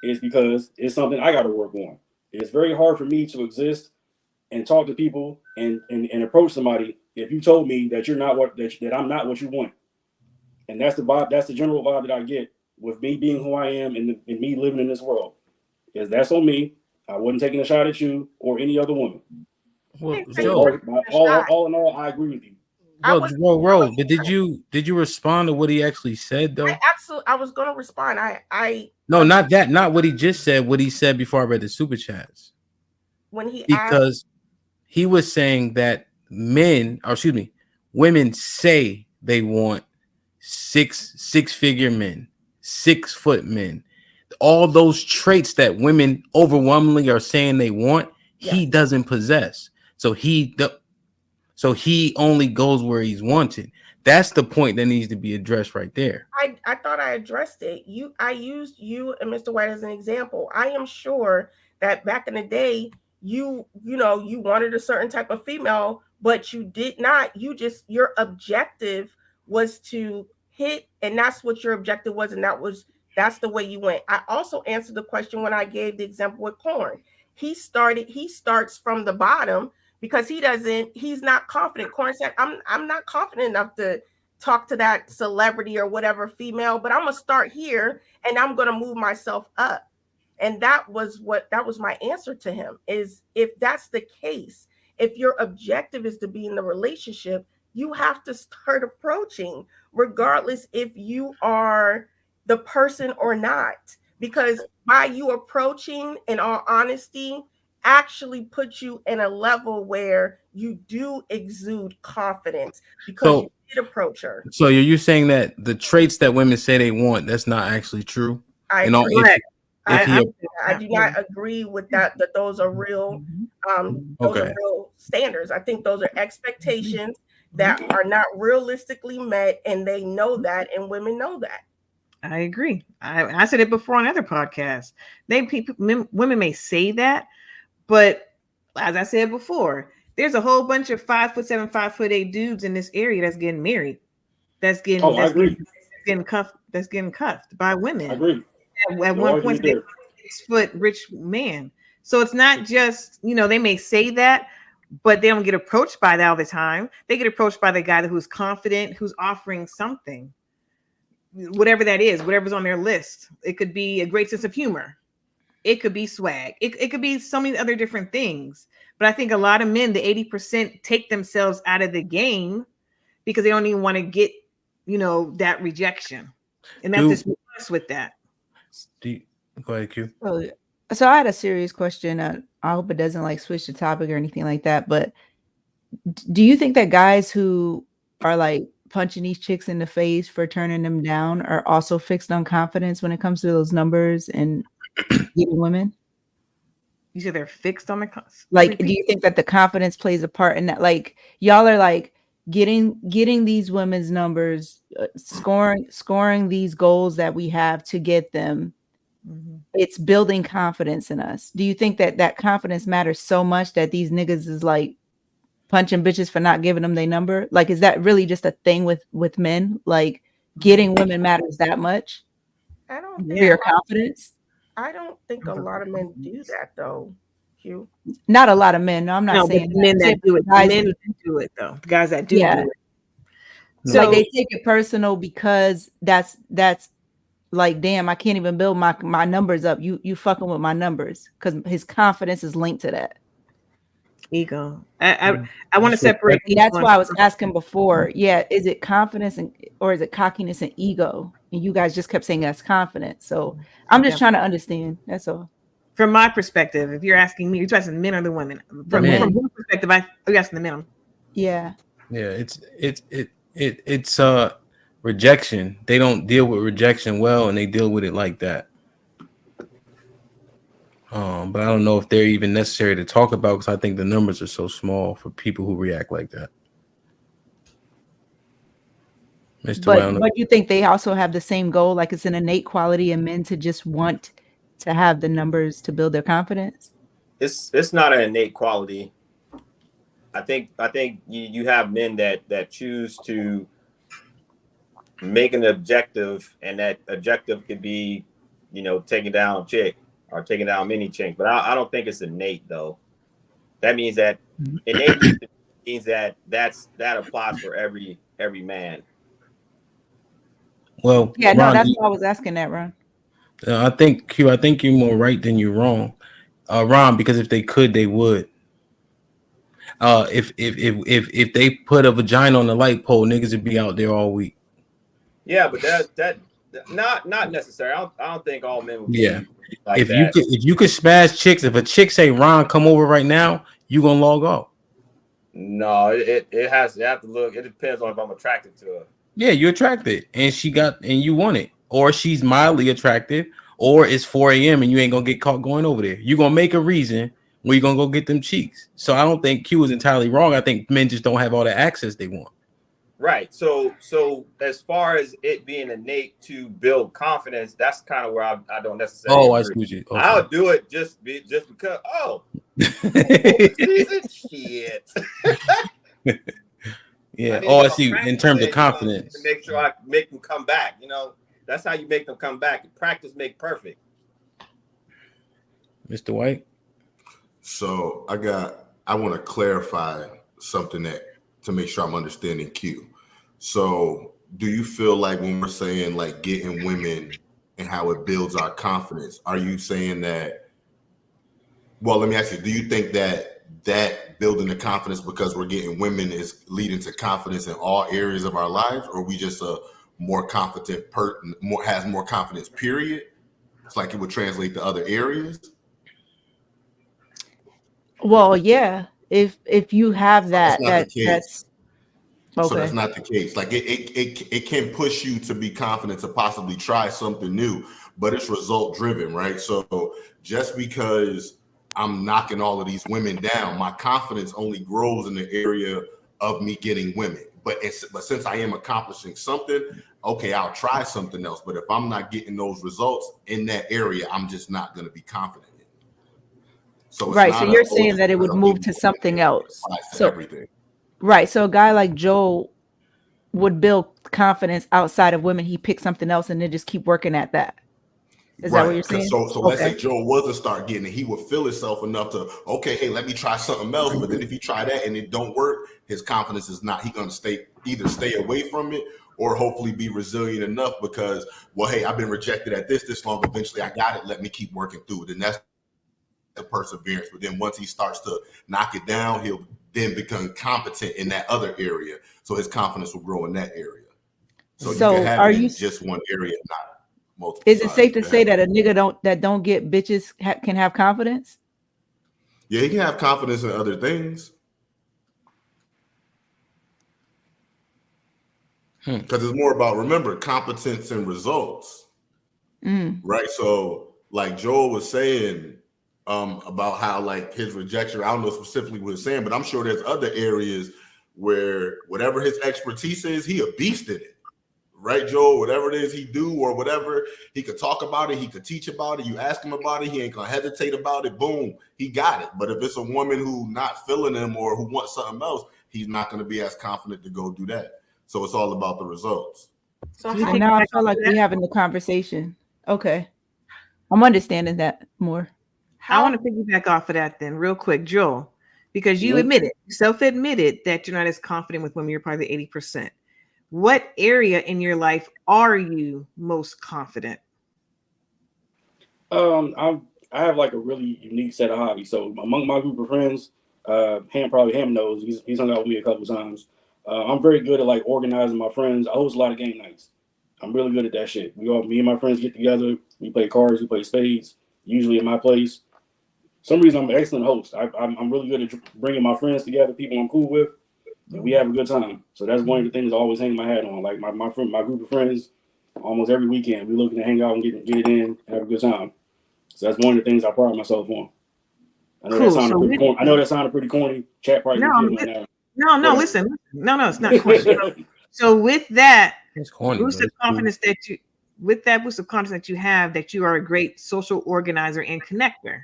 is because it's something I got to work on. It's very hard for me to exist and talk to people and approach somebody if you told me that you're not that I'm not what you want. And that's the vibe. That's the general vibe that I get with me being who I am and me living in this world. Is that's on me. I wasn't taking a shot at you or any other woman. Well, so Joe, all in all, I agree with you. Bro, but did you respond to what he actually said though? I was going to respond. No, not that. Not what he just said. What he said before I read the super chats. Because he was saying that women say they want six-figure men, 6 foot men, all those traits that women overwhelmingly are saying they want. Yeah. He doesn't possess. So he only goes where he's wanted. That's the point that needs to be addressed right there. I thought I addressed it. I used you and Mr. White as an example. I am sure that back in the day, you wanted a certain type of female, but you did not. Your objective was to hit, and that's what your objective was, and that's the way you went. I also answered the question when I gave the example with Corn. He starts from the bottom because he's not confident. Corn said, I'm not confident enough to talk to that celebrity or whatever female, but I'm gonna start here and I'm gonna move myself up. And that was my answer to him, is if that's the case, if your objective is to be in the relationship, you have to start approaching, regardless if you are the person or not, because by you approaching, in all honesty, actually puts you in a level where you do exude confidence because you did approach her. So you're saying that the traits that women say they want, that's not actually true? I do not agree with that those are real those are real standards. I think those are expectations that are not realistically met, and they know that, and women know that. I agree. I said it before on other podcasts. Women may say that, but as I said before, there's a whole bunch of 5'7", 5'8" dudes in this area that's getting married. That's getting cuffed by women. I agree. At one point, they 6-foot rich man. So it's not just, they may say that, but they don't get approached by that all the time. They get approached by the guy who's confident, who's offering something, whatever that is, whatever's on their list. It could be a great sense of humor. It could be swag. It could be so many other different things. But I think a lot of men, the 80%, take themselves out of the game because they don't even want to get, that rejection. And that's just mess with that. Go ahead, Q. So I had a serious question. I hope it doesn't switch the topic or anything like that. But do you think that guys who are punching these chicks in the face for turning them down are also fixed on confidence when it comes to those numbers and getting women? You said they're fixed on the do you think that the confidence plays a part in that? Y'all are getting these women's numbers, scoring these goals that we have to get them. Mm-hmm. It's building confidence in us. Do you think that confidence matters so much that these niggas is punching bitches for not giving them their number? Is that really just a thing with men? Getting women matters that much? I don't think your confidence. I don't think a lot of men do that though. Q. Not a lot of men. No, I'm not saying men that do it. Men that do it though. The guys that do it. So they take it personal because that's damn, I can't even build my numbers up. You fucking with my numbers, because his confidence is linked to that. Ego. I want to separate. That's why I was asking before. Yeah, is it confidence or is it cockiness and ego? And you guys just kept saying that's confidence. So I'm just trying to understand. That's all. From my perspective, if you're asking me, you're asking the men or the women. From your perspective, you're asking the men. Yeah. Yeah, it's rejection. They don't deal with rejection well, and they deal with it like that. But I don't know if they're even necessary to talk about, because I think the numbers are so small for people who react like that. But you think they also have the same goal? It's an innate quality in men to just want to have the numbers to build their confidence? It's not an innate quality. I think you have men that choose to make an objective, and that objective could be, taking down a chick or taking down many chicks. But I don't think it's innate though. That means that innate means that applies for every man. Well, yeah, Ron, no, that's why I was asking that, Ron. I think you're more right than you're wrong, Ron. Because if they could, they would. If they put a vagina on the light pole, niggas would be out there all week. Yeah, but that not necessary. I don't think all men would be. Yeah, like if you could smash chicks, if a chick say, "Ron, come over right now," you gonna log off. No, it has to look. It depends on if I'm attracted to her. Yeah, you're attracted, and you want it, or she's mildly attractive, or it's 4 a.m. and you ain't gonna get caught going over there. You're gonna make a reason where you're gonna go get them cheeks. So I don't think Q is entirely wrong. I think men just don't have all the access they want. Right. So as far as it being innate to build confidence, that's kind of where I don't necessarily. Oh, I see you. Okay. I'll do it just because. Oh, piece of shit. Yeah. I see. In terms of confidence, to make sure I make them come back. That's how you make them come back. Practice make perfect. Mr. White. So I want to clarify something to make sure I'm understanding Q. So do you feel like when we're saying like getting women and how it builds our confidence, are you saying that, well, let me ask you, do you think that building the confidence because we're getting women is leading to confidence in all areas of our lives, or we just a more confident has more confidence, period? It's like it would translate to other areas. Well, yeah. If you have that, that's okay. So that's not the case. Like it can push you to be confident to possibly try something new, but it's result driven, right? So just because I'm knocking all of these women down, my confidence only grows in the area of me getting women. But since I am accomplishing something, okay, I'll try something else. But if I'm not getting those results in that area, I'm just not going to be confident in it. So it's right. So you're saying that it would move to something else. So everything. Right. So a guy like Joel would build confidence outside of women. He picked something else and then just keep working at that. Is that what you're saying? So let's say Joel was to start getting it, he would feel himself enough to, okay, hey, let me try something else. But then if he try that and it don't work, his confidence is not, he's going to either stay away from it or hopefully be resilient enough because, well, hey, I've been rejected at this long. Eventually I got it. Let me keep working through it. And that's the perseverance. But then once he starts to knock it down, he'll then become competent in that other area. So his confidence will grow in that area. So you can have it in just one area, not multiple. Is it safe to say that a nigga that don't get bitches can have confidence? Yeah, he can have confidence in other things. Because it's more about, remember, competence and results. Right? So like Joel was saying about how like his rejection, I don't know specifically what he's saying, but I'm sure there's other areas where whatever his expertise is, he a beast in it. Right, Joel? Whatever it is he do or whatever, he could talk about it, he could teach about it, you ask him about it, he ain't gonna hesitate about it, boom, he got it. But if it's a woman who not feeling him or who wants something else, he's not gonna be as confident to go do that. So it's all about the results. So now I feel like we're having the conversation. Okay. I'm understanding that more. I want to piggyback off of that then real quick, Joel, because you self-admitted that you're not as confident with women, you're probably 80%. What area in your life are you most confident? I have like a really unique set of hobbies. So among my group of friends, Ham knows, he's hung out with me a couple of times. I'm very good at like organizing my friends. I host a lot of game nights. I'm really good at that shit. Me and my friends get together, we play cards, we play spades, usually at my place. For some reason I'm an excellent host. I'm really good at bringing my friends together, people I'm cool with. And we have a good time. So that's one of the things I always hang my hat on. Like my group of friends, almost every weekend, we're looking to hang out and get it in, have a good time. So that's one of the things I pride myself on. I know that sounded pretty corny. I know that sounded pretty corny. Chat probably right now. No, listen. No, it's not corny. So with that boost of confidence that you have, that you are a great social organizer and connector,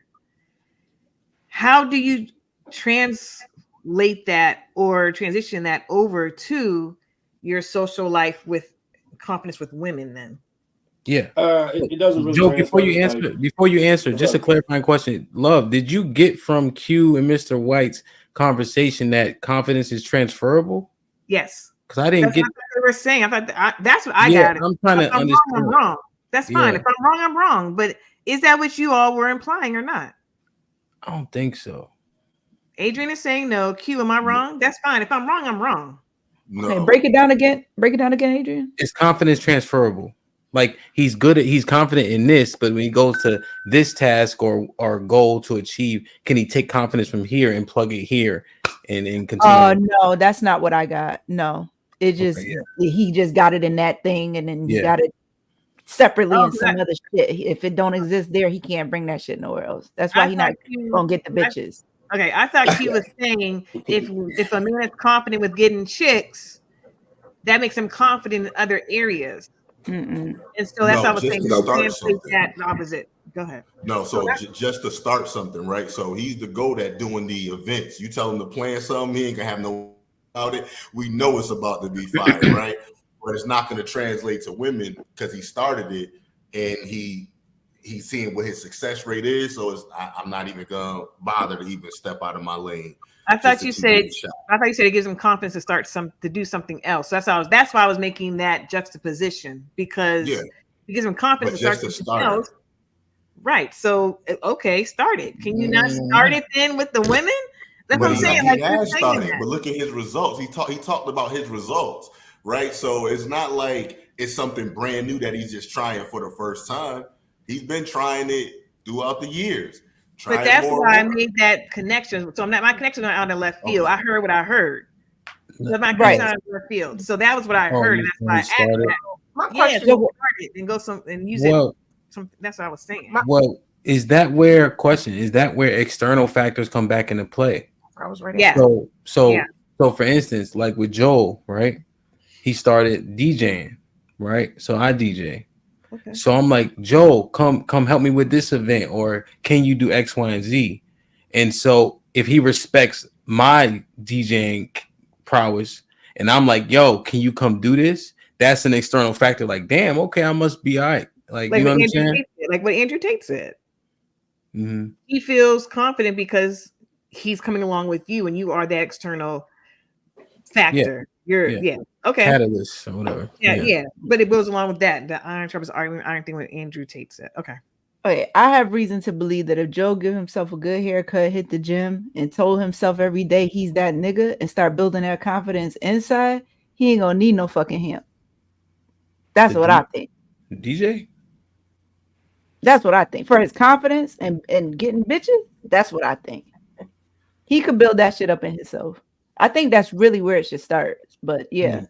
how do you translate that or transition that over to your social life with confidence with women then? Yeah. It doesn't really. Joe, before you answer, just a clarifying question. Love, did you get from Q and Mr. White's conversation that confidence is transferable? Yes. Because I didn't get what they were saying. I thought that's what I got. I'm trying to understand. I'm wrong. That's fine. If I'm wrong, I'm wrong. But is that what you all were implying or not? I don't think so. Adrian is saying no. Q, am I wrong? That's fine. If I'm wrong, I'm wrong. No. Okay, break it down again, Adrian. Is confidence transferable? Like he's confident in this, but when he goes to this task or goal to achieve, can he take confidence from here and plug it here and continue? Oh no, that's not what I got. No, it just he just got it in that thing, and then he got it separately in some other shit. If it don't exist there, he can't bring that shit nowhere else. That's why he not gonna get the bitches. I thought he was saying if a man is confident with getting chicks, that makes him confident in other areas. And so that's what I was saying. That opposite. Go ahead. No, so just to start something, right? So he's the GOAT at doing the events. You tell him to plan something, he ain't gonna have no about it. We know it's about to be fire, right? But it's not gonna translate to women because he started it and he he's seeing what his success rate is. So I'm not even gonna bother to even step out of my lane. I thought you said it gives him confidence to start to do something else. So that's why I was making that juxtaposition, because it gives him confidence to start something else. Right. So okay, start it. Can you not start it then with the women? That's what I'm saying. He has started, but look at his results. He talked about his results, right? So it's not like it's something brand new that he's just trying for the first time. He's been trying it throughout the years. But that's why I made that connection. So my connection out in left field. I heard what I heard. So my connection out in left field. So that was what I heard, and that's why I asked that. My question started and go and use it. That's what I was saying. Well, is that where external factors come back into play? I was right. Yeah. So for instance, like with Joel, right? He started DJing, right? So I DJ. Okay. So I'm like, Joel, come help me with this event, or can you do X, Y, and Z? And so if he respects my DJing prowess, and I'm like, yo, can you come do this? That's an external factor. Like, damn, okay, I must be all right. Like you know what I'm saying? Like what Andrew Tate said. Mm-hmm. He feels confident because he's coming along with you, and you are that external factor. Okay, catalyst or whatever. Yeah. But it goes along with that. The iron sharpens iron thing what Andrew Tate said. Okay, I have reason to believe that if Joe give himself a good haircut, hit the gym, and told himself every day he's that nigga and start building that confidence inside, he ain't gonna need no fucking hemp. That's what I think. DJ? That's what I think. For his confidence and getting bitches, that's what I think. He could build that shit up in himself. I think that's really where it should start. But yeah.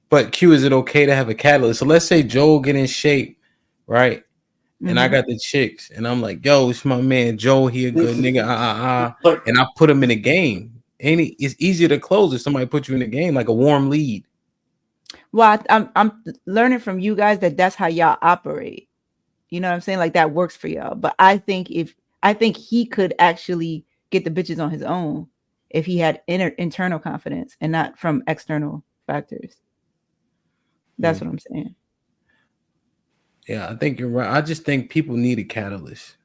But Q, is it okay to have a catalyst? So let's say Joel get in shape, right? And I got the chicks, and I'm like, yo, it's my man Joe. He a good nigga. And I put him in a game. And it's easier to close if somebody put you in a game, like a warm lead. Well, I'm learning from you guys that's how y'all operate. You know what I'm saying? Like that works for y'all. But I think he could actually get the bitches on his own if he had internal confidence and not from external factors. That's what I'm saying. Yeah, I think you're right. I just think people need a catalyst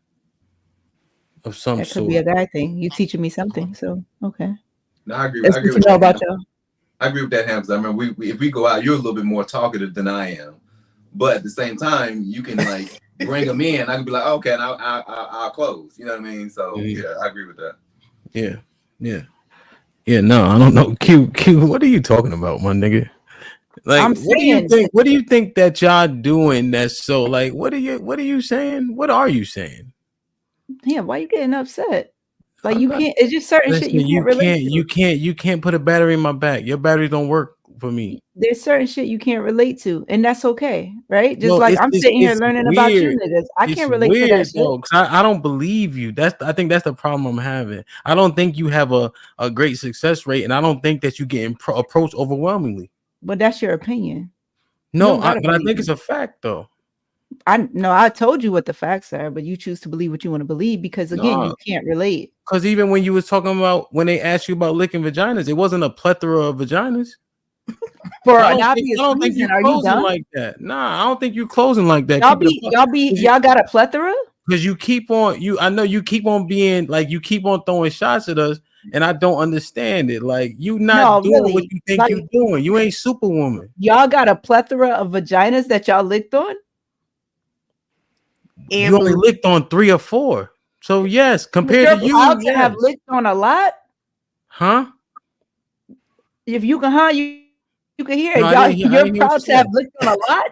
of some sort. That could be a bad thing. You teaching me something, so okay. No, I agree. I agree with about y'all. I agree with that, Hams. I remember if we go out, you're a little bit more talkative than I am, but at the same time, you can like bring them in. I can be like, okay, and I'll close. You know what I mean? So yeah, I agree with that. Yeah. No, I don't know. Q. What are you talking about, my nigga? Like, what do you think that y'all doing? That's so like, what are you saying? What are you saying? Yeah, why you getting upset? Like you can't. It's just certain shit you can't. You can't put a battery in my back. Your batteries don't work for me. There's certain shit you can't relate to, and that's okay, right? Just like I'm sitting here learning about you niggas. I can't relate to that shit. Though, I don't believe you. I think that's the problem I'm having. I don't think you have a great success rate, and I don't think that you get approached overwhelmingly. But that's your opinion. No, but I think it's a fact, though. I told you what the facts are, but you choose to believe what you want to believe because again, you can't relate. Because even when you was talking about when they asked you about licking vaginas, it wasn't a plethora of vaginas. For an obvious reason, are you done? Like that? Nah, I don't think you closing like that. Y'all got a plethora? Because you keep on I know you keep on being like you keep on throwing shots at us, and I don't understand it. Like you not doing what you think you're doing. You ain't Superwoman. Y'all got a plethora of vaginas that y'all licked on? You only licked on 3 or 4. So yes, compared to you, have licked on a lot. Huh? If you can, you can hear it. You're proud to have licked on a lot.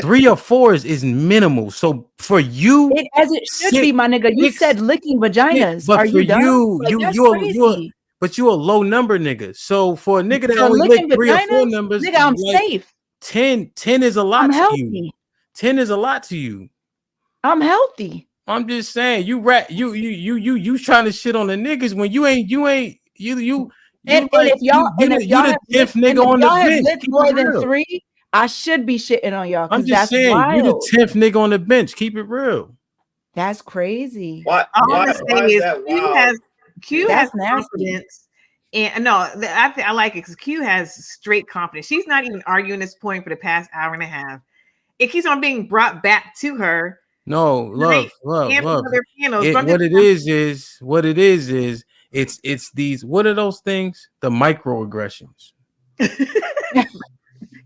3 or 4 is minimal. So for you, as it should be, my nigga. You said licking vaginas. But are for you done? You're a low number nigga. So for a nigga that only licked 3 or 4 numbers, nigga, I'm safe. 10 is a lot to you. 10 is a lot to you. I'm healthy. I'm just saying you trying to shit on the niggas when you ain't. And if y'all the 10th nigga on the bench. Licked more than 3, I should be shitting on y'all. I'm just saying you the 10th nigga on the bench. Keep it real. That's crazy. What? Q has confidence. And no, I like it because Q has straight confidence. She's not even arguing this point for the past hour and a half. It keeps on being brought back to her No, love. What it is, it's these, what are those things? The microaggressions.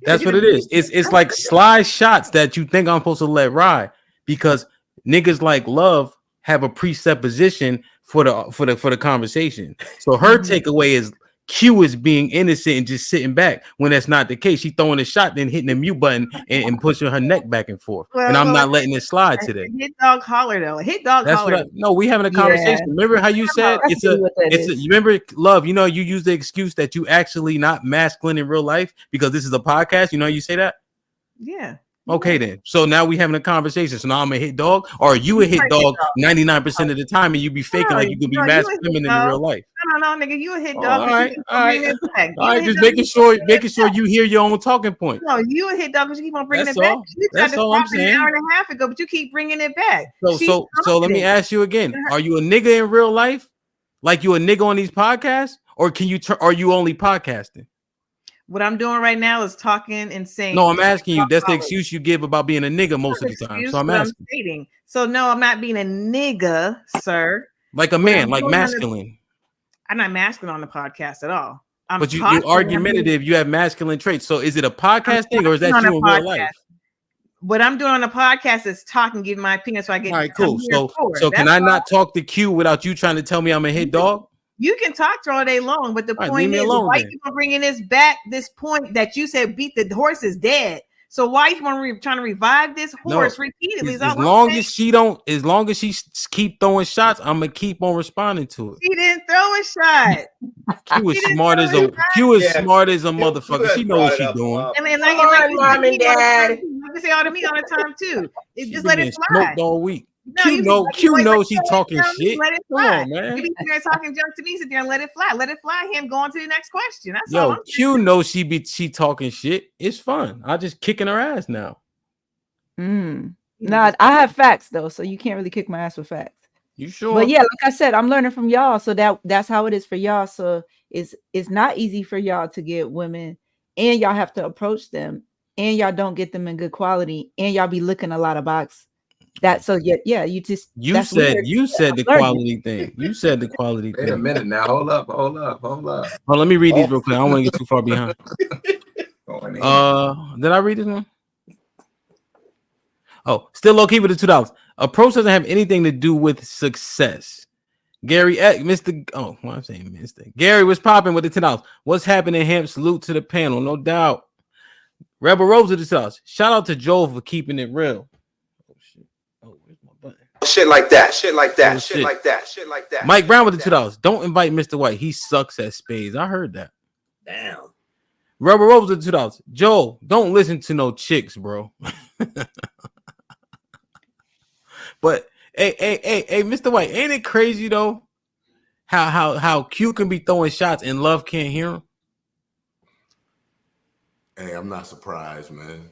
That's what it is. It's like sly shots that you think I'm supposed to let ride because niggas like love have a presupposition for the conversation. So her takeaway is Q is being innocent and just sitting back when that's not the case. She throwing a shot, then hitting the mute button and pushing her neck back and forth. And I'm not letting it slide today. Hit dog holler though. Hit dog That's holler. No, we having a conversation. Remember how you said you remember, love, you use the excuse that you actually not masculine in real life because this is a podcast. You know you say that? Yeah. Okay, then. So now we having a conversation. So now I'm a hit dog, or you a hit dog 99% of the time, and you be faking like you could be masculine in real life. No, nigga, you a hit dog. All right. Just making sure you hear your own talking point. No, you a hit dog because you keep on bringing it back. That's all I'm saying. An hour and a half ago, but you keep bringing it back. So let me ask you again: are you a nigga in real life? Like you a nigga on these podcasts, or are you only podcasting? What I'm doing right now is talking and saying. No, I'm asking you. That's the excuse you give about being a nigga most of the time. So I'm asking. So no, I'm not being a nigga, sir. Like a man, like masculine. I'm not masculine on the podcast at all. But you're argumentative. You have masculine traits. So is it a podcast thing or is that you in real life? What I'm doing on the podcast is talking, give my opinion. So I get. All right, cool. So can I not talk to Q without you trying to tell me I'm a hit dog? You can talk to all day long, but the point is, why you bringing this back? This point that you said beat the horse is dead. So why you trying to revive this horse repeatedly? As long as she keep throwing shots, I'm gonna keep on responding to it. She didn't throw a shot. Q is smart as a motherfucker. She knows what she's doing. And like mom and dad, you say all to me all the time too. It's just let it fly. Smoked all week. Q knows she's talking shit. Let it fly. Come on, man. You be there talking junk to me, sit there and let it fly. Let it fly. Him go on to the next question. That's all. I'm Q knows she talking shit. It's fun. I just kicking her ass now. No, I have facts though, so you can't really kick my ass with facts. You sure? But yeah, like I said, I'm learning from y'all, so that's how it is for y'all. So it's not easy for y'all to get women, and y'all have to approach them, and y'all don't get them in good quality, and y'all be licking a lot of box. You said the quality thing. You said the quality thing. Wait a minute now. Hold up. Well, let me read these real quick. I don't want to get too far behind. Did I read this one? Oh, still low key with the $2. Approach doesn't have anything to do with success. Gary, Mr. Gary was popping with the $10. What's happening, Hamp? Salute to the panel, no doubt. Rebel Rose with the $2. Shout out to Joel for keeping it real. Shit like that. Mike Brown with the $2. Don't invite Mr. White. He sucks at spades. I heard that. Damn. Rubber Rose with the $2. Joel, don't listen to no chicks, bro. But hey, Mr. White, ain't it crazy though? How Q can be throwing shots and love can't hear him? Hey, I'm not surprised, man.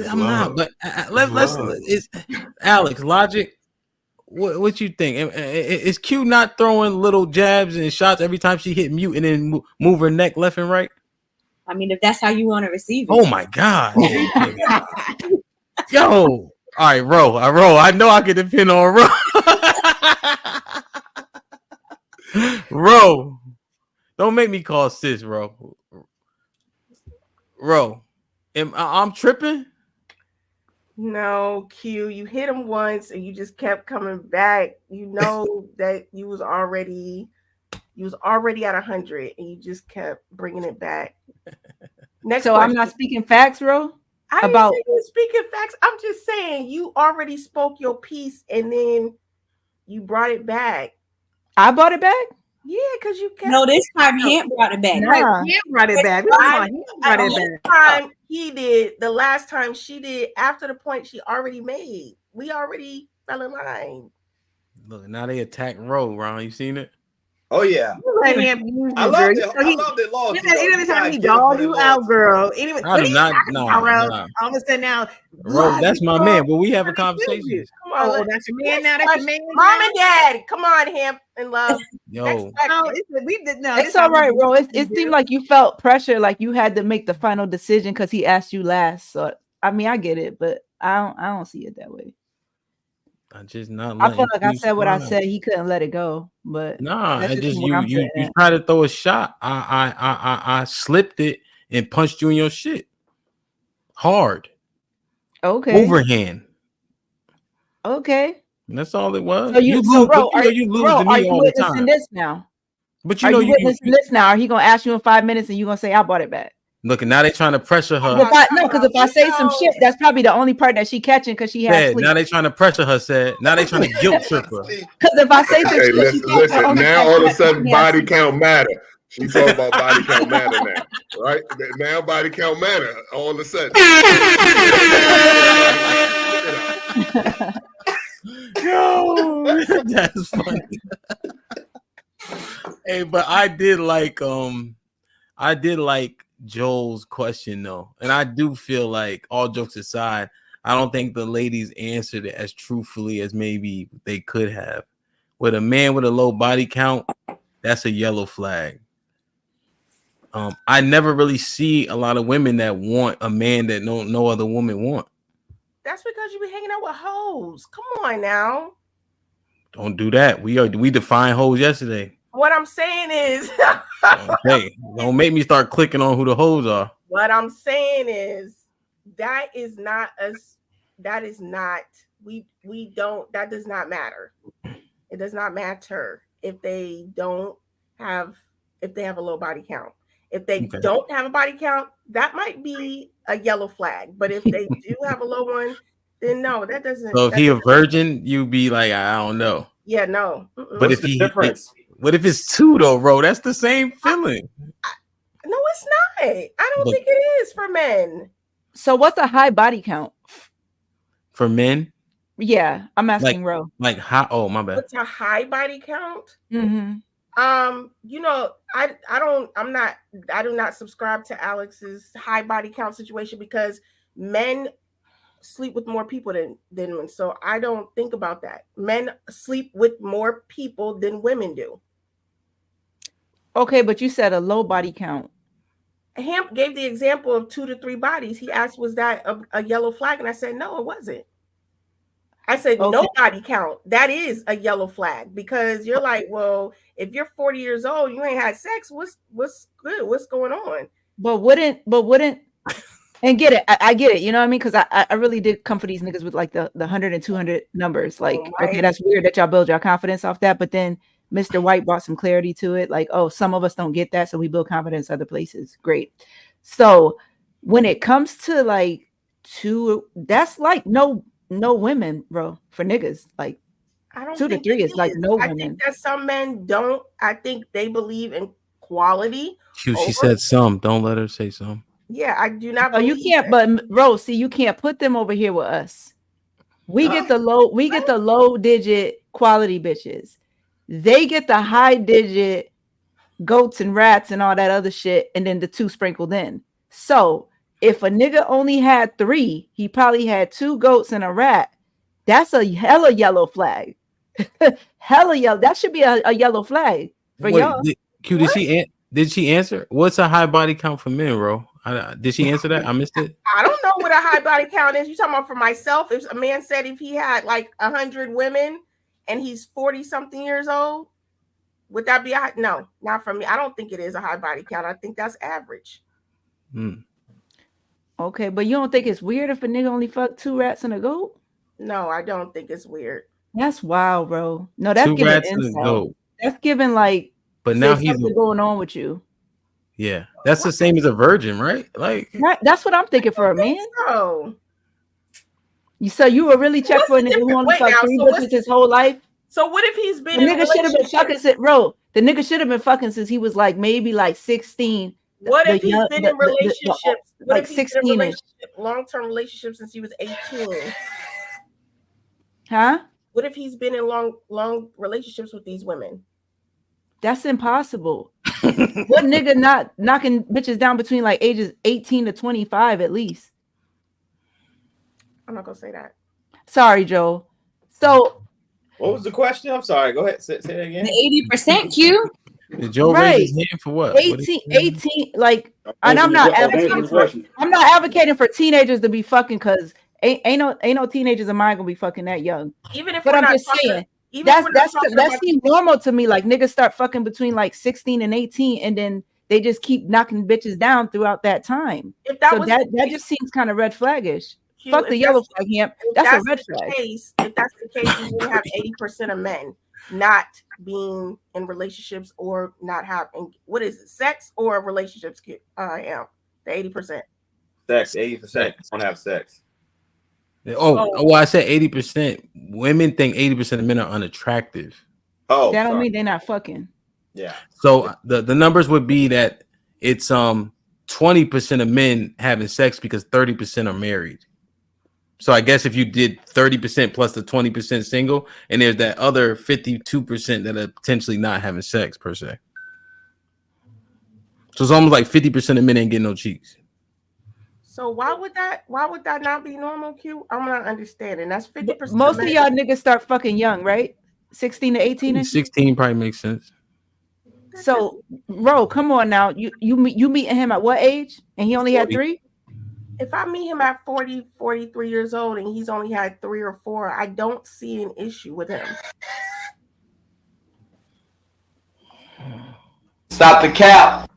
I'm not, but let's Alex, Logic. What you think? Is Q not throwing little jabs and shots every time she hit mute and then move her neck left and right? I mean, if that's how you want to receive it. Oh my God. Yo. All right, Ro. I know I can depend on Ro. Ro. Don't make me call sis, Ro. Ro. I'm tripping? No, Q, you hit him once and you just kept coming back. You know that you was already at 100 and you just kept bringing it back. Next so question. I'm not speaking facts, Ro? I didn't say you speaking facts. I'm just saying you already spoke your piece and then you brought it back. I brought it back? Yeah, because you kept. No, this time Hamp brought it back. Hamp brought it back. He did. The last time she did, after the point she already made. We already fell in line. Look, now they attack Ro, Ron. You seen it? Oh yeah. I loved it. I loved it. Long. Every time he dog you out, girl. Anyway, I do not. All of a sudden now, Ro, that's my man. But we have a conversation. Come on, that's your man now. That's your man. Mom and Dad, come on, Hamp and Love. Yo, it's all right, Ro. It seemed like you felt pressure, like you had to make the final decision because he asked you last. So I mean, I get it, but I don't see it that way. I'm just not. I feel like I said what I said. He couldn't let it go, but nah, that's I just where I'm you sitting at. tried to throw a shot. I slipped it and punched you in your shit hard. Okay. Overhand. Okay. That's all it was. So you lose all are the you time. witnessing this now? But are you witnessing this now? Are he gonna ask you in 5 minutes and you gonna say I bought it back? Look, now they trying to pressure her. Because if I say some shit, that's probably the only part that she catching because she has sleep. Now they trying to pressure her. Now they trying to guilt trip her. Because if I say some shit, listen. Now all of a sudden, body count matter. She talking about body count matter now, right? Now body count matter. All of a sudden. Yo, that's funny. Hey, but I did like Joel's question though, and I do feel like, all jokes aside, I don't think the ladies answered it as truthfully as maybe they could have. With a man with a low body count, that's a yellow flag. I never really see a lot of women that want a man that no other woman want. That's because you be hanging out with hoes. Come on now. Don't do that. We defined hoes yesterday. What I'm saying is, okay, don't make me start clicking on who the hoes are. What I'm saying is that is not us. That is not we don't. That does not matter. It does not matter if they have a low body count. If they don't have a body count, that might be a yellow flag. But if they do have a low one, then no, that doesn't. So if he a virgin, you be like, I don't know. Yeah, no. But if he difference? What if it's two though, bro? That's the same feeling. No, it's not. I don't think it is for men. So what's a high body count for men? Yeah, I'm asking Ro. Like high? Oh, my bad. What's a high body count? Mm-hmm. You know, I do not subscribe to Alex's high body count situation because men sleep with more people than women. So I don't think about that. Men sleep with more people than women do. Okay, but you said a low body count. Hemp gave the example of 2 to 3 bodies. He asked, was that a yellow flag? And I said, no, it wasn't. I said, no body count. That is a yellow flag because you're like, well, if you're 40 years old, you ain't had sex. What's good? What's going on? But wouldn't and get it. I get it. You know what I mean? Because I really did come for these niggas with like the 100 and 200 numbers. Like, okay, that's weird that y'all build your confidence off that. But then Mr. White brought some clarity to it. Like, oh, some of us don't get that. So we build confidence other places. Great. So when it comes to like that's like no women, bro, for niggas. Like I don't 2 to 3 is like no women. I think that some men don't. I think they believe in quality. She said some. Don't let her say some. Yeah, I do not. Oh, you can't. But Rose, see, you can't put them over here with us. We get the low digit quality bitches. They get the high digit goats and rats and all that other shit, and then the 2 sprinkled in. So if a nigga only had 3, he probably had 2 goats and a rat. That's a hella yellow flag. Hella yellow. That should be a yellow flag for y'all. Did she answer? What's a high body count for men, bro? Did she answer that? I missed it. I don't know what a high body count is. You talking about for myself? If a man said if he had like 100 women and he's 40 something years old, would that be no? Not for me. I don't think it is a high body count. I think that's average. Okay, but you don't think it's weird if a nigga only fucked 2 rats and a goat? No, I don't think it's weird. That's wild, bro. No, that's 2 giving rats and a goat. That's giving like. But now he's going on with you. Yeah, that's the same as a virgin, right? Like, right. That's what I'm thinking for a man. So you were really check for a nigga who only fucked 3 bitches his whole life. So what if he's been? The nigga should have been fucking since, bro. The nigga should have been fucking since he was like maybe like 16. What if he's been in relationships? Like 16ish, long-term relationships since he was 18? Huh? What if he's been in long relationships with these women? That's impossible. What nigga not knocking bitches down between like ages 18 to 25 at least? I'm not gonna say that. Sorry, Joe. So what was the question? I'm sorry. Go ahead. Say it again. The 80% Q. Did Joe raise his hand for what? 18, like, and I'm not advocating for teenagers to be fucking because Ain't no teenagers of mine gonna be fucking that young. Even if but we're I'm not just talking, saying even that seems normal to me. Like niggas start fucking between like 16 and 18, and then they just keep knocking bitches down throughout that time. If that so was that just seems kind of red flaggish. Q, Fuck the yellow flag, Hamp. That's a red flag. If that's the case, we would have 80% of men not being in relationships or not having, what is it, sex or relationships? The 80%. Sex, 80% don't have sex. Well, I said 80%. Women think 80% of men are unattractive. Oh, that don't mean they're not fucking. Yeah. So the numbers would be that it's 20% of men having sex because 30% are married. So I guess if you did 30% plus the 20% single, and there's that other 52% that are potentially not having sex per se. So it's almost like 50% of men ain't getting no cheeks. So why would that not be normal, Q? I'm not understanding. That's 50%. Most of y'all niggas start fucking young, right? 16 to 18. 16 probably makes sense. So, Ro, come on now. You meeting him at what age? And he only 40. had 3? If I meet him at 40, 43 years old and he's only had 3 or 4, I don't see an issue with him. Stop the cap.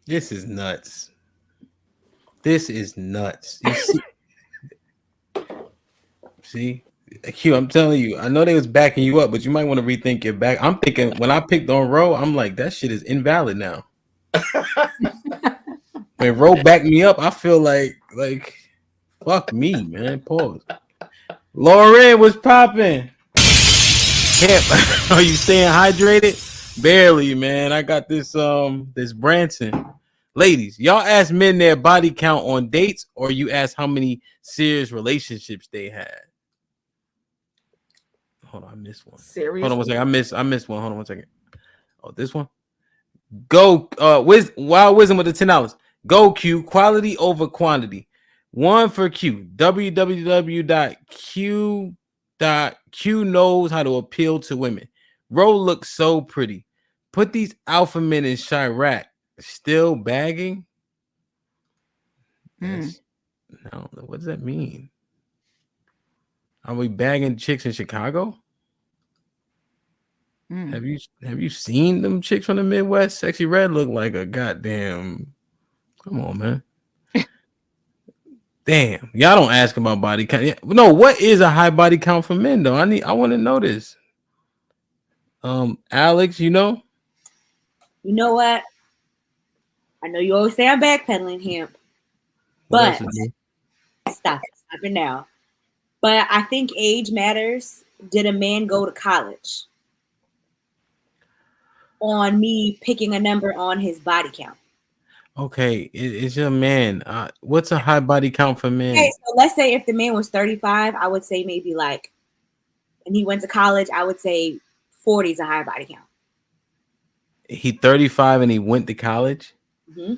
This is nuts. This is nuts. You see? Q, I'm telling you, I know they was backing you up, but you might want to rethink your back. I'm thinking when I picked on Ro, I'm like, that shit is invalid now. When Ro backed me up, I feel like fuck me, man. Pause. Lauren, what's popping? Are you staying hydrated? Barely, man. I got this Branson. Ladies, y'all ask men their body count on dates, or you ask how many serious relationships they had. Hold on, I missed one. Serious? Hold on one second. I missed one. Hold on one second. Oh, this one. Go Wild Wisdom with the $10. Go Q, quality over quantity. 1 for Q. www.q knows how to appeal to women. Ro looks so pretty. Put these alpha men in Chirac. Still bagging? No, what does that mean? Are we bagging chicks in Chicago? Have you seen them chicks from the Midwest? Sexy Red look like a goddamn. Come on, man. Damn, y'all don't ask about body count. No, what is a high body count for men though? I want to know this. Alex, you know? You know what? I know you always say I'm backpedaling him, but stop it now. But I think age matters. Did a man go to college? On me picking a number on his body count. Okay, it's your man. What's a high body count for men? Okay, so let's say if the man was 35, I would say maybe like, and he went to college, I would say 40 is a high body count. He 35 and he went to college? Mm-hmm.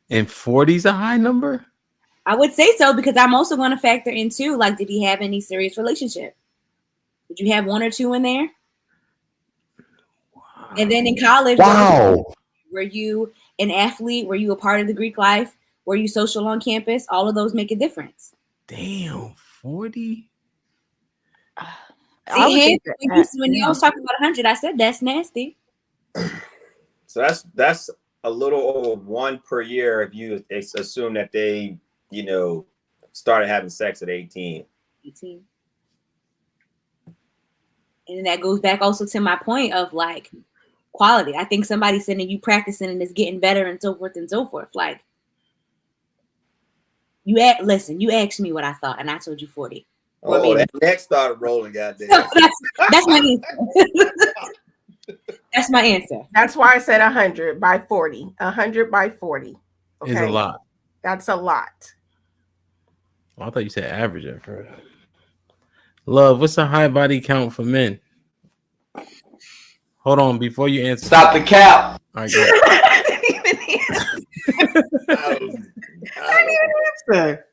And 40 is a high number? I would say so because I'm also going to factor in too, like, did he have any serious relationship? Did you have 1 or 2 in there? Wow. And then in college, were you an athlete? Were you a part of the Greek life? Were you social on campus? All of those make a difference. Damn, 40? When you was talking about 100, I said that's nasty. So that's a little over 1 per year if you assume that they, started having sex at 18. 18. And that goes back also to my point of like quality. I think somebody sending you practicing and it's getting better and so forth and so forth. Like you asked me what I thought and I told you 40. Oh, that neck started rolling, goddamn. That's my answer. That's my answer. That's why I said 100 by 40. 100 by 40. Okay. Is a lot. That's a lot. I thought you said average at first. Love, what's a high body count for men? Hold on, before you answer. Stop the cap. All right, I didn't even answer.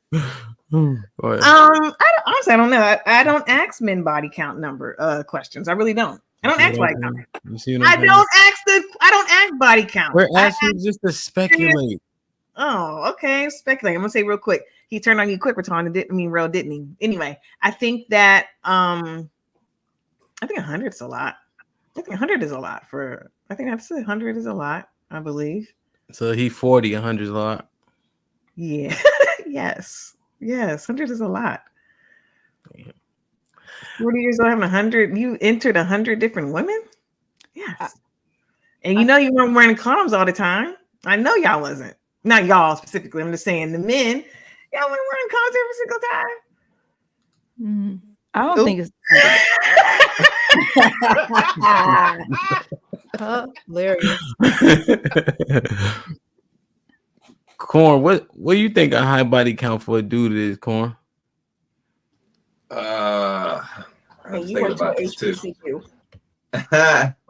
I don't know. I don't ask men body count number questions. I really don't. I don't ask body count. I don't ask body count. We're asking just to speculate. Oh, okay. Speculating. I'm gonna say real quick. He turned on you quick, Raton, and didn't mean real, didn't he? Anyway, I think that I think 100 is a lot. I think 100 is a lot for. I think that's 100 is a lot. I believe. So he 40, 100 is a lot. Yeah. Yes. 100 is a lot. 40 years old, having 100. You entered 100 different women. Yes. And you know you weren't wearing condoms all the time. I know y'all wasn't. Not y'all specifically. I'm just saying the men. Y'all weren't wearing condoms every single time. I don't think it's hilarious. Corn, what do you think a high body count for a dude is, Corn? I was thinking about this too.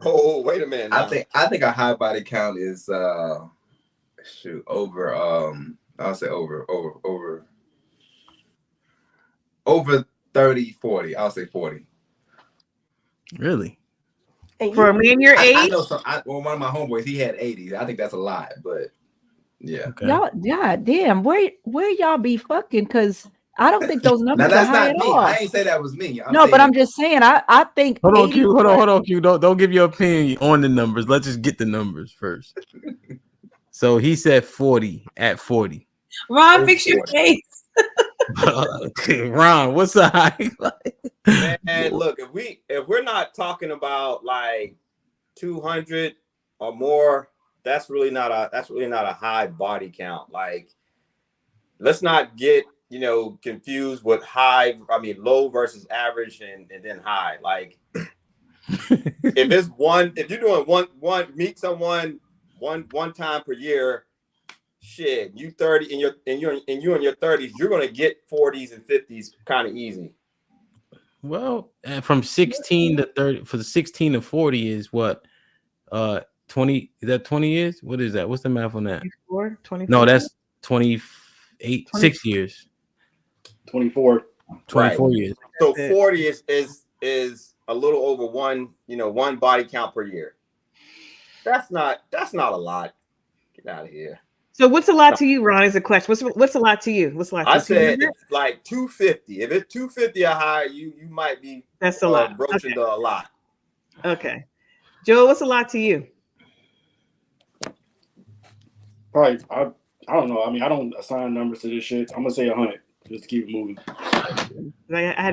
Oh, wait a minute. Now. I think a high body count is over I'll say over 30, 40. I'll say 40. Really? For a man your age? I know one of my homeboys, he had 80. I think that's a lot, but yeah. Okay. Y'all, God damn, where y'all be fucking? Because I don't think those numbers now, that's are high not at me. all. I ain't say that was me. But I'm just saying. I think. Hold on, Q. Don't give your opinion on the numbers. Let's just get the numbers first. So he said 40 at 40. Ron, fix your face. Ron, what's the high? Man, look, if we're not talking about like 200 or more, that's really not a high body count. Like, let's not get confused with low versus average and then high. Like, if you're doing one meet someone one time per year, shit, you 30 and you're in your 30s, you're gonna get 40s and 50s kind of easy. Well, and from 16 to 30, for the 16 to 40 is what? 20, is that 20 years? What is that? What's the math on that? 24, 24? No, that's 28, 6 years. 24 years. So 40 is a little over one body count per year. That's not a lot. Get out of here. So what's a lot to you, Ron? Is a question. What's a lot to you? What's a lot? I said like 250. If it's 250 or higher, you might be that's a lot. Broaching okay. a lot. Okay, Joe, what's a lot to you? Probably, I don't know. I mean, I don't assign numbers to this shit. I'm gonna say 100 just to keep it moving. I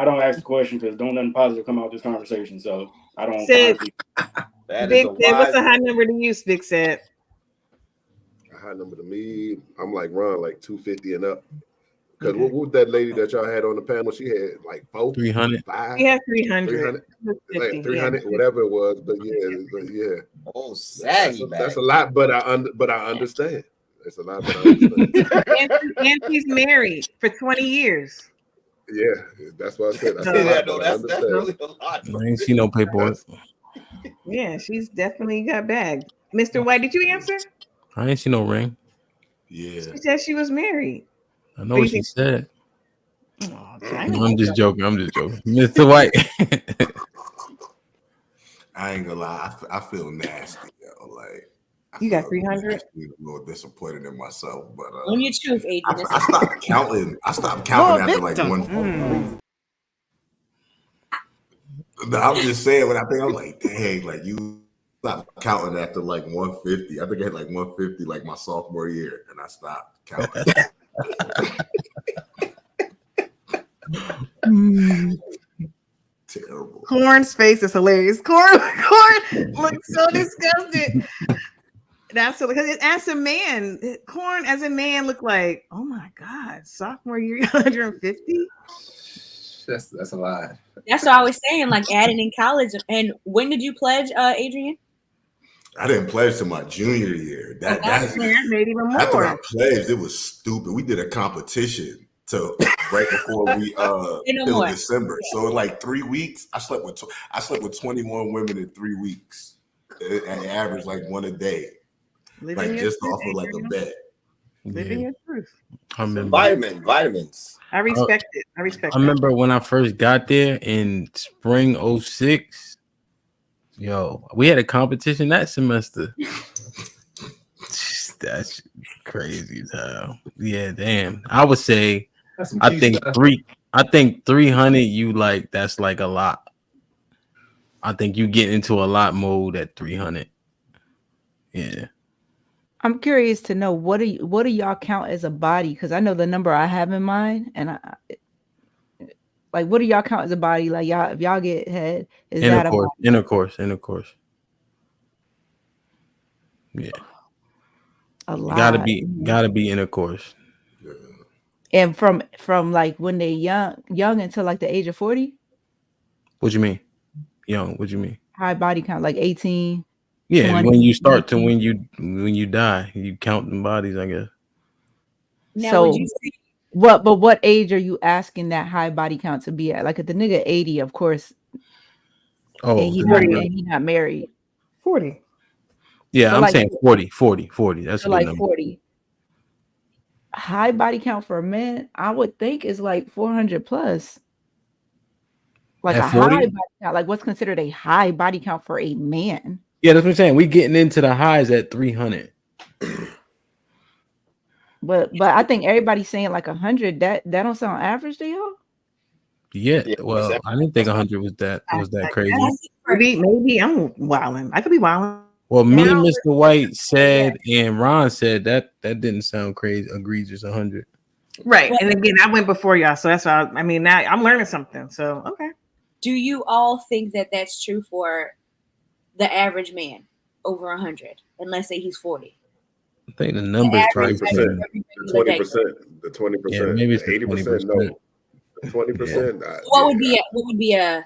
don't ask the question because don't nothing positive come out of this conversation. So I don't. Big said, what's a high number to you? Big said. A high number to me, I'm like Ron, like 250 and up. Because what was that lady that y'all had on the panel? She had like 300. She had 300. Like 300, whatever it was. But yeah. Oh, saggy. That's a lot, but I understand. It's a lot, but I understand. and she's married for 20 years. Yeah, that's what I said. That's really a lot. I ain't see no paperwork. Yeah, she's definitely got bagged. Mr. White, did you answer? I ain't see no ring. Yeah. She said she was married. I know what she said. Oh, I'm just joking. Mr. White. I ain't gonna lie. I feel nasty, yo. Like, you got 300. I'm a little disappointed in myself, but on your truth, Adrian. I stopped counting. After like 140. I'm just saying when I think I'm like, dang, like you stopped counting after like 150. I think I had like 150 like my sophomore year, and I stopped counting. Terrible. Corn's face is hilarious. Corn looks so disgusted. That's so because as a man, Corn as a man looked like, oh my god, sophomore year 150. That's a lot. That's what I was saying. Like adding in college. And when did you pledge, Adrian? I didn't pledge to my junior year. That's made even more. After I pledged, it was stupid. We did a competition right before we it was December. So in like 3 weeks, I slept with 21 women in 3 weeks. At average like one a day. Like just off of like a bet. Living your truth. I remember vitamins. I respect it. I remember when I first got there in spring 06. Yo, we had a competition that semester. That's crazy as hell. Yeah, damn. I would say I think 300 you like that's like a lot. I think you get into a lot mode at 300. Yeah. I'm curious to know what do y'all count as a body? Because I know the number I have in mind, and like what do y'all count as a body? Like y'all, if y'all get head, is that a body? Intercourse. Yeah. A lot. Gotta be intercourse. And from like when they young until like the age of 40. What you mean? Young, what you mean? High body count, like 18. Yeah, 20, when you start to when you die, you count the bodies, I guess. Now, so would you say what age are you asking that high body count to be at? Like at the nigga 80, of course. Oh, and he not married. 40. Yeah, so I'm like, saying 40. That's so a good like number. 40. High body count for a man, I would think is like 400 plus. Like at a 40? High body count, like what's considered a high body count for a man? Yeah, that's what I'm saying. We getting into the highs at 300. But I think everybody's saying like 100. That don't sound average to y'all. Yeah, well, I didn't think 100 was that crazy. Maybe I'm wilding. I could be wilding. Well, me, Mr. White said, and Ron said that didn't sound crazy, egregious. 100. Right, and again, I went before y'all, so that's why I mean now I'm learning something. So okay. Do you all think that that's true for the average man over 100? And let's say he's 40. I think the number is 20%. The 20%. Yeah, maybe it's 80%. No, 20%. Yeah. What would be a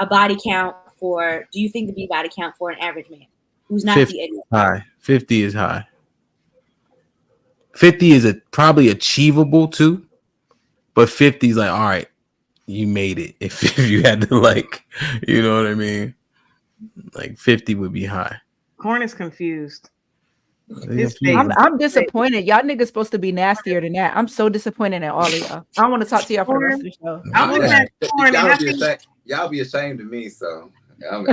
body count for? Do you think to be body count for an average man who's not 50 the idiot? High? 50 is high. 50 is probably achievable too, but 50 is like, all right, you made it. If you had to like, you know what I mean? Like 50 would be high. Corn is confused. I'm disappointed. Y'all niggas supposed to be nastier than that. I'm so disappointed in all of y'all. I don't want to talk to y'all for the rest of the show. Y'all be ashamed of me, so I'm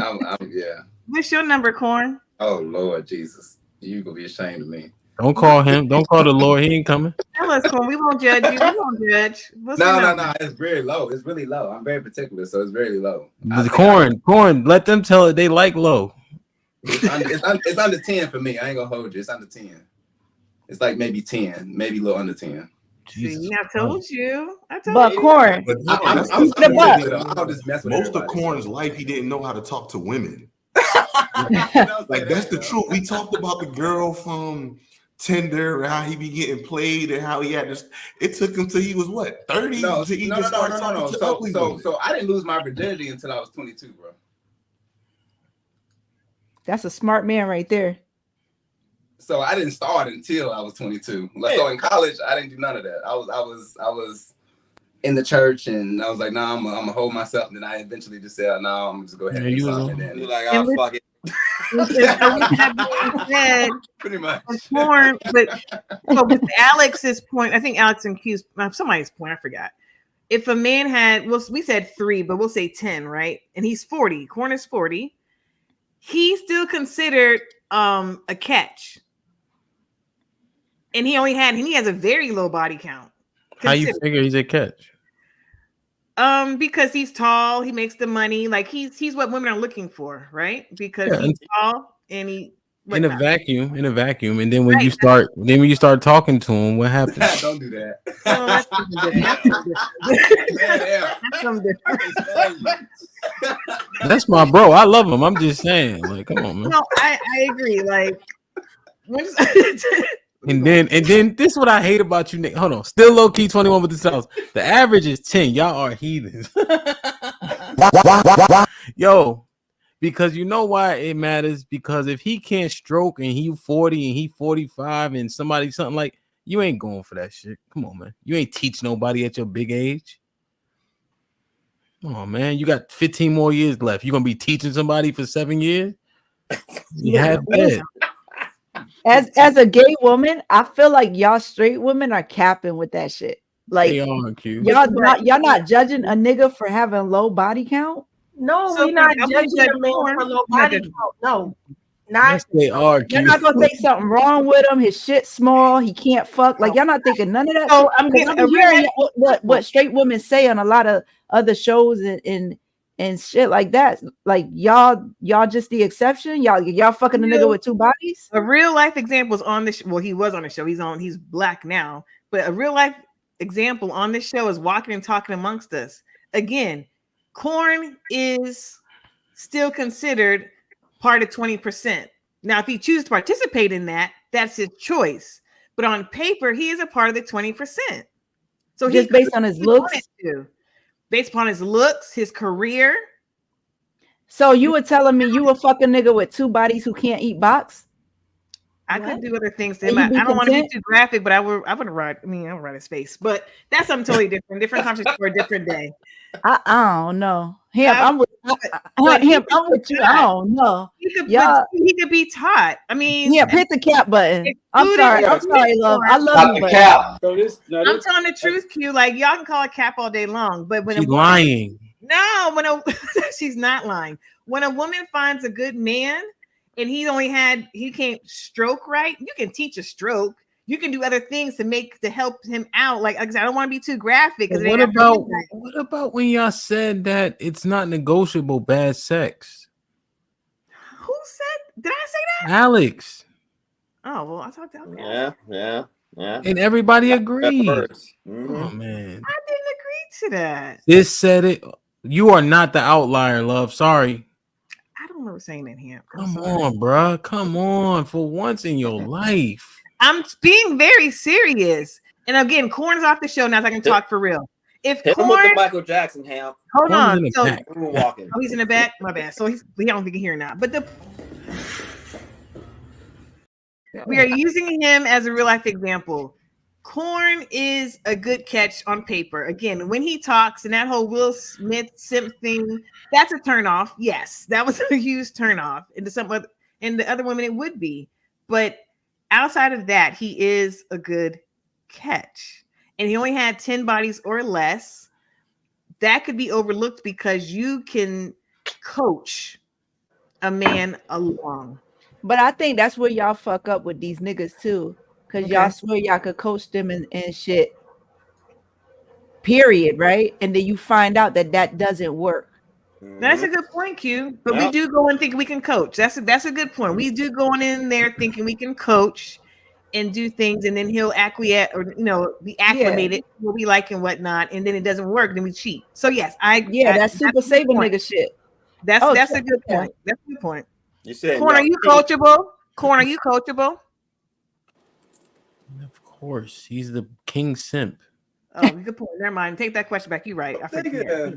yeah. What's your number, Corn? Oh Lord Jesus, you gonna be ashamed of me. Don't call him. Don't call the Lord. He ain't coming. Tell us, Corn. We won't judge you. We won't judge. No. It's very low. It's really low. I'm very particular, so it's very low. Corn. Let them tell it. They like low. It's under 10 for me. I ain't gonna hold you. It's under 10. It's like maybe 10, maybe a little under 10. See, I told you. But Corn. Most of Corn's life, he didn't know how to talk to women. Like that's the truth. We talked about the girl from Tinder, how he be getting played, and how he had this. It took him till he was what 30. No. So I didn't lose my virginity until I was 22, bro. That's a smart man right there. So I didn't start until I was 22. So in college, I didn't do none of that. I was in the church, and I was like, nah, I'm gonna hold myself. And then I eventually just said, no, I'm gonna just go ahead and do something. And then you're like, oh, fuck it. Pretty much. Corn, but with Alex's point, I think Alex and Q's somebody's point, I forgot. If a man had, we said 3, but we'll say 10, right? And he's 40. Corn is 40. He's still considered a catch. And he has a very low body count. How you figure he's a catch? Because he's tall, he makes the money. Like he's what women are looking for, right? Because he's tall and he in a vacuum. And then when you start talking to him, what happens? Don't do that. That's my bro. I love him. I'm just saying, like, come on, man. No, I agree. Like, and then this is what I hate about you, Nick. Hold on, still low key 21 with the South. The average is 10. Y'all are heathens. Yo. Because you know why it matters? Because if he can't stroke and he 40 and he 45 and something like, you ain't going for that shit. Come on, man. You ain't teach nobody at your big age. Come on, man. You got 15 more years left. You gonna be teaching somebody for 7 years? You have that. As a gay woman, I feel like y'all straight women are capping with that shit. Like y'all not judging a nigga for having low body count. No, we're not judging a man for low body count. No. Not they are. You're not gonna think something wrong with him. His shit small. He can't fuck. Like y'all not thinking none of that. So I'm hearing what straight women say on a lot of other shows and shit like that. Like y'all just the exception. Y'all fucking a nigga with two bodies. A real life example is on this. Well, he was on the show. He's black now, but a real life example on this show is walking and talking amongst us. Again, corn is still considered part of 20%. Now, if he chooses to participate in that, that's his choice. But on paper, he is a part of the 20%. So just based on his looks, based upon his looks, his career. So you were telling me you were fucking nigga with two bodies who can't eat box? I could do other things to him. I don't want to be too graphic, but I would write. I would write his face, but that's something totally different. Different conversation for a different day. I don't know. I'm with you. I don't know. He could be taught. I mean, yeah, hit the cap button. I'm sorry, love. I love you, but I'm telling the truth, Q. Like y'all can call it cap all day long, but when she's lying. No, she's not lying. When a woman finds a good man and he can't stroke right, you can teach a stroke. You can do other things to help him out. Like I said, I don't want to be too graphic. What about when y'all said that it's not negotiable bad sex? Who said? Did I say that? Alex. Oh well, I talked about that. Yeah. And everybody agreed. Mm-hmm. Oh man, I didn't agree to that. This said it. You are not the outlier, love. Sorry. I don't remember saying that here. Come on, bro. Come on. For once in your life. I'm being very serious. And again, Corn's off the show now, so I can talk for real. If hit Corn, him with the Michael Jackson ham. Hold on. So, walking. Oh, he's in the back. My bad. So we don't think he here now. But we are using him as a real life example. Corn is a good catch on paper. Again, when he talks and that whole Will Smith simp thing, that's a turn off. Yes, that was a huge turn off. And the other women, it would be. But outside of that, he is a good catch. And he only had 10 bodies or less. That could be overlooked because you can coach a man along. But I think that's where y'all fuck up with these niggas too. Because y'all swear y'all could coach them and shit. Period, right? And then you find out that doesn't work. That's a good point, Q. But we do go and think we can coach. That's a good point. We do go in there thinking we can coach and do things, and then he'll acquiesce or be acclimated to what we like and whatnot, and then it doesn't work, then we cheat. So yes, that's super saving nigga shit. That's a good point. That's a good point. You said Corn, are you coachable? Corn, are you coachable? Of course, he's the king simp. Oh, good point. Never mind. Take that question back. You're right. I forget.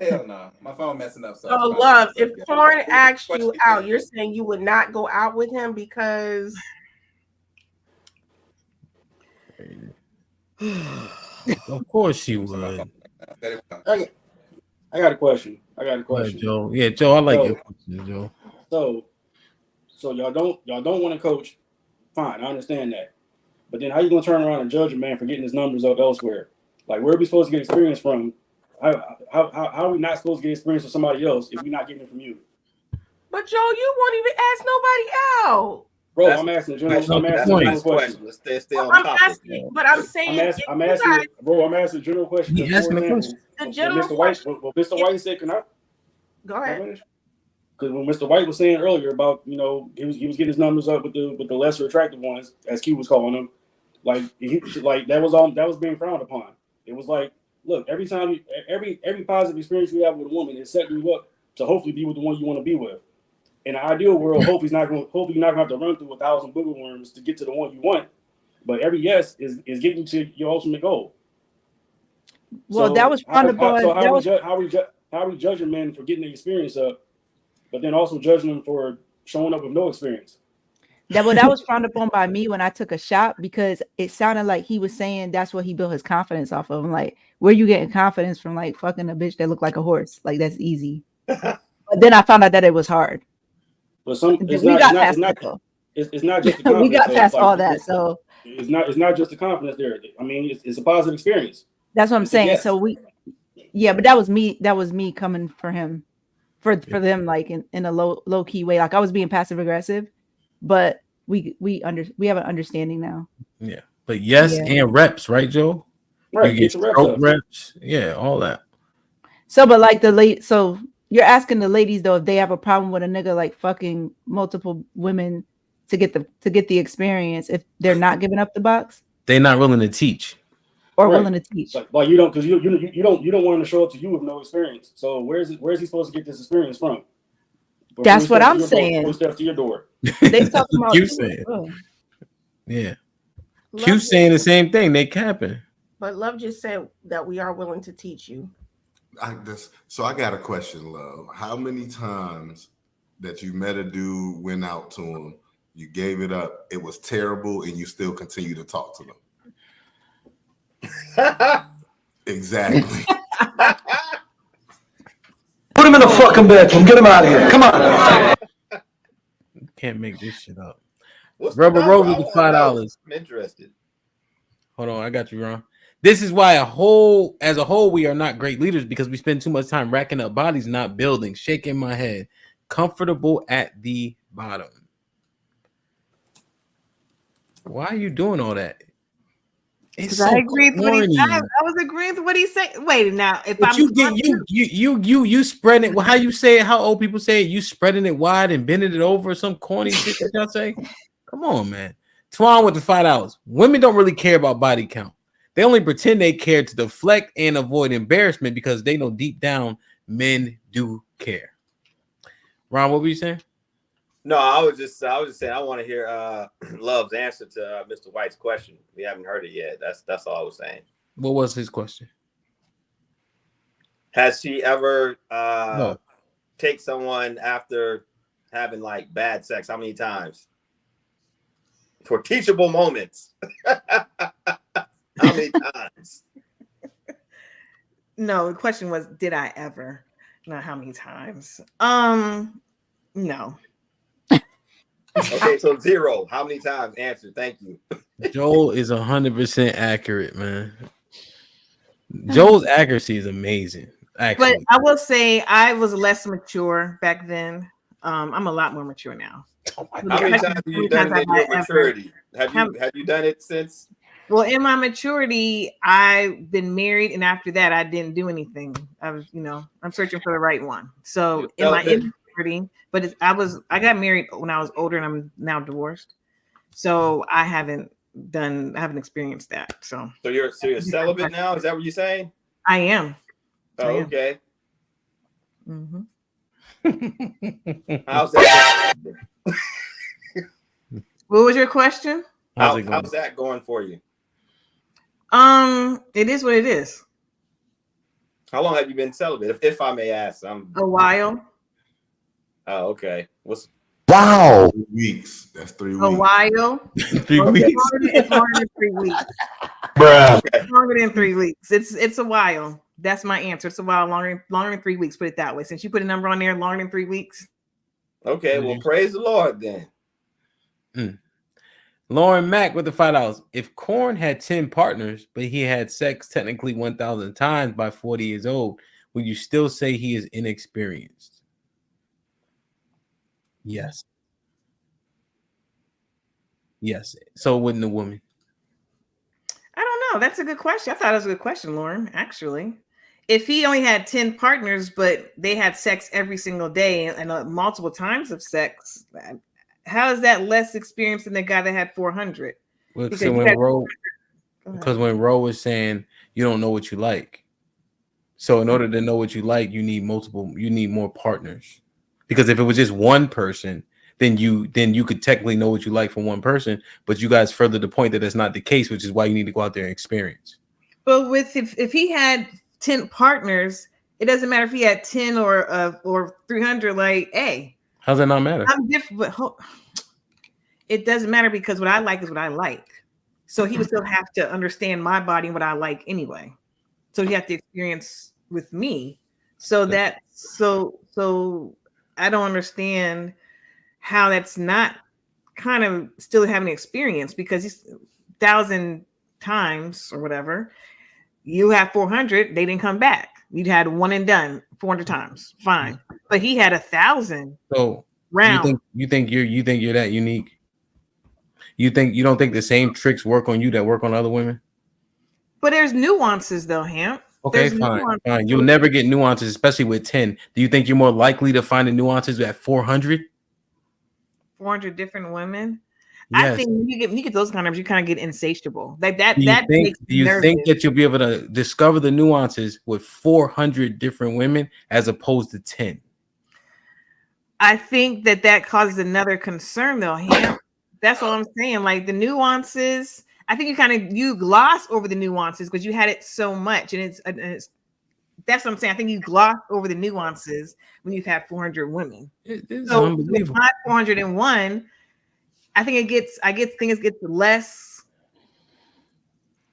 Hell no, my phone messing up. So love, if Corn asked you out, you're saying you would not go out with him because of course you would. Okay. I got a question. Joe. Yeah, Joe, I like your question, Joe. So y'all don't want to coach. Fine, I understand that. But then how you gonna turn around and judge a man for getting his numbers up elsewhere? Like, where are we supposed to get experience from? How are we not supposed to get experience from somebody else if we're not getting it from you? But Joe, you won't even ask nobody out. Bro, I'm asking a general question. Let's stay on topic. I'm saying, I'm asking a general question. He asking a question. The general Mr. question. Mr. White said, "Can I?" Go ahead. Because when Mr. White was saying earlier about he was getting his numbers up with the lesser attractive ones, as Q was calling them, like that was being frowned upon. It was like, look, every positive experience you have with a woman is setting you up to hopefully be with the one you want to be with. In an ideal world, hopefully you're not gonna have to run through 1,000 booger worms to get to the one you want. But every yes is getting to your ultimate goal. Well, so that was frowned upon. So how are we judging men for getting the experience up, but then also judging them for showing up with no experience? That was frowned upon by me when I took a shot, because it sounded like he was saying that's what he built his confidence off of. I'm like, where you getting confidence from? Like fucking a bitch that looked like a horse? Like that's easy. But then I found out that it was hard. But it's not just the confidence. We got past all that, so it's not just the confidence there. I mean, it's a positive experience. That's what I'm saying. Yes. So but that was me coming for him. for them, like in a low key way. Like I was being passive aggressive, but we have an understanding now. Yeah, but and reps, right, Joe? Right, you get stroke reps, all that. So, but like so you're asking the ladies though if they have a problem with a nigga like fucking multiple women to get the experience if they're not giving up the box. They're not willing to teach. Or willing to teach. Like you don't, because you don't want him to show up to you with no experience. So where's he supposed to get this experience from? That's what I'm saying. Who steps to your door? They talking about Q saying. Yeah. Q saying the same thing. They capping. But Love just said that we are willing to teach you. So I got a question, Love. How many times that you met a dude, went out to him, you gave it up, it was terrible, and you still continue to talk to them? Exactly. Put him in the fucking bedroom. Get him out of here. Come on. Can't make this shit up. Rubber Rose with the $5. I'm interested. Hold on, I got you, Ron. This is why as a whole, we are not great leaders because we spend too much time racking up bodies, not building. Shaking my head. Comfortable at the bottom. Why are you doing all that? Because I agree with what I was agreeing with what he said. Wait, now if but you spreading it. Well, how you say it? How old people say it? You spreading it wide and bending it over? Some corny shit that y'all say. Come on, man. Twan with the $5. Women don't really care about body count. They only pretend they care to deflect and avoid embarrassment because they know deep down men do care. Ron, what were you saying? No, I was just saying I want to hear Love's answer to Mr. White's question. We haven't heard it yet. That's all I was saying. What was his question? Has she ever take someone after having like bad sex? How many times? For teachable moments. How many times? No, the question was, did I ever? Not how many times. No. Okay, so 0. How many times? Answer. Thank you. Joel is 100% accurate, man. Joel's accuracy is amazing. Actually. But I will say I was less mature back then. I'm a lot more mature now. How many times have you done it in your maturity? Have you done it since? Well, in my maturity, I've been married, and after that, I didn't do anything. I was, I'm searching for the right one. So in my immaturity, but I got married when I was older, and I'm now divorced. So I haven't experienced that. So you're celibate now? Is that what you're saying? I am. Oh, okay. Mm-hmm. How's that? What was your question? How's that going for you? It is what it is. How long have you been celibate, if I may ask? A while. Oh, okay. Wow. 3 weeks. That's 3 weeks. A while. 3 weeks. It's longer than 3 weeks. Bruh. It's longer than 3 weeks. It's a while. That's my answer. It's a while longer than 3 weeks. Put it that way. Since you put a number on there, longer than 3 weeks. Okay, well, praise the Lord then. Lauren Mack with the $5. If Korn had 10 partners, but he had sex technically 1,000 times by 40 years old, would you still say he is inexperienced? Yes. Yes. So wouldn't the woman? I don't know. That's a good question. I thought it was a good question, Lauren, actually. If he only had 10 partners, but they had sex every single day and multiple times of sex, how is that less experienced than the guy that had 400? Because when Ro was saying you don't know what you like. So in order to know what you like, you need more partners. Because if it was just one person, then you could technically know what you like from one person, but you guys further the point that that's not the case, which is why you need to go out there and experience. But if he had 10 partners, it doesn't matter if he had 10 or 300. Like, hey, how does that not matter? I'm different, but it doesn't matter because what I like is what I like. So he would still have to understand my body and what I like anyway. So he had to experience with me. So I don't understand how that's not kind of still having experience, because he's 1,000 times or whatever. You have 400, they didn't come back. You'd had one and done 400 times. Fine. But he had 1,000 So rounds. you think you're that unique? You don't think the same tricks work on you that work on other women? But there's nuances though, Hamp. Okay, There's fine. You'll never get nuances, especially with 10. Do you think you're more likely to find the nuances at 400? 400 different women. Yes. I think when you get those kind of numbers, you kind of get insatiable. Like that. Do you think nervous. that you'll be able to discover the nuances with 400 different women as opposed to 10? I think that causes another concern though, Hamp. That's all I'm saying. Like the nuances, I think you gloss over the nuances because you had it so much, and it's that's what I'm saying. I think you gloss over the nuances when you've had 400 women. It's so unbelievable. 401, I think it gets less.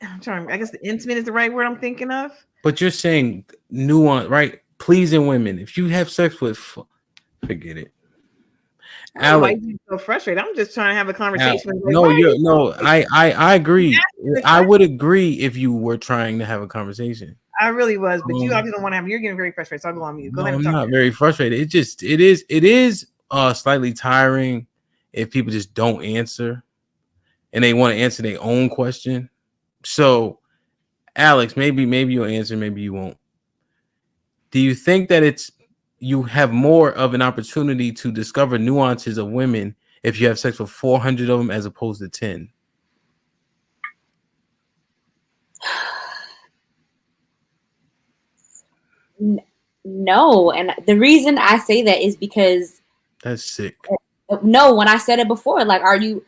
I'm trying. I guess the intimate is the right word I'm thinking of. But you're saying nuance, right? Pleasing women. If you have sex with, forget it. Why are you so frustrated? I'm just trying to have a conversation. I agree. I would agree if you were trying to have a conversation. I really was, but you obviously don't want to have. You're getting very frustrated, so I'll go on mute. Go ahead. I'm not very frustrated. It is slightly tiring if people just don't answer, and they want to answer their own question. So, Alex, maybe you'll answer, maybe you won't. Do you think that you have more of an opportunity to discover nuances of women if you have sex with 400 of them as opposed to 10? No, and the reason I say that is because that's sick. No, when I said it before, like, are you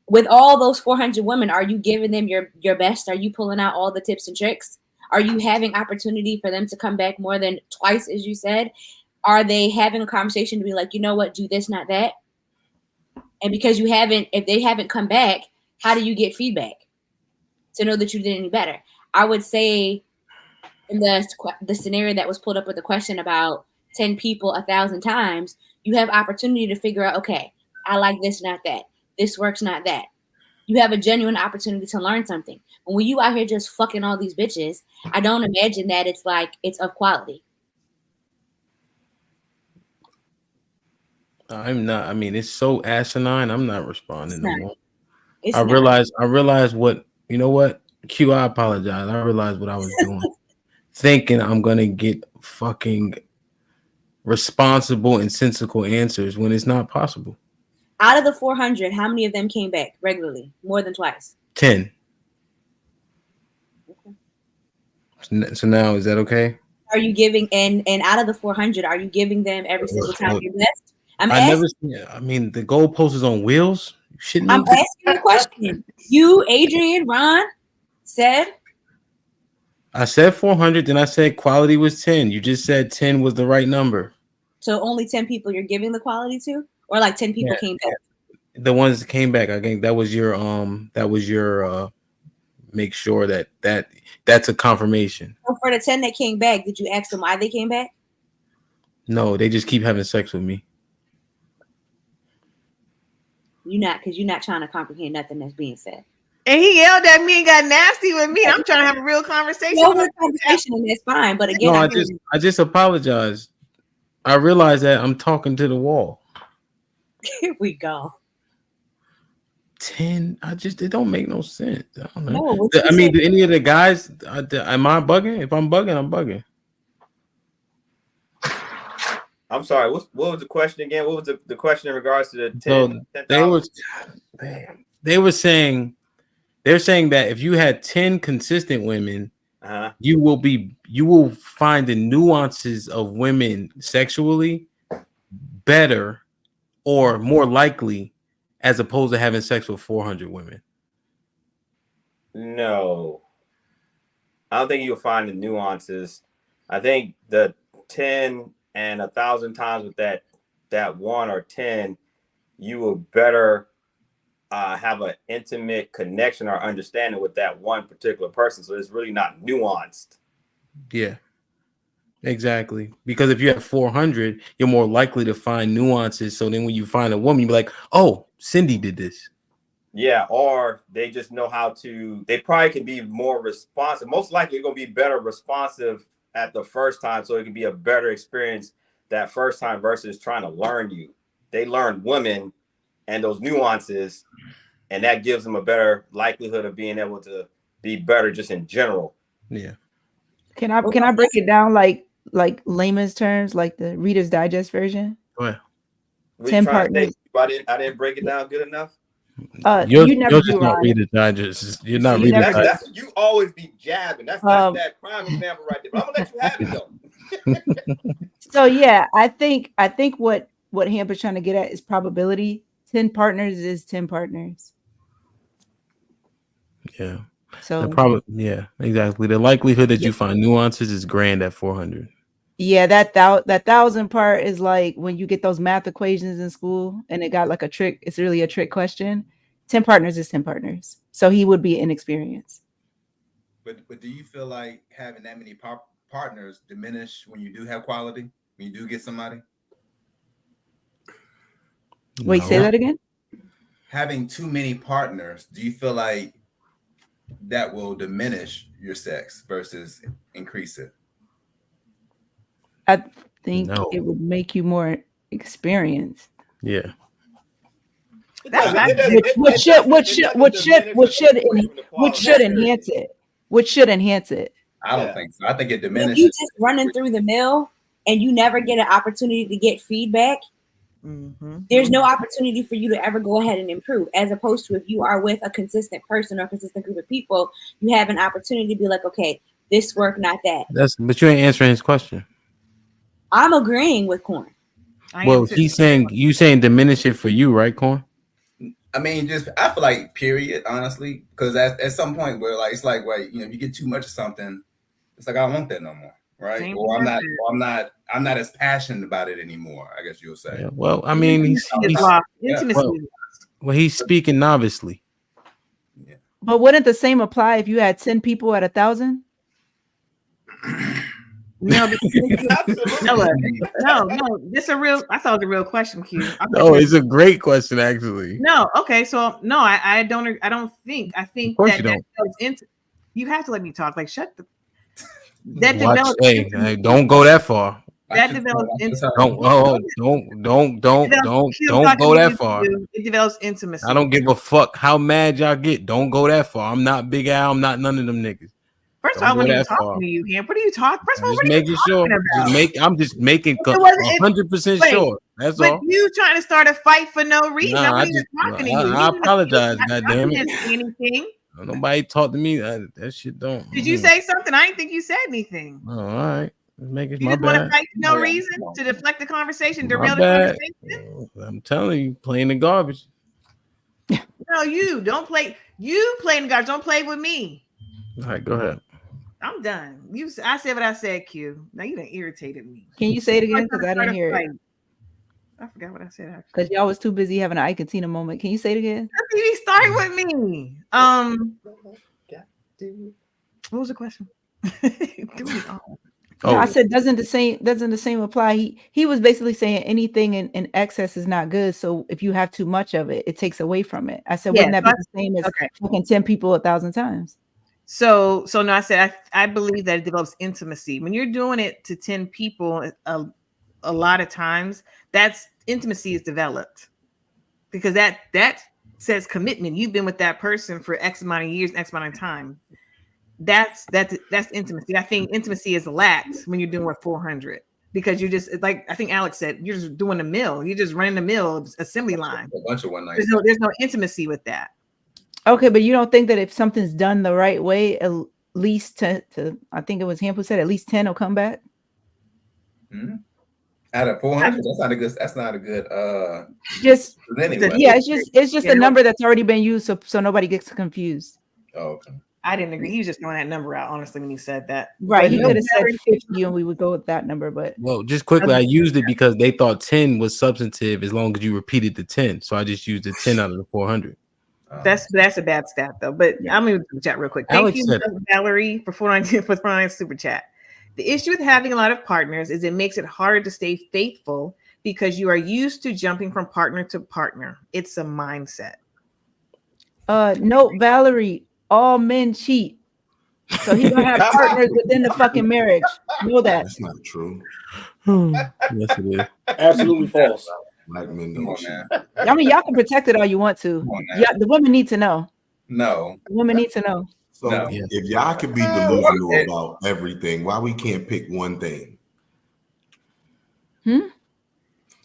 with all those 400 women? Are you giving them your best? Are you pulling out all the tips and tricks? Are you having opportunity for them to come back more than twice, as you said? Are they having a conversation to be like, you know what, do this, not that? And because if they haven't come back, how do you get feedback to know that you did any better? I would say in the scenario that was pulled up with the question about 10 people 1,000 times, you have opportunity to figure out, okay, I like this, not that. This works, not that. You have a genuine opportunity to learn something. And when you out here just fucking all these bitches, I don't imagine that it's of quality. I'm not. I mean, it's so asinine. I'm not responding no more. I realize what, you know what? Q, I apologize. I realized what I was doing. Thinking I'm gonna get fucking responsible and sensical answers when it's not possible. Out of the 400, how many of them came back regularly? More than twice? 10. Okay. So now, is that okay? Are you giving, and out of the 400, are you giving them every single time your best? I mean, the goalpost is on wheels. I'm asking you a question. You, Adrian, Ron said. I said 400, then I said quality was 10. You just said 10 was the right number. So only 10 people you're giving the quality to, or like 10 people came back? The ones that came back, I think that was your make sure that's a confirmation. So for the 10 that came back, did you ask them why they came back? No, they just keep having sex with me. Because you're not trying to comprehend nothing that's being said. And he yelled at me and got nasty with me. I'm trying to have a real conversation. And that's fine. But again, no, I just apologize. I realize that I'm talking to the wall. Here we go. 10. It don't make no sense. I don't know. I mean, do any of the guys? Am I bugging? If I'm bugging, I'm bugging. I'm sorry. What was the question again? What was the question in regards to the 10? So they're saying that if you had 10 consistent women, you will find the nuances of women sexually better or more likely as opposed to having sex with 400 women. No, I don't think you'll find the nuances. I think the 10 and 1,000 times with that 1 or 10, you will better have an intimate connection or understanding with that one particular person. So it's really not nuanced. Yeah, exactly. Because if you have 400, you're more likely to find nuances. So then when you find a woman, you'll be like, oh, Cindy did this. Yeah, or they just know how to, they probably can be more responsive. Most likely, they're going to be better responsive at the first time, so it can be a better experience that first time versus trying to learn you. They learn women and those nuances, and that gives them a better likelihood of being able to be better just in general. Yeah. Can I break it down like layman's terms, like the Reader's Digest version? Go ahead. 10 partners. I didn't break it down good enough. You never just not Reader's Digest. You're not See, Reader's that's Digest. you always be jabbing. That's that prime example right there. But I'm gonna let you have it though. So yeah, I think what Hamper's trying to get at is probability. 10 partners is 10 partners. Yeah. So yeah, exactly. The likelihood that you find nuances is grand at 400. Yeah, that 1,000 part is like when you get those math equations in school and it got like a trick. It's really a trick question. 10 partners is 10 partners. So he would be inexperienced. But do you feel like having that many partners diminish when you do have quality? When you do get somebody? Wait, say that again? Having too many partners, do you feel like that will diminish your sex versus increase it? I think it would make you more experienced. Yeah. Which should enhance it. Which should enhance it. I don't think so. I think it diminishes. If you just running through the mill and you never get an opportunity to get feedback, there's no opportunity for you to ever go ahead and improve. As opposed to if you are with a consistent person or a consistent group of people, you have an opportunity to be like, okay, this work, not that. But you ain't answering his question. I'm agreeing with Corn. Well, you saying diminish it for you, right, Corn? I mean, I feel like period, honestly, because at some point where like it's like, right, you get too much of something, it's like I don't want that no more, right? Or I'm not as passionate about it anymore, I guess you'll say. Yeah, well, I mean, he's speaking novicely. Yeah. But wouldn't the same apply if you had 10 people at 1,000? No, no. This a real. I thought it was a real question, Q. No, it's a great question, actually. No, okay. So no, I don't. I don't think. I think that goes into. You have to let me talk. Like, shut the. That develops. Hey, don't go that far. That develops into. Don't go that far. It develops intimacy. I don't give a fuck how mad y'all get. Don't go that far. I'm not Big Al. I'm not none of them niggas. First of all, I wasn't even talking to you, Ham. What are you talking? First of all, what are you talking about? I'm just making 100% sure. That's all. But you trying to start a fight for no reason. I wasn't even talking to you. I apologize, goddamn it. Anything? Nobody talked to me. That shit don't. Did you say something? I didn't think you said anything. Oh, all right. Make it you my just bad. Want to fight for no reason to deflect the conversation, derail the conversation? I'm telling you, playing the garbage. No, you don't play. You playing the garbage. Don't play with me. All right, go ahead. I'm done. I said what I said, Q. Now you done irritated me. Can you say it again? Because I didn't hear it. I forgot what I said actually. Because y'all was too busy having an Ike and Tina moment. Can you say it again? You start with me. What was the question? No, I said doesn't the same apply? He was basically saying anything in excess is not good. So if you have too much of it, it takes away from it. I said, wouldn't that be the same as fucking 10 people 1,000 times? So no, I said I believe that it develops intimacy. When you're doing it to 10 people a lot of times, that's intimacy is developed. Because that says commitment. You've been with that person for X amount of years, X amount of time. That's intimacy. I think intimacy is lacked when you're doing with 400. Because you just, like I think Alex said, you're just doing the mill. You're just running the mill assembly line. A bunch of one night. There's no intimacy with that. Okay, but you don't think that if something's done the right way, at least to I think it was Hamp who said at least 10 will come back? Mm-hmm. Out of 400, that's not a good just anyway. Yeah, it's just a number that's already been used so nobody gets confused. Oh, okay. I didn't agree. He was just throwing that number out, honestly, when he said that. Right. He could have said 50 and we would go with that number, but well, just quickly, I used it because they thought 10 was substantive as long as you repeated the 10. So I just used the 10 out of the 400. That's a bad stat though. But I'm gonna chat real quick. Thank you, Valerie, for 499 super chat. The issue with having a lot of partners is it makes it harder to stay faithful because you are used to jumping from partner to partner. It's a mindset. No, Valerie, all men cheat. So he gonna have partners within the fucking marriage. Know that. That's not true. Yes, it is. Absolutely false. Black men don't cheat. I mean, y'all can protect it all you want to. Yeah, the women need to know. No. The women need to know. So if y'all can be delusional about everything, why we can't pick one thing?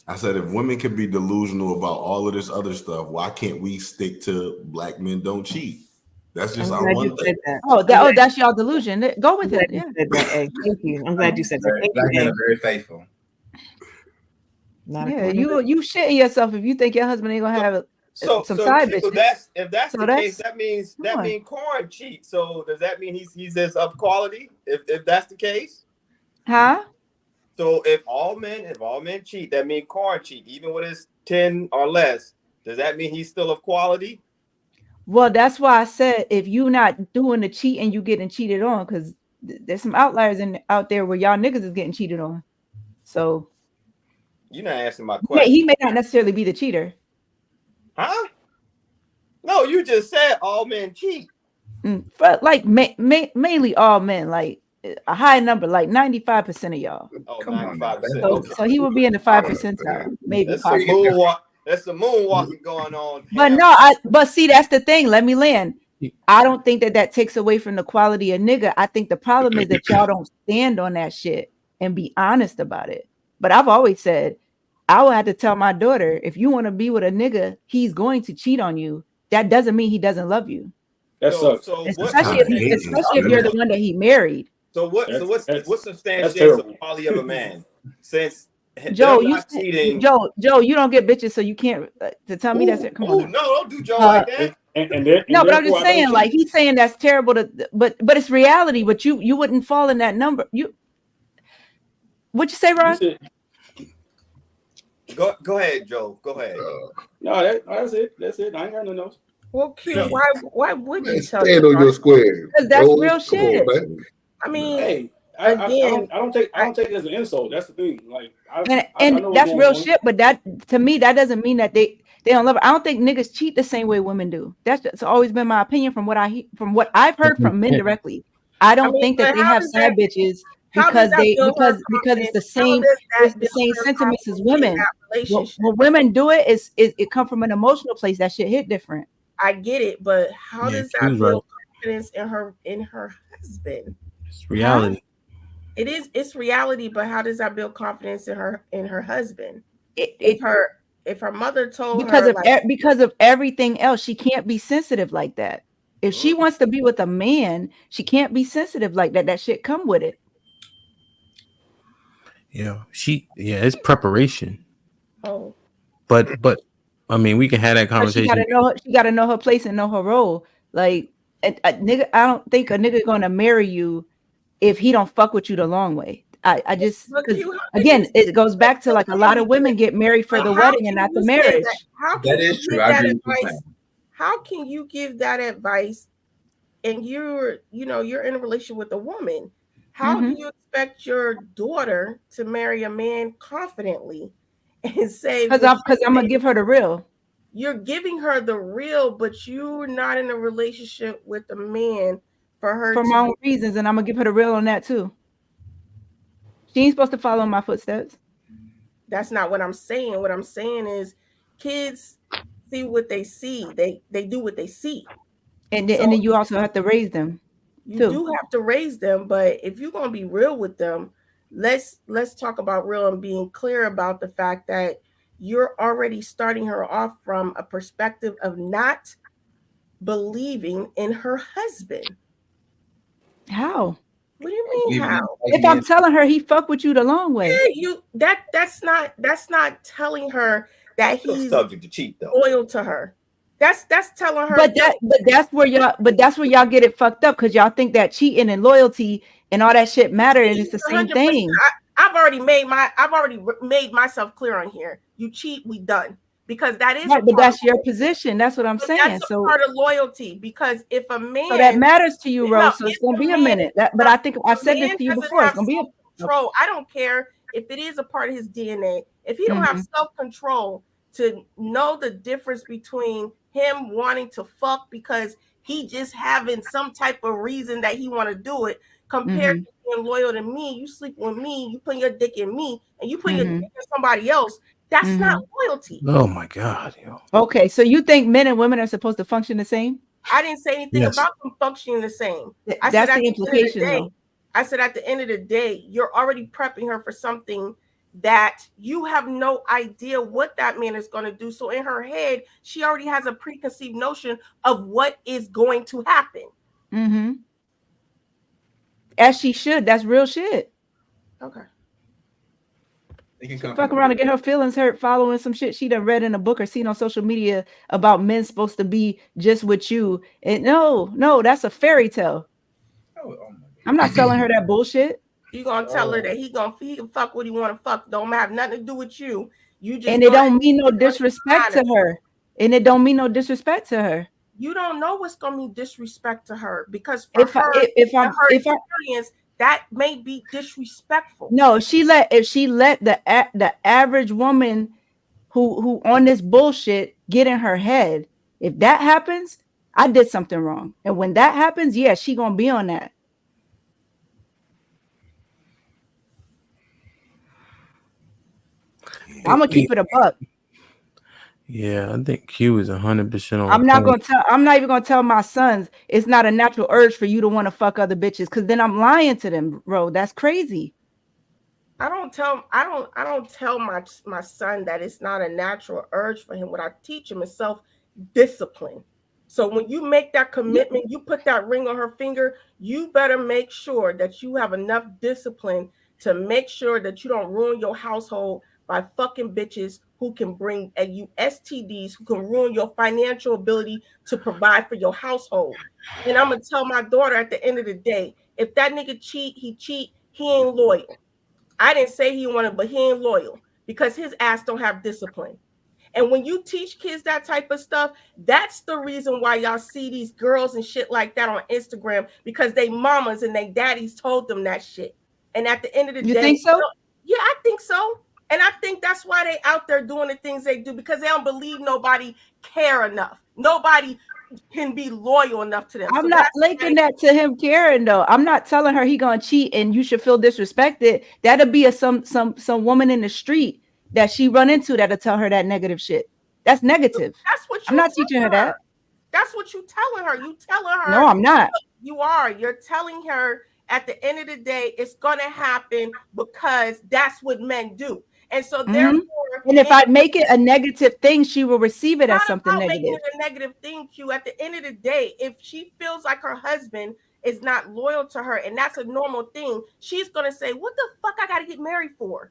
I said if women can be delusional about all of this other stuff, why can't we stick to black men don't cheat? That's just our one thing. That's y'all delusion. Go with it. Yeah. Thank you. I'm glad you said that. Black men are very faithful. You shitting yourself if you think your husband ain't gonna have some side bitches. If that's the case, that means Corn cheat. So does that mean he's as of quality? If that's the case, huh? So if all men cheat, that means Corn cheat, even when it's 10 or less. Does that mean he's still of quality? Well, that's why I said if you not doing the cheat and you getting cheated on, because there's some outliers out there where y'all niggas is getting cheated on. So you're not answering my question. He may not necessarily be the cheater. Huh? No, you just said all men cheat. But like mainly all men, like a high number, like 95% of y'all. Oh, 95%. So he would be in the 5%, maybe. That's the moonwalking going on. But see, that's the thing. Let me land. I don't think that takes away from the quality of nigga. I think the problem is that y'all don't stand on that shit and be honest about it. But I've always said, I will have to tell my daughter, if you want to be with a nigga, he's going to cheat on you. That doesn't mean he doesn't love you. That sucks. Especially if you're the one that he married. So what's substantiates the quality of a man? Since Joe, you don't get bitches, so you can't to tell me that's it. Come on. No, don't do Joe like that. But I'm just saying, like he's saying that's terrible but it's reality. But you wouldn't fall in that number. What'd you say, Ron? Go ahead, Joe. Go ahead. No, that's it. That's it. I ain't got no notes. Well, Q, why would you tell stand on your square? Because that's real shit. I mean, hey, I don't take it as an insult. That's the thing. Like, and that's real shit. But that to me, that doesn't mean that they don't love it. I don't think niggas cheat the same way women do. That's always been my opinion from what I've heard from men directly. I don't think that they have side bitches because it's the same sentiments as women. When women do it, it come from an emotional place. That shit hit different. I get it, but how does that build confidence in her husband? It's reality. It's reality, but how does that build confidence in her husband? If her mother told her because of everything else, she can't be sensitive like that. If she wants to be with a man, she can't be sensitive like that. That shit come with it. It's preparation. Oh. But I mean, we can have that conversation. She gotta know her place and know her role. Like a nigga, I don't think a nigga gonna marry you if he don't fuck with you the long way. I just again, it goes back to like a lot of women get married for the wedding and not the marriage. That is true. How can you give that advice? And you're in a relationship with a woman. How do you expect your daughter to marry a man confidently and say? Because I'm gonna give her the real. You're giving her the real, but you're not in a relationship with a man for my own reasons, and I'm gonna give her the real on that too. She ain't supposed to follow in my footsteps. That's not what I'm saying. What I'm saying is, kids see what they see. They do what they see, and then you also have to raise them. You do have to raise them, but if you're gonna be real with them, let's talk about real and being clear about the fact that you're already starting her off from a perspective of not believing in her husband. How? What do you mean how? If I'm telling her he fuck with you the long way. Yeah, that's not telling her that he's subject to cheat though. Loyal to her. That's telling her. But that's where y'all get it fucked up because y'all think that cheating and loyalty and all that shit matter and it's the same thing. I've already made myself clear on here. You cheat, we done. Because that is right, but that's your position. That's what I'm saying. That's a part of loyalty. Because if a man, so that matters to you, Rose. So it's gonna be a minute. But I think I've said this to you before. It's gonna be control. I don't care if it is a part of his DNA. If he don't have self-control to know the difference between him wanting to fuck because he just having some type of reason that he want to do it, compared to being loyal to me. You sleep with me, you put your dick in me, and you put your dick in somebody else. That's not loyalty. Oh my God. Yo. Okay, so you think men and women are supposed to function the same? I didn't say anything about them functioning the same. I That's said the implication, though. I said at the end of the day, you're already prepping her for something that you have no idea what that man is going to do. So in her head, she already has a preconceived notion of what is going to happen. As she should. That's real shit. Okay. She fuck around and get her feelings hurt following some shit she done read in a book or seen on social media about men supposed to be just with you. And no, that's a fairy tale. I'm not selling her that bullshit. You gonna tell her that he can fuck what he want to fuck. Don't have nothing to do with you. You just and it don't mean no disrespect to her. And it don't mean no disrespect to her. You don't know what's gonna be disrespect to her, because for her experience, that may be disrespectful. No, if she let the average woman who on this bullshit get in her head, if that happens, I did something wrong. And when that happens, yeah, she gonna be on that. I'm gonna keep it a buck. Yeah, I think Q is 100% on. I'm not even gonna tell my sons it's not a natural urge for you to want to fuck other bitches, because then I'm lying to them, bro. That's crazy. I don't tell my son that it's not a natural urge for him. What I teach him is self-discipline. So when you make that commitment, you put that ring on her finger, you better make sure that you have enough discipline to make sure that you don't ruin your household by fucking bitches who can bring you STDs, who can ruin your financial ability to provide for your household. And I'm gonna tell my daughter at the end of the day, if that nigga cheat, he ain't loyal. I didn't say he wanted, but he ain't loyal, because his ass don't have discipline. And when you teach kids that type of stuff, that's the reason why y'all see these girls and shit like that on Instagram, because they mamas and they daddies told them that shit. And at the end of the day, you think so? Yeah, I think so. And I think that's why they out there doing the things they do, because they don't believe nobody care enough. Nobody can be loyal enough to them. I'm not linking that to him caring, though. I'm not telling her he gonna cheat and you should feel disrespected. That'll be some woman in the street that she run into that'll tell her that negative shit. That's negative. That's what I'm not teaching her that. That's what you telling her. You telling her. No, I'm not. You are. You're telling her at the end of the day, it's gonna happen because that's what men do. And so therefore, and if I make it a negative thing, she will receive it as something negative. Making it a negative thing, Q. At the end of the day, if she feels like her husband is not loyal to her, and that's a normal thing, she's gonna say, "What the fuck I gotta get married for?"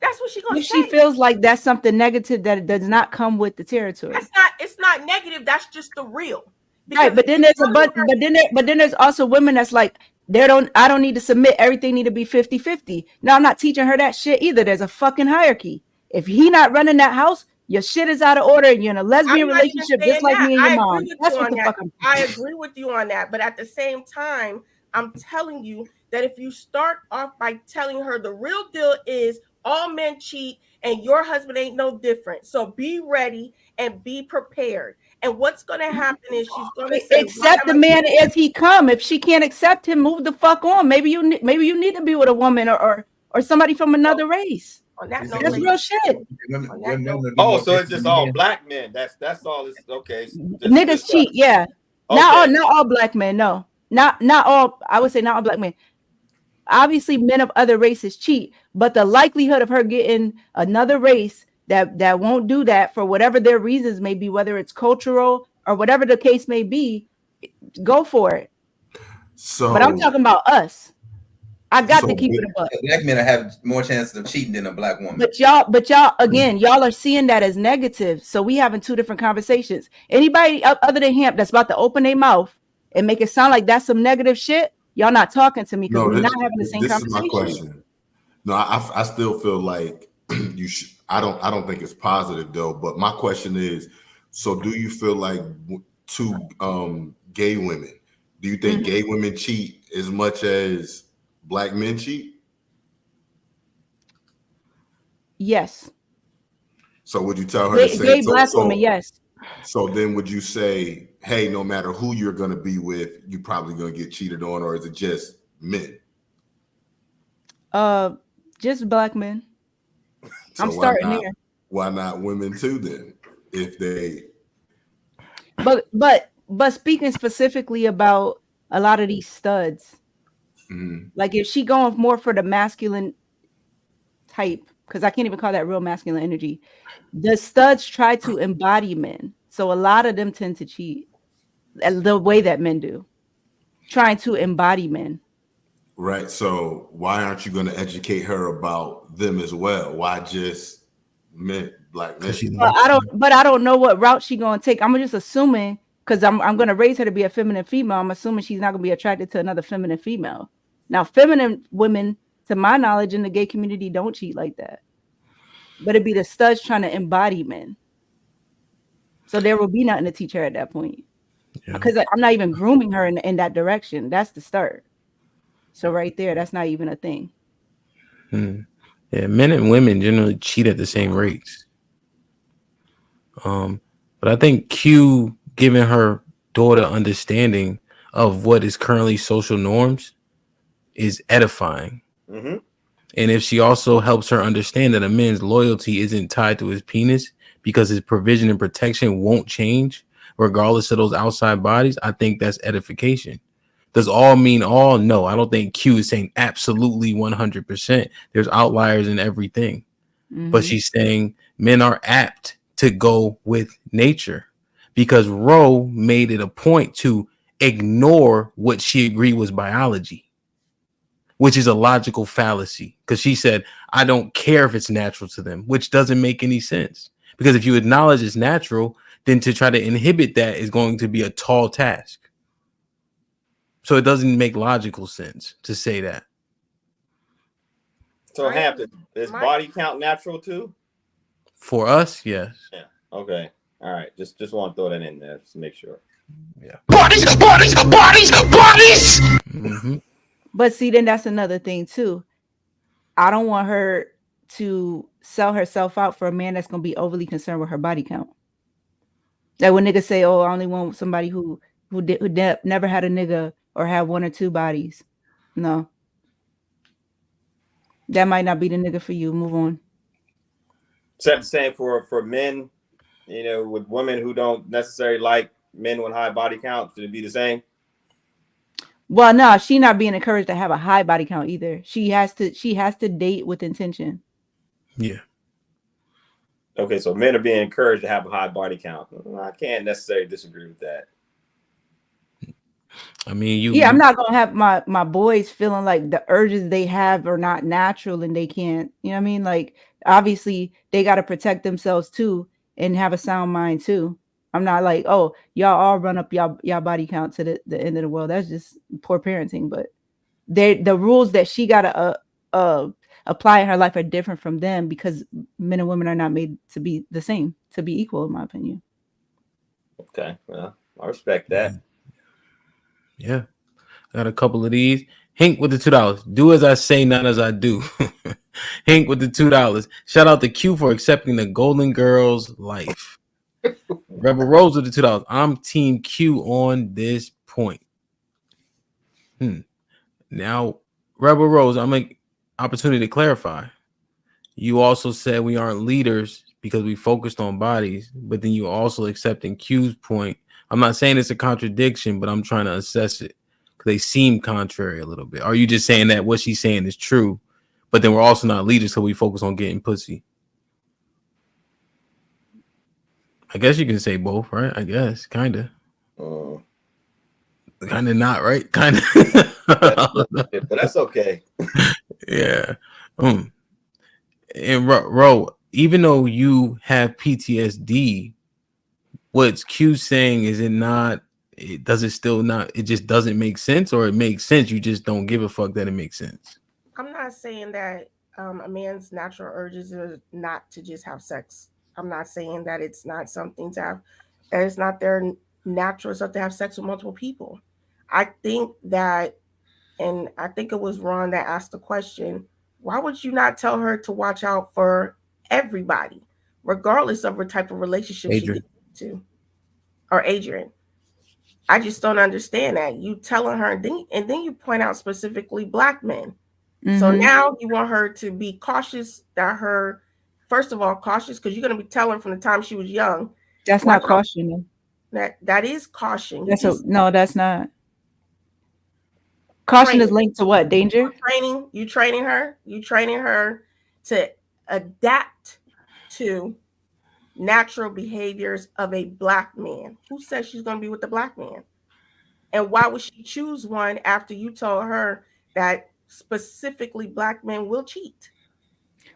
That's what she's gonna say. If she feels like that's something negative that does not come with the territory. It's not negative. That's just the real. Right, but then there's also women that's like, I don't need to submit. Everything need to be 50-50. No, I'm not teaching her that shit either. There's a fucking hierarchy. If he not running that house, your shit is out of order and you're in a lesbian relationship just like me and your mom. That's what the fuck I agree with you on that. But at the same time, I'm telling you that if you start off by telling her the real deal is all men cheat and your husband ain't no different. So be ready and be prepared. And what's going to happen is she's going to say, accept the man as he come. If she can't accept him, move the fuck on. Maybe you need to be with a woman or somebody from another race. That's real shit. Oh, so it's just all black men. That's all. It's okay. Niggas cheat, yeah. Okay. Not all black men. No, not all. I would say not all black men. Obviously, men of other races cheat, but the likelihood of her getting another race that won't do that for whatever their reasons may be, whether it's cultural or whatever the case may be, go for it. So, but I'm talking about us. I got to keep it a buck. Black men have more chances of cheating than a black woman. But y'all again, y'all are seeing that as negative. So we having two different conversations. Anybody other than him that's about to open their mouth and make it sound like that's some negative shit, y'all not talking to me because we're not having the same conversation. This is my question. No, I still feel like you should. I don't think it's positive though. But my question is, so do you feel like two gay women? Do you think gay women cheat as much as black men cheat? Yes. So would you tell her the same? Gay black women, yes. So then would you say, hey, no matter who you're going to be with, you're probably going to get cheated on, or is it just men? Just black men. So I'm starting there. Why not women too then? If they But speaking specifically about a lot of these studs, like if she going more for the masculine type, because I can't even call that real masculine energy, the studs try to embody men. So a lot of them tend to cheat the way that men do, trying to embody men. Right. So why aren't you going to educate her about them as well? Why just men, black men? But I don't know what route she's gonna take. I'm just assuming, because I'm gonna raise her to be a feminine female. I'm assuming she's not gonna be attracted to another feminine female. Now, feminine women, to my knowledge, in the gay community, don't cheat like that. But it'd be the studs trying to embody men. So there will be nothing to teach her at that point. Because I'm not even grooming her in that direction. That's the start. So right there, that's not even a thing. Yeah, men and women generally cheat at the same rates. But I think Q giving her daughter understanding of what is currently social norms is edifying. Mm-hmm. And if she also helps her understand that a man's loyalty isn't tied to his penis because his provision and protection won't change regardless of those outside bodies, I think that's edification. Does all mean all? No, I don't think Q is saying absolutely 100%. There's outliers in everything. But she's saying men are apt to go with nature because Roe made it a point to ignore what she agreed was biology, which is a logical fallacy, because she said, I don't care if it's natural to them, which doesn't make any sense. Because if you acknowledge it's natural, then to try to inhibit that is going to be a tall task. So it doesn't make logical sense to say that. So Hampton, is body count natural too? For us, yes. Yeah. Okay. All right. Just want to throw that in there just to make sure. Yeah. Bodies. But see, then that's another thing too. I don't want her to sell herself out for a man that's going to be overly concerned with her body count. Like when niggas say, oh, I only want somebody who never had a nigga or had one or two bodies. No. That might not be the nigga for you. Move on. Except the same for men, with women who don't necessarily like men with high body counts, should it be the same? Well, no, she not being encouraged to have a high body count either. She has to date with intention. Yeah. Okay, so men are being encouraged to have a high body count. I can't necessarily disagree with that. I mean, I'm not gonna have my boys feeling like the urges they have are not natural and they can't. You know what I mean? Like obviously they got to protect themselves too and have a sound mind too. I'm not like, oh, y'all all run up y'all body count to the end of the world. That's just poor parenting. But the rules that she gotta apply in her life are different from them because men and women are not made to be the same, to be equal, in my opinion. Okay, well, I respect that. Yeah, got a couple of these. Hink with the $2. Do as I say, not as I do. Hink with the $2. Shout out to Q for accepting the Golden Girls life. Rebel Rose with the $2. I'm Team Q on this point. Now, Rebel Rose, I'm an opportunity to clarify. You also said we aren't leaders because we focused on bodies, but then you also accepting Q's point. I'm not saying it's a contradiction, but I'm trying to assess it because they seem contrary a little bit. Are you just saying that what she's saying is true, but then we're also not leaders so we focus on getting pussy? I guess you can say both, right? I guess, kind of. Kind of not, right? Kind of. But that's okay. Yeah. And Ro, even though you have PTSD, what's Q saying is it just doesn't make sense, or it makes sense, you just don't give a fuck that it makes sense? I'm not saying that a man's natural urges are not to just have sex. I'm not saying that it's not something to have, that it's not their natural stuff to have sex with multiple people. I think that, and I think it was Ron that asked the question, why would you not tell her to watch out for everybody, regardless of what type of relationship she to, or Adrian. I just don't understand that. You telling her, and then you point out specifically Black men. So now you want her to be cautious that her, first of all, cautious because you're going to be telling her from the time she was young. That's not caution. That is caution. No, that's not. Caution is linked to what? Danger? You training her to adapt to natural behaviors of a Black man. Who says she's going to be with the Black man? And why would she choose one after you told her that specifically Black men will cheat?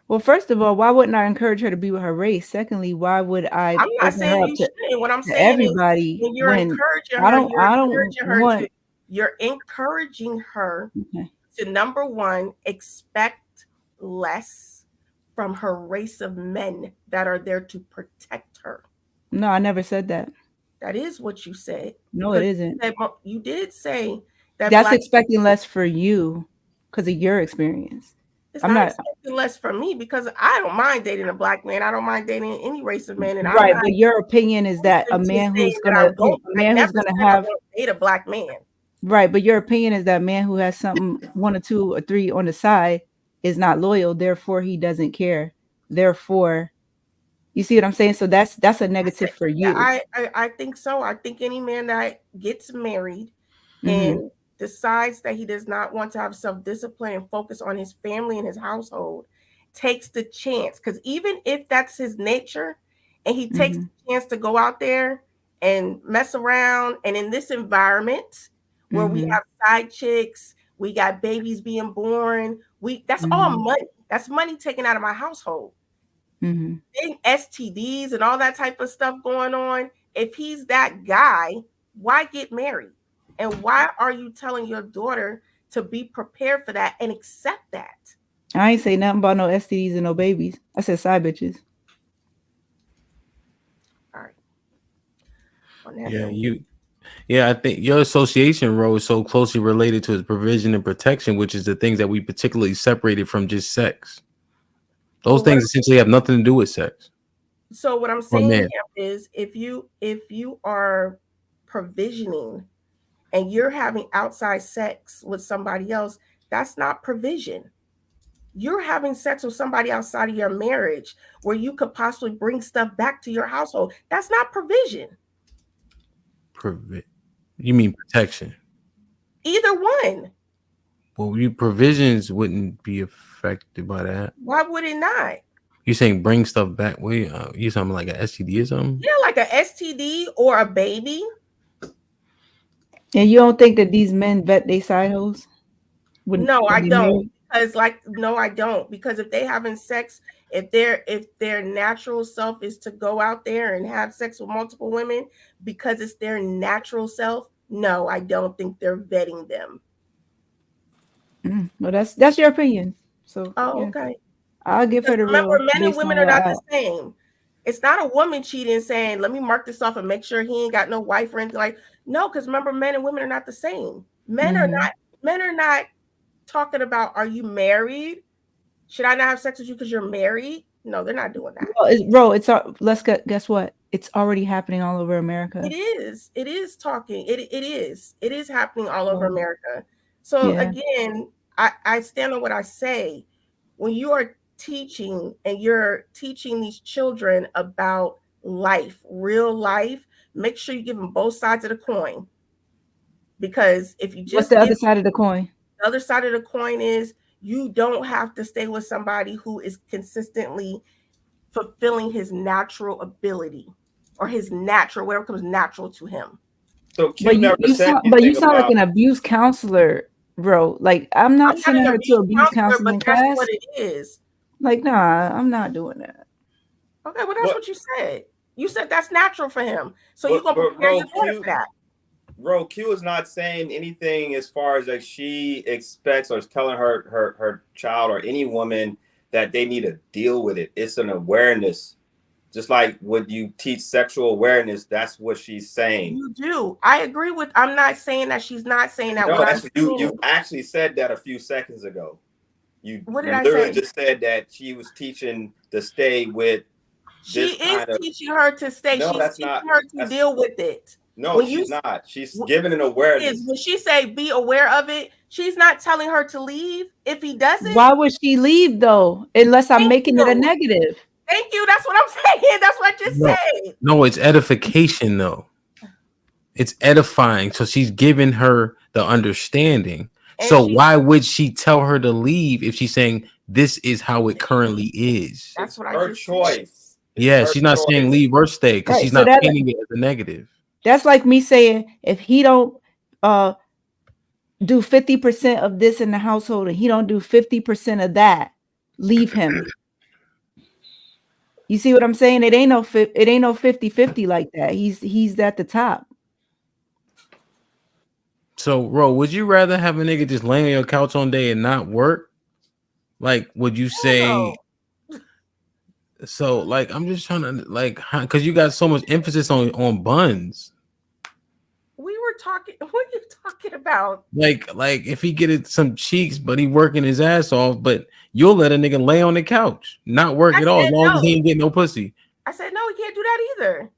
Well, first of all, why wouldn't I encourage her to be with her race? Secondly, why would I I'm not open her up saying to what I'm saying everybody is when you're encouraging her, you're encouraging her to, number one, expect less from her race of men that are there to protect her. No, I never said that. That is what you said. No, it isn't. You did say that. That's expecting less for you because of your experience. It's not expecting less from me because I don't mind dating a Black man. I don't mind dating any race of men. And right, but your opinion is that a man who's gonna have date a Black man. Right, but your opinion is that a man who has something 1 or 2 or 3 on the side is not loyal. Therefore, he doesn't care. Therefore, you see what I'm saying? So that's a negative for you. I think so. I think any man that gets married and decides that he does not want to have self-discipline and focus on his family and his household takes the chance, because even if that's his nature and he takes the chance to go out there and mess around, and in this environment where we have side chicks, we got babies being born, that's all money. That's money taken out of my household. STDs and all that type of stuff going on. If he's that guy, why get married? And why are you telling your daughter to be prepared for that and accept that? I ain't say nothing about no STDs and no babies. I said side bitches. All right. I think your association role is so closely related to his provision and protection, which is the things that we particularly separated from just sex. Those things essentially have nothing to do with sex. So what I'm saying is if you are provisioning and you're having outside sex with somebody else, that's not provision. You're having sex with somebody outside of your marriage where you could possibly bring stuff back to your household. That's not provision. You mean protection? Either one. Well, provisions wouldn't be affected by that. Why would it not? You saying bring stuff back? Wait, you something like an STD or something? Yeah, like a STD or a baby. And you don't think that these men vet their side hoes? No, I don't. Because I don't. Because if they having sex, if their natural self is to go out there and have sex with multiple women because it's their natural self, no, I don't think they're vetting them. Well, that's your opinion. So okay. I'll give her the remember, men and women are not the same. It's not a woman cheating saying, let me mark this off and make sure he ain't got no wife or anything like. No, because remember, men and women are not the same. Men are not talking about, are you married? Should I not have sex with you because you're married? No, they're not doing that. Well, guess what? It's already happening all over America. It is. It is talking. It is. It is happening all over America. So again, I stand on what I say. When you are teaching and you're teaching these children about life, real life, make sure you give them both sides of the coin. Because if you just what's the other side of the coin? The other side of the coin is you don't have to stay with somebody who is consistently fulfilling his natural ability or his natural, whatever comes natural to him. So you sound like an abuse counselor, bro. Like I'm not sending her to abuse counseling class. That's what it is. Like, nah, I'm not doing that. Okay, well, that's what you said. You said that's natural for him. So you're gonna prepare your daughter for that. Bro, Q is not saying anything as far as like she expects or is telling her child or any woman that they need to deal with it. It's an awareness. Just like when you teach sexual awareness, that's what she's saying. You do. I agree with. I'm not saying that she's not saying that. No, you actually said that a few seconds ago. You literally just said that she was teaching to stay with She is teaching her to stay. No, She's teaching her to deal with it. No, she's not. She's giving an awareness. When she say be aware of it, she's not telling her to leave if he doesn't. Why would she leave though? Unless I'm making it a negative. Thank you. That's what I'm saying. That's what I just said. No, it's edification though. It's edifying. So she's giving her the understanding. And so why would she tell her to leave if she's saying this is how it currently is? That's what her choice. Yeah, she's not saying leave or stay because she's not painting it as a negative. That's like me saying if he don't do 50% of this in the household and he don't do 50% of that, leave him. You see what I'm saying? It ain't no 50-50 like that. He's at the top. So, Ro, would you rather have a nigga just laying on your couch all day and not work? Like, would you say? So, like, I'm just trying to because you got so much emphasis on buns. We were talking. What are you talking about? Like if he get some cheeks, but he working his ass off, but you'll let a nigga lay on the couch, not work at all, as long as he ain't getting no pussy. I said no, he can't do that either.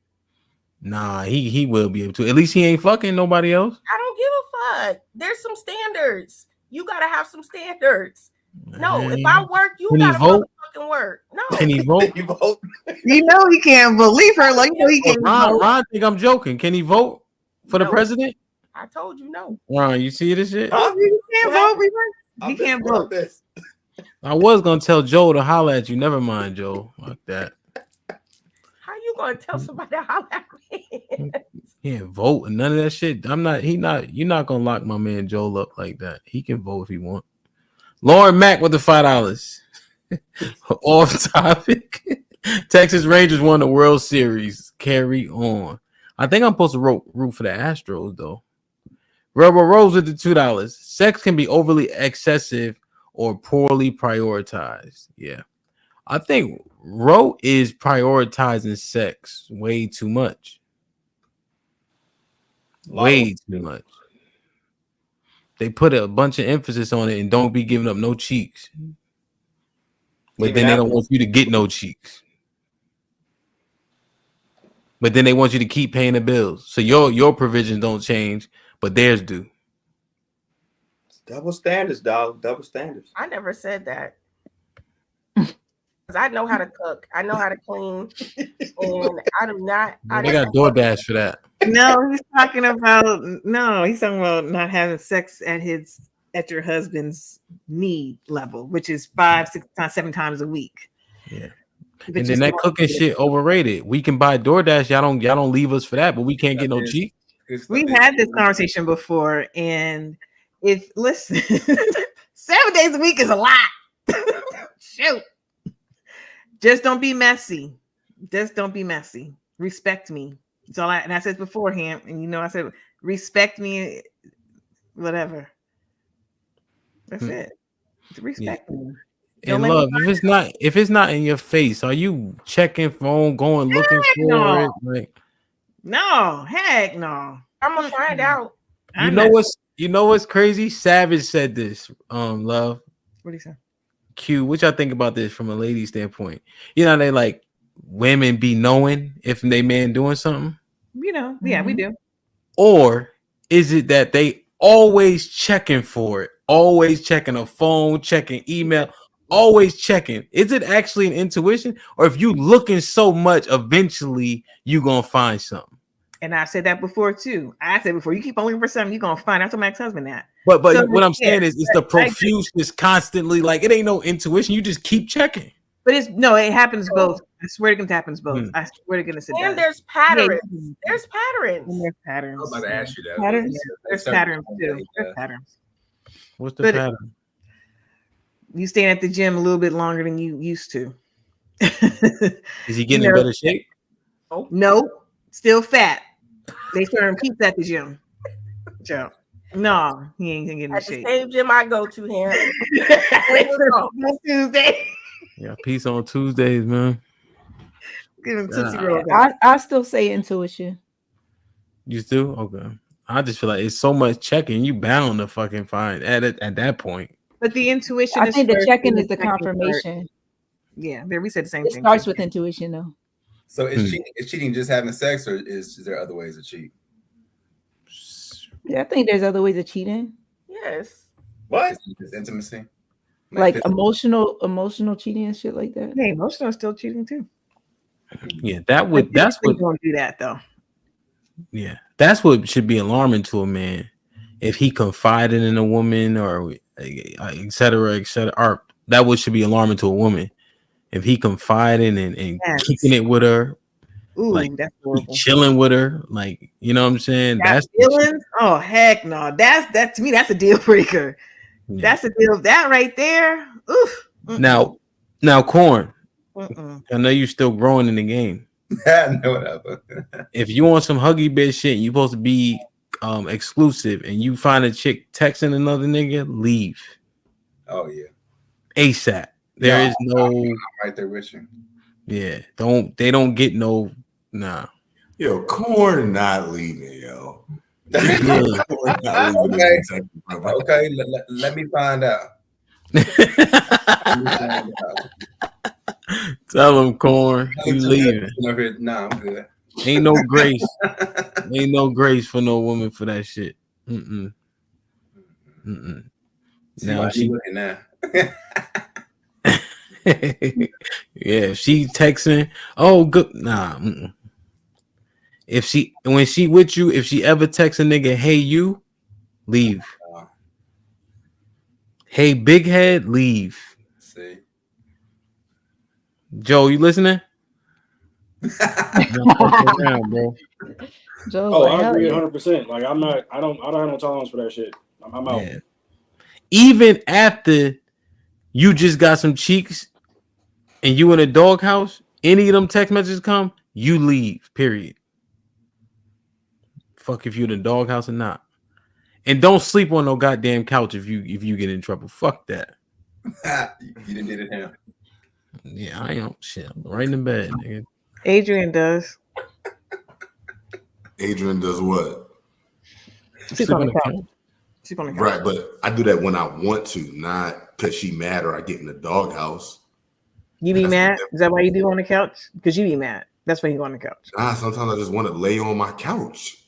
Nah, he will be able to. At least he ain't fucking nobody else. I don't give a fuck. There's some standards. You gotta have some standards. No, if I work, you gotta fucking work. No. Can he vote? You vote. You know he can't believe her. Like, you know he can't. Ron think I'm joking. Can he vote for the president? I told you no. Ron, you see this shit? You can't vote. You can't vote. This. I was gonna tell Joe to holler at you. Never mind, Joe. Fuck that. How you gonna tell somebody to holler at me? He can't vote and none of that shit. You're not gonna lock my man Joel up like that. He can vote if he want. Lauren Mack with the $5. Off topic. Texas Rangers won the World Series. Carry on. I think I'm supposed to root for the Astros though. Rebel Rose with the $2. Sex can be overly excessive or poorly prioritized. Yeah. I think Ro is prioritizing sex way too much. Way too much. They put a bunch of emphasis on it and don't be giving up no cheeks. But then they don't want you to get no cheeks. But then they want you to keep paying the bills. So your provisions don't change, but theirs do. Double standards, dog. Double standards. I never said that. Because I know how to cook. I know how to clean. And I do not. They got DoorDash for that. No, he's talking about not having sex at your husband's need level, which is 5, 6 times, 7 times a week. Yeah. And then that cooking shit overrated. We can buy DoorDash. Y'all don't leave us for that, but we can't get no cheap. We've had this conversation before, and listen, 7 days a week is a lot. Shoot. Just don't be messy. Just don't be messy. Respect me. So I said beforehand, and I said respect me, whatever. That's it. Respect me. And love, if it's not in your face, are you checking phone, going looking for it? Like, no, heck no. I'm gonna find out. You know what's crazy? Savage said this. Love. What do you say? Q, which I think about this from a lady standpoint. They like women be knowing if they man doing something. Yeah, we do. Or is it that they always checking for it, always checking a phone, checking email, always checking? Is it actually an intuition, or if you looking so much, eventually you gonna find something? And I said that before too. I said before, you keep on looking for something, you're gonna find out. To my ex-husband that. But so what I'm saying is, it's the profuse, is constantly like it ain't no intuition. You just keep checking. But it happens both. I swear to goodness, it happens both. I swear to goodness, it does. And there's patterns. There's patterns. And there's patterns. I was about to ask you that. Patterns. There's patterns too. There's patterns. What's the pattern? You staying at the gym a little bit longer than you used to. Is he getting in better shape? No, still fat. They serving pizza at the gym. Joe. No, he ain't gonna get in shape. At the same gym I go to here. Tuesday. Yeah, peace on Tuesdays, man. Give him Tootsie Roll. I still say intuition. You still? Okay. I just feel like it's so much checking. You bound to fucking find at that point. But the intuition. I think the checking is the confirmation. Yeah, there we said the same thing. It starts with intuition, though. So is cheating just having sex, or is there other ways to cheat? Yeah, I think there's other ways of cheating. Yes. What? Is intimacy? Like emotional cheating and shit like that. Yeah, emotional is still cheating too. Yeah, that's what don't do that though. Yeah, that's what should be alarming to a man. If he confided in a woman or et cetera, or that would should be alarming to a woman. If he confiding and keeping it with her, like that's horrible. Chilling with her, like, you know what I'm saying? That's feelings? Oh heck no. That to me, that's a deal breaker. Yeah. That's a deal. That right there. Oof. Now, Corn. I know you're still growing in the game. No, whatever. If you want some huggy bitch shit, you're supposed to be exclusive, and you find a chick texting another nigga, leave. Oh yeah. ASAP. There is no. I'm right there with you. Yeah. They don't get no. Nah. Yo, Corn not leaving, yo. Okay. Let me find out. Tell him, Corn, you leaving. Nah, I'm good. Ain't no grace. Ain't no grace for no woman for that shit. Now she looking now. Yeah, she texting. Oh, good. Nah. When she with you, if she ever texts a nigga, hey you, leave. Hey big head, leave. See, Joe, you listening? Around, bro. Joe, I agree 100%. Like I don't have no tolerance for that shit. I'm out. Yeah. Even after you just got some cheeks and you in a doghouse, any of them text messages come, you leave. Period. Fuck if you in a doghouse or not. And don't sleep on no goddamn couch if you get in trouble. Fuck that. You didn't need it him. Yeah, I don't shit. I'm right in the bed, nigga. Adrian does. Adrian does what? Sleep on the couch. Sleep on the couch. Right, but I do that when I want to, not because she mad or I get in the doghouse. You be mad? Is that why you do on the couch? Because you be mad. That's why you go on the couch. Nah, sometimes I just want to lay on my couch.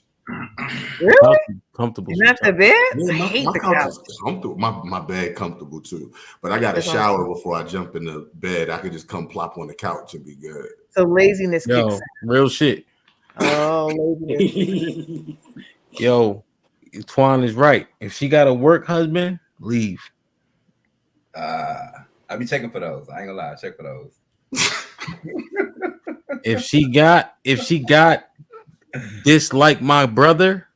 Really? Comfortable. Not the bed? Yeah, I hate the couch couch. is comfortable. My bed comfortable too. But I got to shower before I jump in the bed. I could just come plop on the couch and be good. So laziness kicks in. Real shit. Oh, laziness. Yo, Twan is right. If she got a work husband, leave. I be checking for those. I ain't gonna lie, I check for those. If she got dislike my brother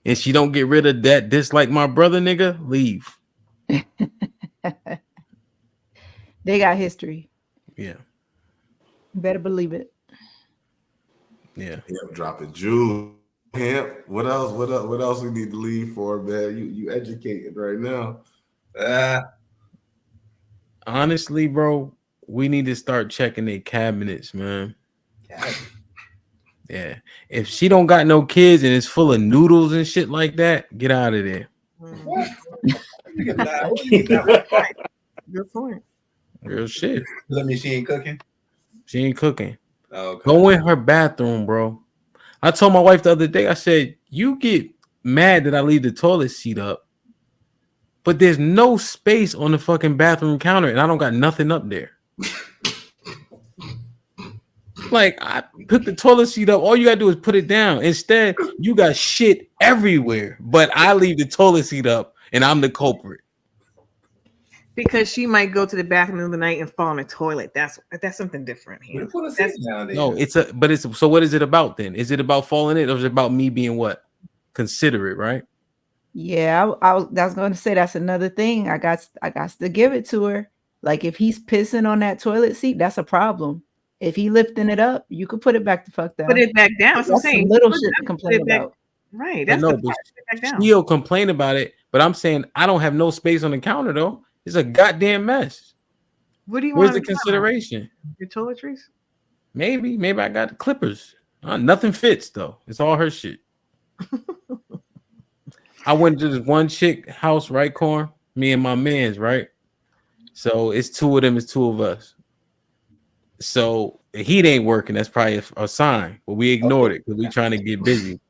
and she don't get rid of that dislike my brother nigga, leave. They got history. Yeah. Better believe it. Yeah. Dropping jewels. What else? What else we need to leave for, man? You educated right now. Honestly, bro, we need to start checking their cabinets, man. Yeah. If she don't got no kids and it's full of noodles and shit like that, get out of there. Good point. Real shit. That mean she ain't cooking? She ain't cooking. Okay. Go in her bathroom, bro. I told my wife the other day, I said, you get mad that I leave the toilet seat up, but there's no space on the fucking bathroom counter and I don't got nothing up there. Like, I put the toilet seat up. All you gotta do is put it down. Instead, you got shit everywhere, but I leave the toilet seat up and I'm the culprit. Because she might go to the bathroom in the night and fall in the toilet. That's something different here. No, so what is it about then? Is it about falling in, or is it about me being what? Considerate, right? Yeah, I was going to say that's another thing. I got to give it to her. Like if he's pissing on that toilet seat, that's a problem. If he lifting it up, you could put it back the fuck down. Put it back down. That's what I'm saying. Little shit to complain about. Right. That's no, she'll complain about it, but I'm saying I don't have no space on the counter though. It's a goddamn mess. What do you Where's want? the consideration? Your toiletries? Maybe I got the clippers. Nothing fits though. It's all her shit. I went to this one chick house, right, Corn? Me and my mans, right? So it's two of them, it's two of us. So the heat ain't working. That's probably a sign, but we ignored it because we trying to get busy.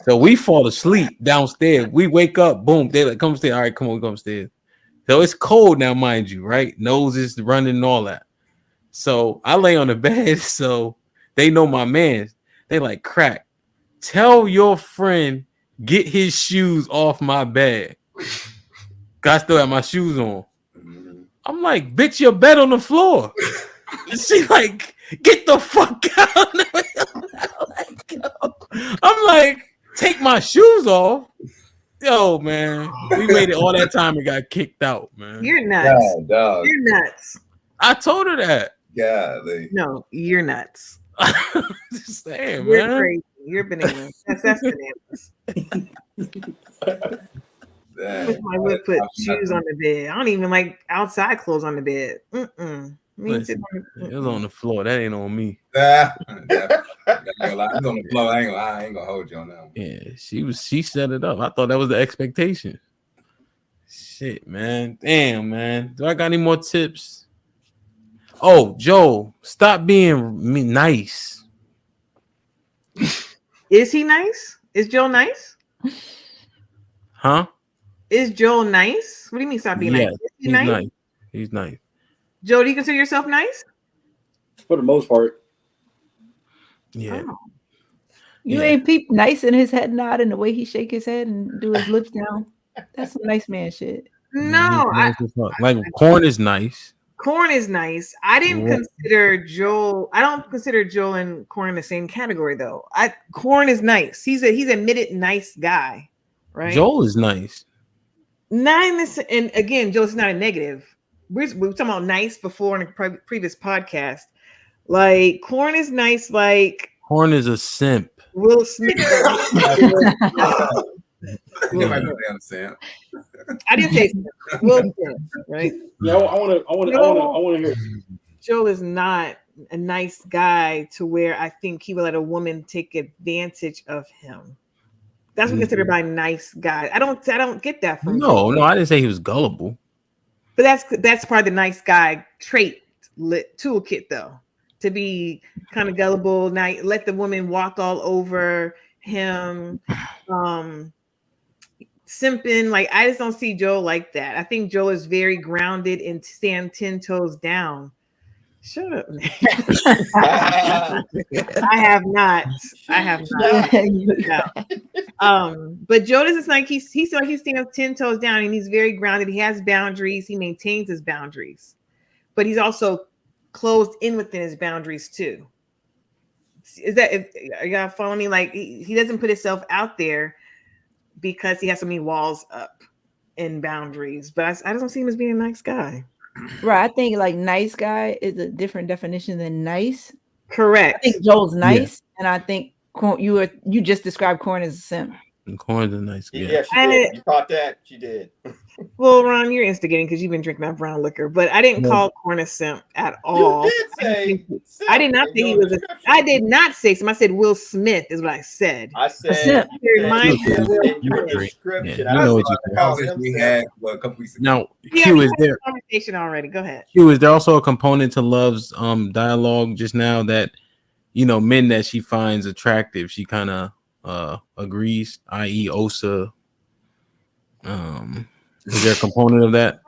So we fall asleep downstairs. We wake up, boom, they like, come upstairs. All right, come on, we go upstairs. So it's cold now, mind you, right? Nose is running and all that. So I lay on the bed, so they know my man. They like, crack. Tell your friend, get his shoes off my bed. I still have my shoes on. I'm like, bitch, your bed on the floor. She like, get the fuck out. I'm like, take my shoes off. Yo, man, we waited all that time and got kicked out, man. You're nuts. God, dog. You're nuts. I told her that. Yeah, no, you're nuts. Just saying, you're man. crazy. You're bananas. That's bananas. I would put shoes on the bed. I don't even like outside clothes on the bed. Listen, it was on the floor. That ain't on me. It's on the floor. I ain't gonna hold you on that one. Yeah, she set it up. I thought that was the expectation. Shit, man. Damn, man. Do I got any more tips? Oh, Joel, stop being nice. Is he nice? Is Joel nice? Huh? Is Joel nice? What do you mean stop being nice? Is he he's nice? nice. He's nice. Joe, do you consider yourself nice? For the most part. Yeah. Oh. You ain't peep nice in his head nod and the way he shake his head and do his lips down. That's some nice man shit. No, like corn is nice. Corn is nice. I didn't consider Joel. I don't consider Joel and Corn in the same category though. Corn is nice. He's admitted nice guy, right? Joel is nice. And again, Joel's not a negative. We were talking about nice before in a previous podcast. Like Corn is nice. Like Corn is a simp. Will Smith. I didn't say Will Smith, right? Yeah, I want to hear. Joel is not a nice guy to where I think he will let a woman take advantage of him. That's what we consider by nice guy. I don't get that from Joel. No, I didn't say he was gullible. But that's part of the nice guy trait toolkit, though, to be kind of gullible, let the woman walk all over him, simping. Like I just don't see Joel like that. I think Joel is very grounded and stand 10 toes down. Shut up, man. I have not. But Joe is like he stands 10 toes down and he's very grounded. He has boundaries. He maintains his boundaries, but he's also closed in within his boundaries too. Are y'all following me? Like he doesn't put himself out there because he has so many walls up and boundaries. But I just don't see him as being a nice guy. Right. I think like nice guy is a different definition than nice. Correct. I think Joel's nice, and I think you just described Corn as a simp. Corn's a nice guy. Yeah, she did. You caught that? She did. Well, Ron, you're instigating because you've been drinking that brown liquor, but I didn't call Corn a simp at all. You did say. I did not say he was. I did not say simp. I said Will Smith is what I said. I said. You remind me of Will Smith. You know what we had a couple weeks ago. Now, Q, is there conversation already? Go ahead. Q, is there also a component to Love's dialogue just now that men that she finds attractive, she kind of agrees, i.e. Osa. Is there a component of that?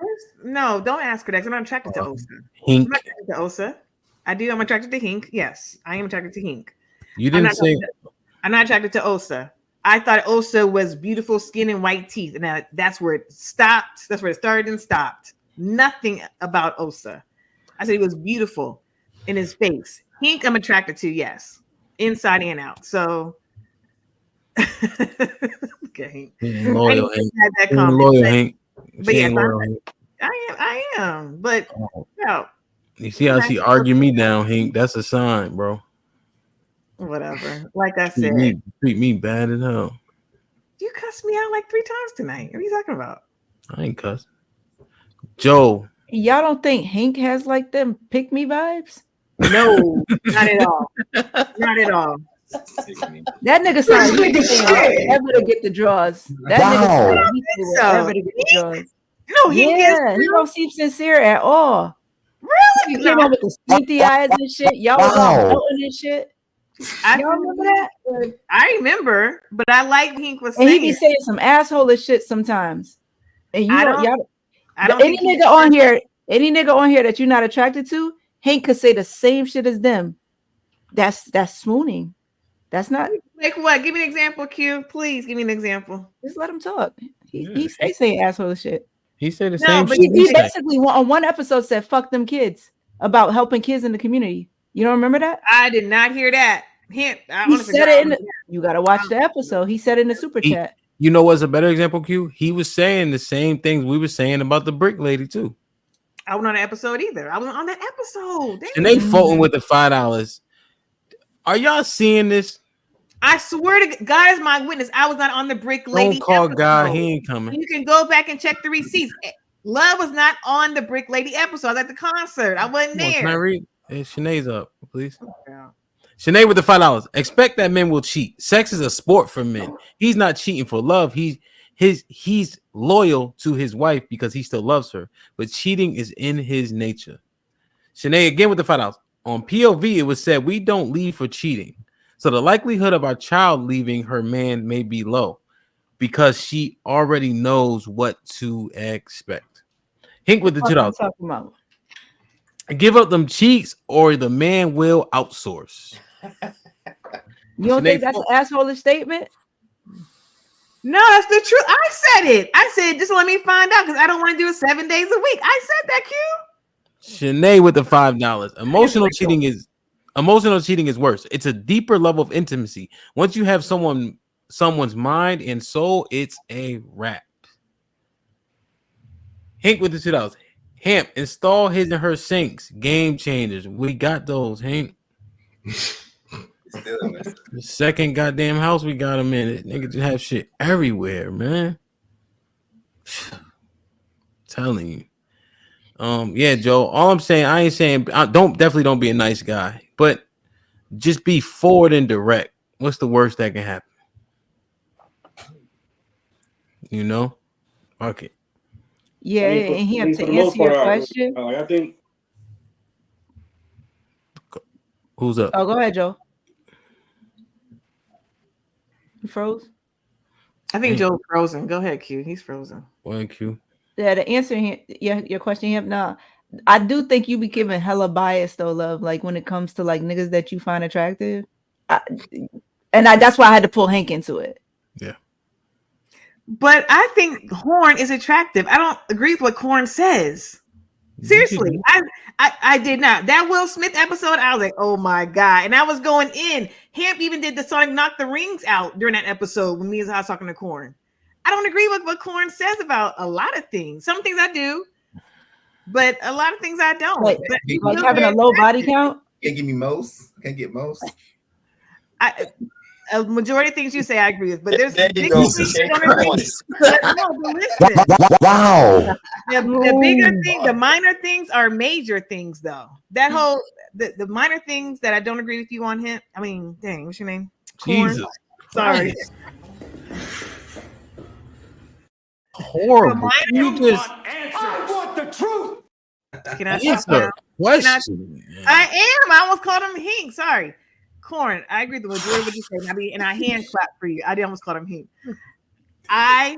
No, don't ask her that. I'm not attracted to Osa. Hink. I'm not attracted to Osa. I'm attracted to Hink. Yes, I am attracted to Hink. You didn't say. I'm not attracted to Osa. I thought Osa was beautiful skin and white teeth, and that's where it stopped. That's where it started and stopped. Nothing about Osa. I said he was beautiful in his face. Hink, I'm attracted to. Yes, inside and out. So. Okay. Loyal Hank. But yes, I am. But no. You see how she argued me down, Hank? That's a sign, bro. Whatever. Like I said, treat me bad as hell. You cussed me out like 3 times tonight. What are you talking about? I ain't cussing. Joe. Y'all don't think Hank has like them pick me vibes? No, not at all. Not at all. That nigga sounds like ever to get the draws. That nigga sounds ever to get the draws. No, he don't seem sincere at all. Really? You came out with the squinty eyes and shit. Y'all was all melting and shit. Y'all remember that? I remember, but I like what Hink was And saying. he be saying some asshole shit sometimes. And you don't any nigga on here that you're not attracted to, Hank could say the same shit as them. That's swooning. That's not like what? Give me an example, Q. Please give me an example. Just let him talk. He saying asshole shit. He said the same shit. He basically on one episode said "fuck them kids" about helping kids in the community. You don't remember that? I did not hear that. He said it you gotta watch the episode. He said it in the super chat. You know what's a better example, Q? He was saying the same things we were saying about the brick lady too. I wasn't on the episode either. I wasn't on that episode. And they floating with the $5. Are y'all seeing this? I swear to God, is my witness. I was not on the brick lady. Don't call episode. God. He ain't coming. You can go back and check the receipts. Love was not on the brick lady episode. I was at the concert. I wasn't there. Can I read? Hey, Shanae's up, please. Shanae with the $5. Expect that men will cheat. Sex is a sport for men. He's not cheating for love. He's loyal to his wife because he still loves her. But cheating is in his nature. Shanae again with the $5. On POV, it was said we don't leave for cheating. So the likelihood of our child leaving her man may be low because she already knows what to expect. Hink with the $2. Give up them cheeks or the man will outsource. You don't think that's an asshole statement? No, that's the truth. I said it. I said, just let me find out because I don't want to do it 7 days a week. I said that, Q. Shanae with the $5. Emotional cheating is worse. It's a deeper level of intimacy. Once you have someone's mind and soul, it's a wrap. Hank with the $2. Hamp, install his and her sinks. Game changers. We got those, Hank. The second goddamn house we got them in. It nigga just have shit everywhere, man. Telling you. Yeah, Joe. All I'm saying, I ain't saying definitely don't be a nice guy, but just be forward and direct. What's the worst that can happen? You know? Fuck it. Yeah, and he had to answer your question. I think. Who's up? Oh, go ahead, Joe. You froze? I think Joe's frozen. Go ahead, Q. He's frozen. Well, Q. Yeah, the answer your question here. No, I do think you be giving hella bias though, love. Like when it comes to like niggas that you find attractive, that's why I had to pull Hank into it. Yeah. But I think Horn is attractive. I don't agree with what Horn says. Seriously, I did not. That Will Smith episode, I was like, oh my God. And I was going in. Hamp even did the Sonic knock the rings out during that episode when me and I was talking to Corn. I don't agree with what Corn says about a lot of things. Some things I do, but a lot of things I don't. Like having a low body count? Can't give me most. Can't get most. A majority of things you say I agree with, but there's there you go. Wow. The bigger thing, the minor things are major things, though. That whole the minor things that I don't agree with you on him. I mean, dang, what's your name? Jesus. Sorry. Horrible. You just I want the truth. Can I answer question? I am. I almost called him Hink. Sorry. Corn, I agree with the majority of what you say. And I hand clap for you. I did almost call him Hink. I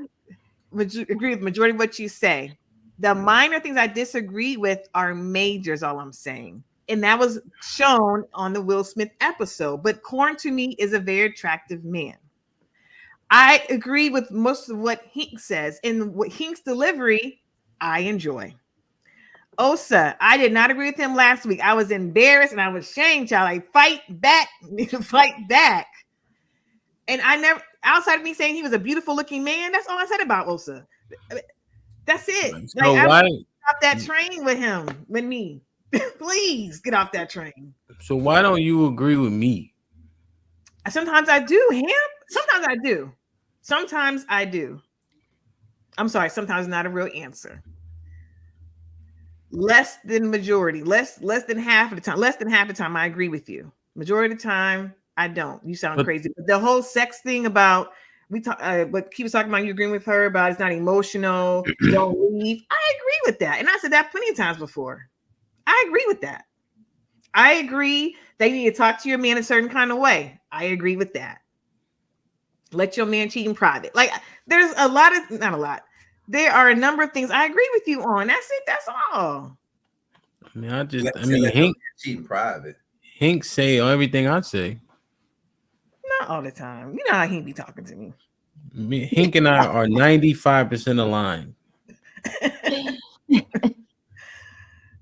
agree with the majority of what you say. The minor things I disagree with are majors, all I'm saying. And that was shown on the Will Smith episode. But Corn to me is a very attractive man. I agree with most of what Hink says. And what Hink's delivery, I enjoy. Osa, I did not agree with him last week. I was embarrassed and I was ashamed, child. Like, fight back, fight back. And I never, outside of me saying he was a beautiful looking man, that's all I said about Osa. That's it. So like, why off that train with him, with me? Please get off that train. So why don't you agree with me? Sometimes I do, Ham. Sometimes I do. Sometimes I do. I'm sorry. Sometimes not a real answer. Less than majority, less than half of the time. Less than half the time, I agree with you. Majority of the time, I don't. You sound crazy. But the whole sex thing about what he was talking about, you agreeing with her about it's not emotional. Don't leave. I agree with that, and I said that plenty of times before. I I agree with that. I agree that you need to talk to your man a certain kind of way. I agree with that. Let your man cheat in private. Like there's not a lot. There are a number of things I agree with you on. That's it. That's all. I mean, Hank cheat in private. Hank say everything I say. Not all the time. You know how he be talking to me. Hank and I are 95% aligned.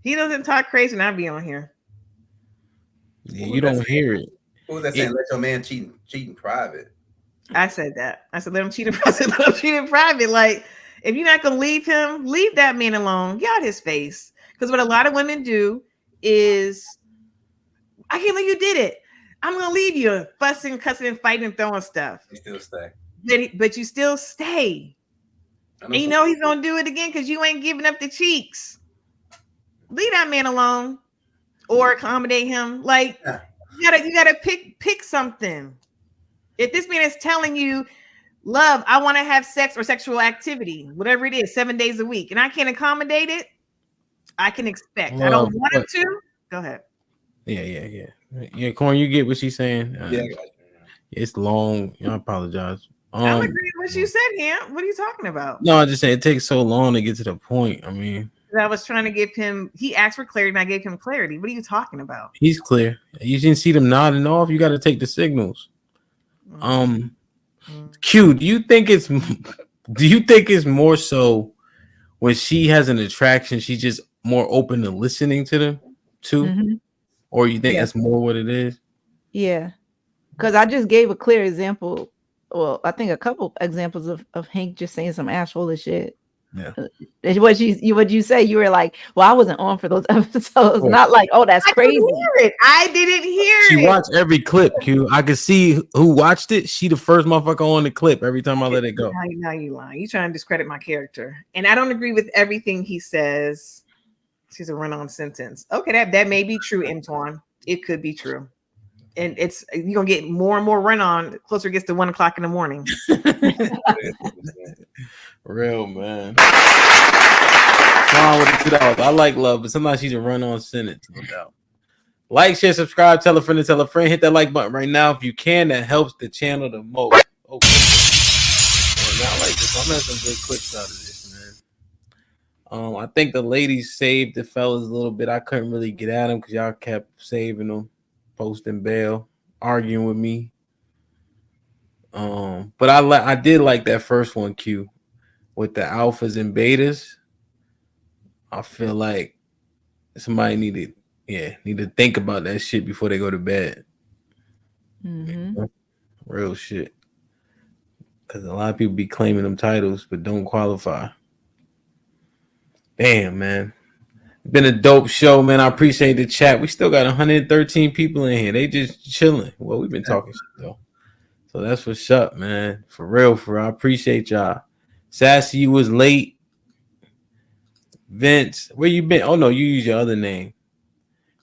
He doesn't talk crazy and I be on here. Yeah, you don't hear it. Who was that saying? Let your man cheat in private. I said that. I said let him cheat in private. Let him cheat in private. Like if you're not gonna leave him, leave that man alone. Get out his face. Because what a lot of women do is, I can't believe you did it. I'm gonna leave you, fussing, cussing, and fighting, and throwing stuff. You still stay. But you still stay. And you know he's gonna do it again because you ain't giving up the cheeks. Leave that man alone or accommodate him. Like you gotta pick something. If this man is telling you, love, I want to have sex or sexual activity, whatever it is, 7 days a week, and I can't accommodate it, I can expect. I don't want him to. Go ahead. Yeah, Corn, you get what she's saying. It's long. I apologize. I agree with what you said here. What are you talking about? No, I just saying it takes so long to get to the point. I mean, I was trying to give him. He asked for clarity, and I gave him clarity. What are you talking about? he's clear. You didn't see them nodding off. You got to take the signals. Q, do you think it's more so when she has an attraction, she's just more open to listening to them too? Mm-hmm. Or you think that's more what it is? Yeah. Because I just gave a clear example. Well, I think a couple examples of Hank just saying some asshole of shit. Yeah. What you say? You were like, well, I wasn't on for those episodes. Not like, oh, that's crazy. I didn't hear it. She watched every clip, Q. I could see who watched it. She the first motherfucker on the clip every time I let it go. Now you lying. You trying to discredit my character. And I don't agree with everything he says. She's a run-on sentence. Okay, that may be true, Antoine. It could be true. And you're gonna get more and more run-on the closer it gets to 1 o'clock in the morning. Real man. I like love, but sometimes she's a run-on sentence, no doubt. Like, share, subscribe, tell a friend to tell a friend. Hit that like button right now if you can. That helps the channel the most. Okay. I like this. I'm having some good clips out of this, man. I think the ladies saved the fellas a little bit. I couldn't really get at them because y'all kept saving them, posting bail, arguing with me. But I did like that first one, Q, with the alphas and betas. I feel like somebody need to think about that shit before they go to bed. Mm-hmm. Real shit. Because a lot of people be claiming them titles but don't qualify. Damn, man. Been a dope show, man. I appreciate the chat. We still got 113 people in here. They just chilling. Well, we've been talking shit, though. So that's what's up, man. For real. I appreciate y'all. Sassy, you was late. Vince, where you been? Oh, no, you use your other name.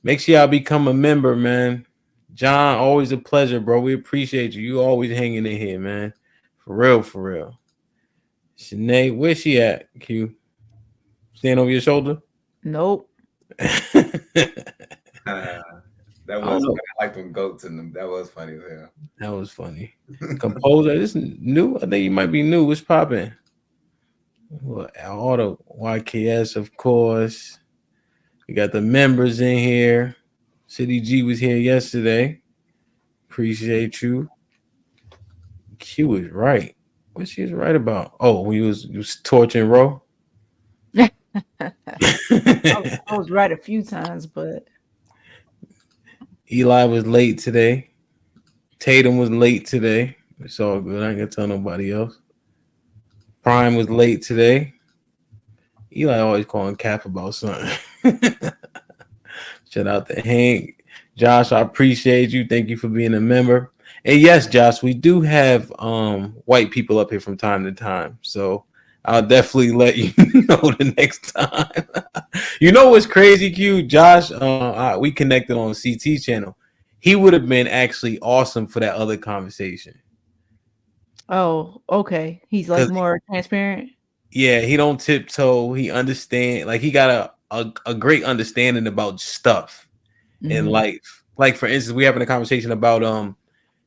Make sure y'all become a member, man. John, always a pleasure, bro. We appreciate you. You always hanging in here, man. For real. Sinead, where's she at, Q? Stand over your shoulder? Nope. That was I like them goats in them. That was funny as hell. That was funny. Composer, this is new. I think you might be new. What's popping? Well, all the YKS, of course. We got the members in here. City G was here yesterday. Appreciate you. Q was right. What she was right about? Oh, when you was torching Ro. I was right a few times, but Eli was late today. Tatum was late today. It's all good. I ain't gonna tell nobody else. Prime was late today. Eli always calling Cap about something. Shout out to Hank. Josh, I appreciate you. Thank you for being a member. And yes, Josh, we do have white people up here from time to time. So I'll definitely let you know the next time. You know what's crazy, Q? Josh, we connected on CT channel. He would have been actually awesome for that other conversation. Oh, okay. He's like more transparent. Yeah, he don't tiptoe. He understand. Like he got a great understanding about stuff in life. Like for instance, we having a conversation about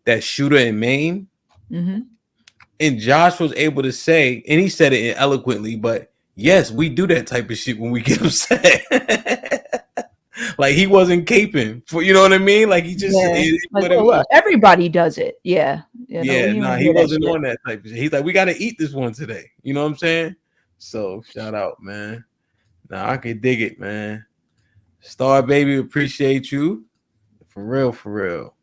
that shooter in Maine. And Josh was able to say, and he said it eloquently, but yes, we do that type of shit when we get upset. Like he wasn't caping for, you know what I mean? Like he just everybody does it. Yeah. Nah, he wasn't on that type of shit. He's like, we gotta eat this one today. You know what I'm saying? So shout out, man. Nah, I can dig it, man. Star Baby, appreciate you. For real.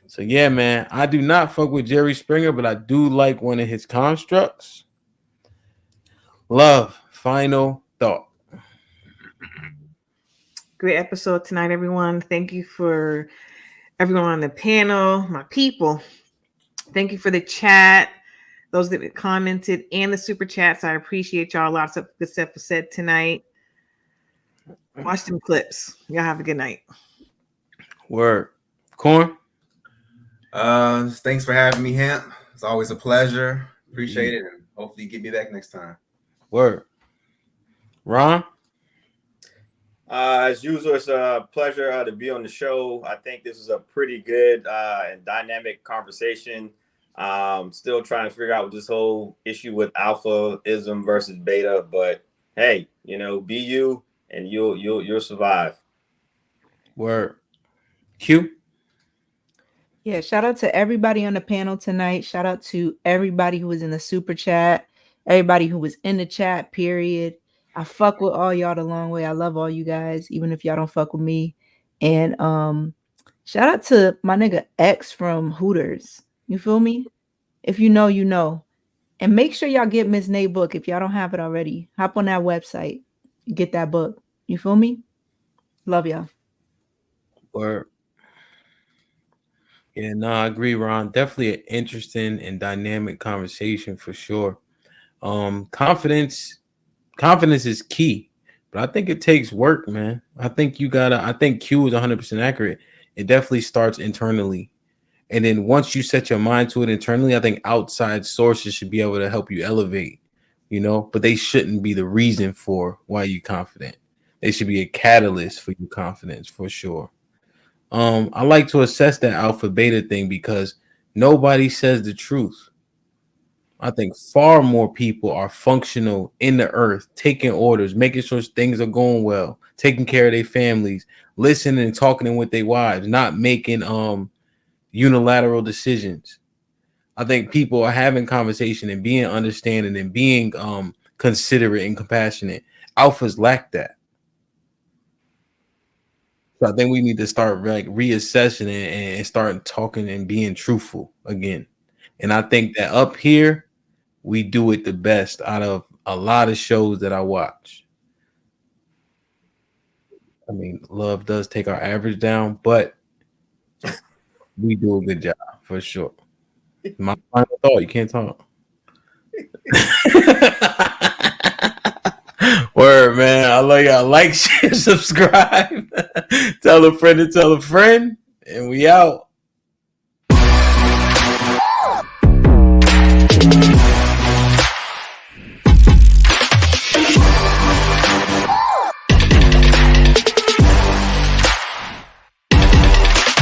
So yeah, man, I do not fuck with Jerry Springer, but I do like one of his constructs. Love, final thought. Great episode tonight, everyone. Thank you for everyone on the panel, my people. Thank you for the chat, those that commented, and the super chats. I appreciate y'all. Lots of good stuff was said tonight. Watch them clips. Y'all have a good night. Word. Corn. Thanks for having me, Hemp. It's always a pleasure. Appreciate it, and hopefully you get me back next time. Word. Ron. As usual, it's a pleasure to be on the show. I think this is a pretty good and dynamic conversation. Still trying to figure out this whole issue with alphaism versus beta, but hey, be you and you'll survive. Word. Q. Yeah, shout out to everybody on the panel tonight. Shout out to everybody who was in the super chat, everybody who was in the chat, period. I fuck with all y'all the long way. I love all you guys, even if y'all don't fuck with me. And shout out to my nigga X from Hooters. You feel me? If you know, you know. And make sure y'all get Miss Nate book if y'all don't have it already. Hop on that website. Get that book. You feel me? Love y'all. Word. Yeah, no, I agree, Ron. Definitely an interesting and dynamic conversation for sure. Confidence is key, but I think it takes work, man. I think Q is 100% accurate. It definitely starts internally. And then once you set your mind to it internally, I think outside sources should be able to help you elevate, but they shouldn't be the reason for why you're confident. They should be a catalyst for your confidence for sure. I like to assess that alpha beta thing because nobody says the truth. I think far more people are functional in the earth, taking orders, making sure things are going well, taking care of their families, listening and talking with their wives, not making unilateral decisions. I think people are having conversation and being understanding and being considerate and compassionate. Alphas lack that. So I think we need to start reassessing it and start talking and being truthful again. And I think that up here, we do it the best out of a lot of shows that I watch. I mean, Love does take our average down, but we do a good job for sure. My final thought, you can't talk. Word, man. I love y'all. Like, share, subscribe. Tell a friend to tell a friend. And we out.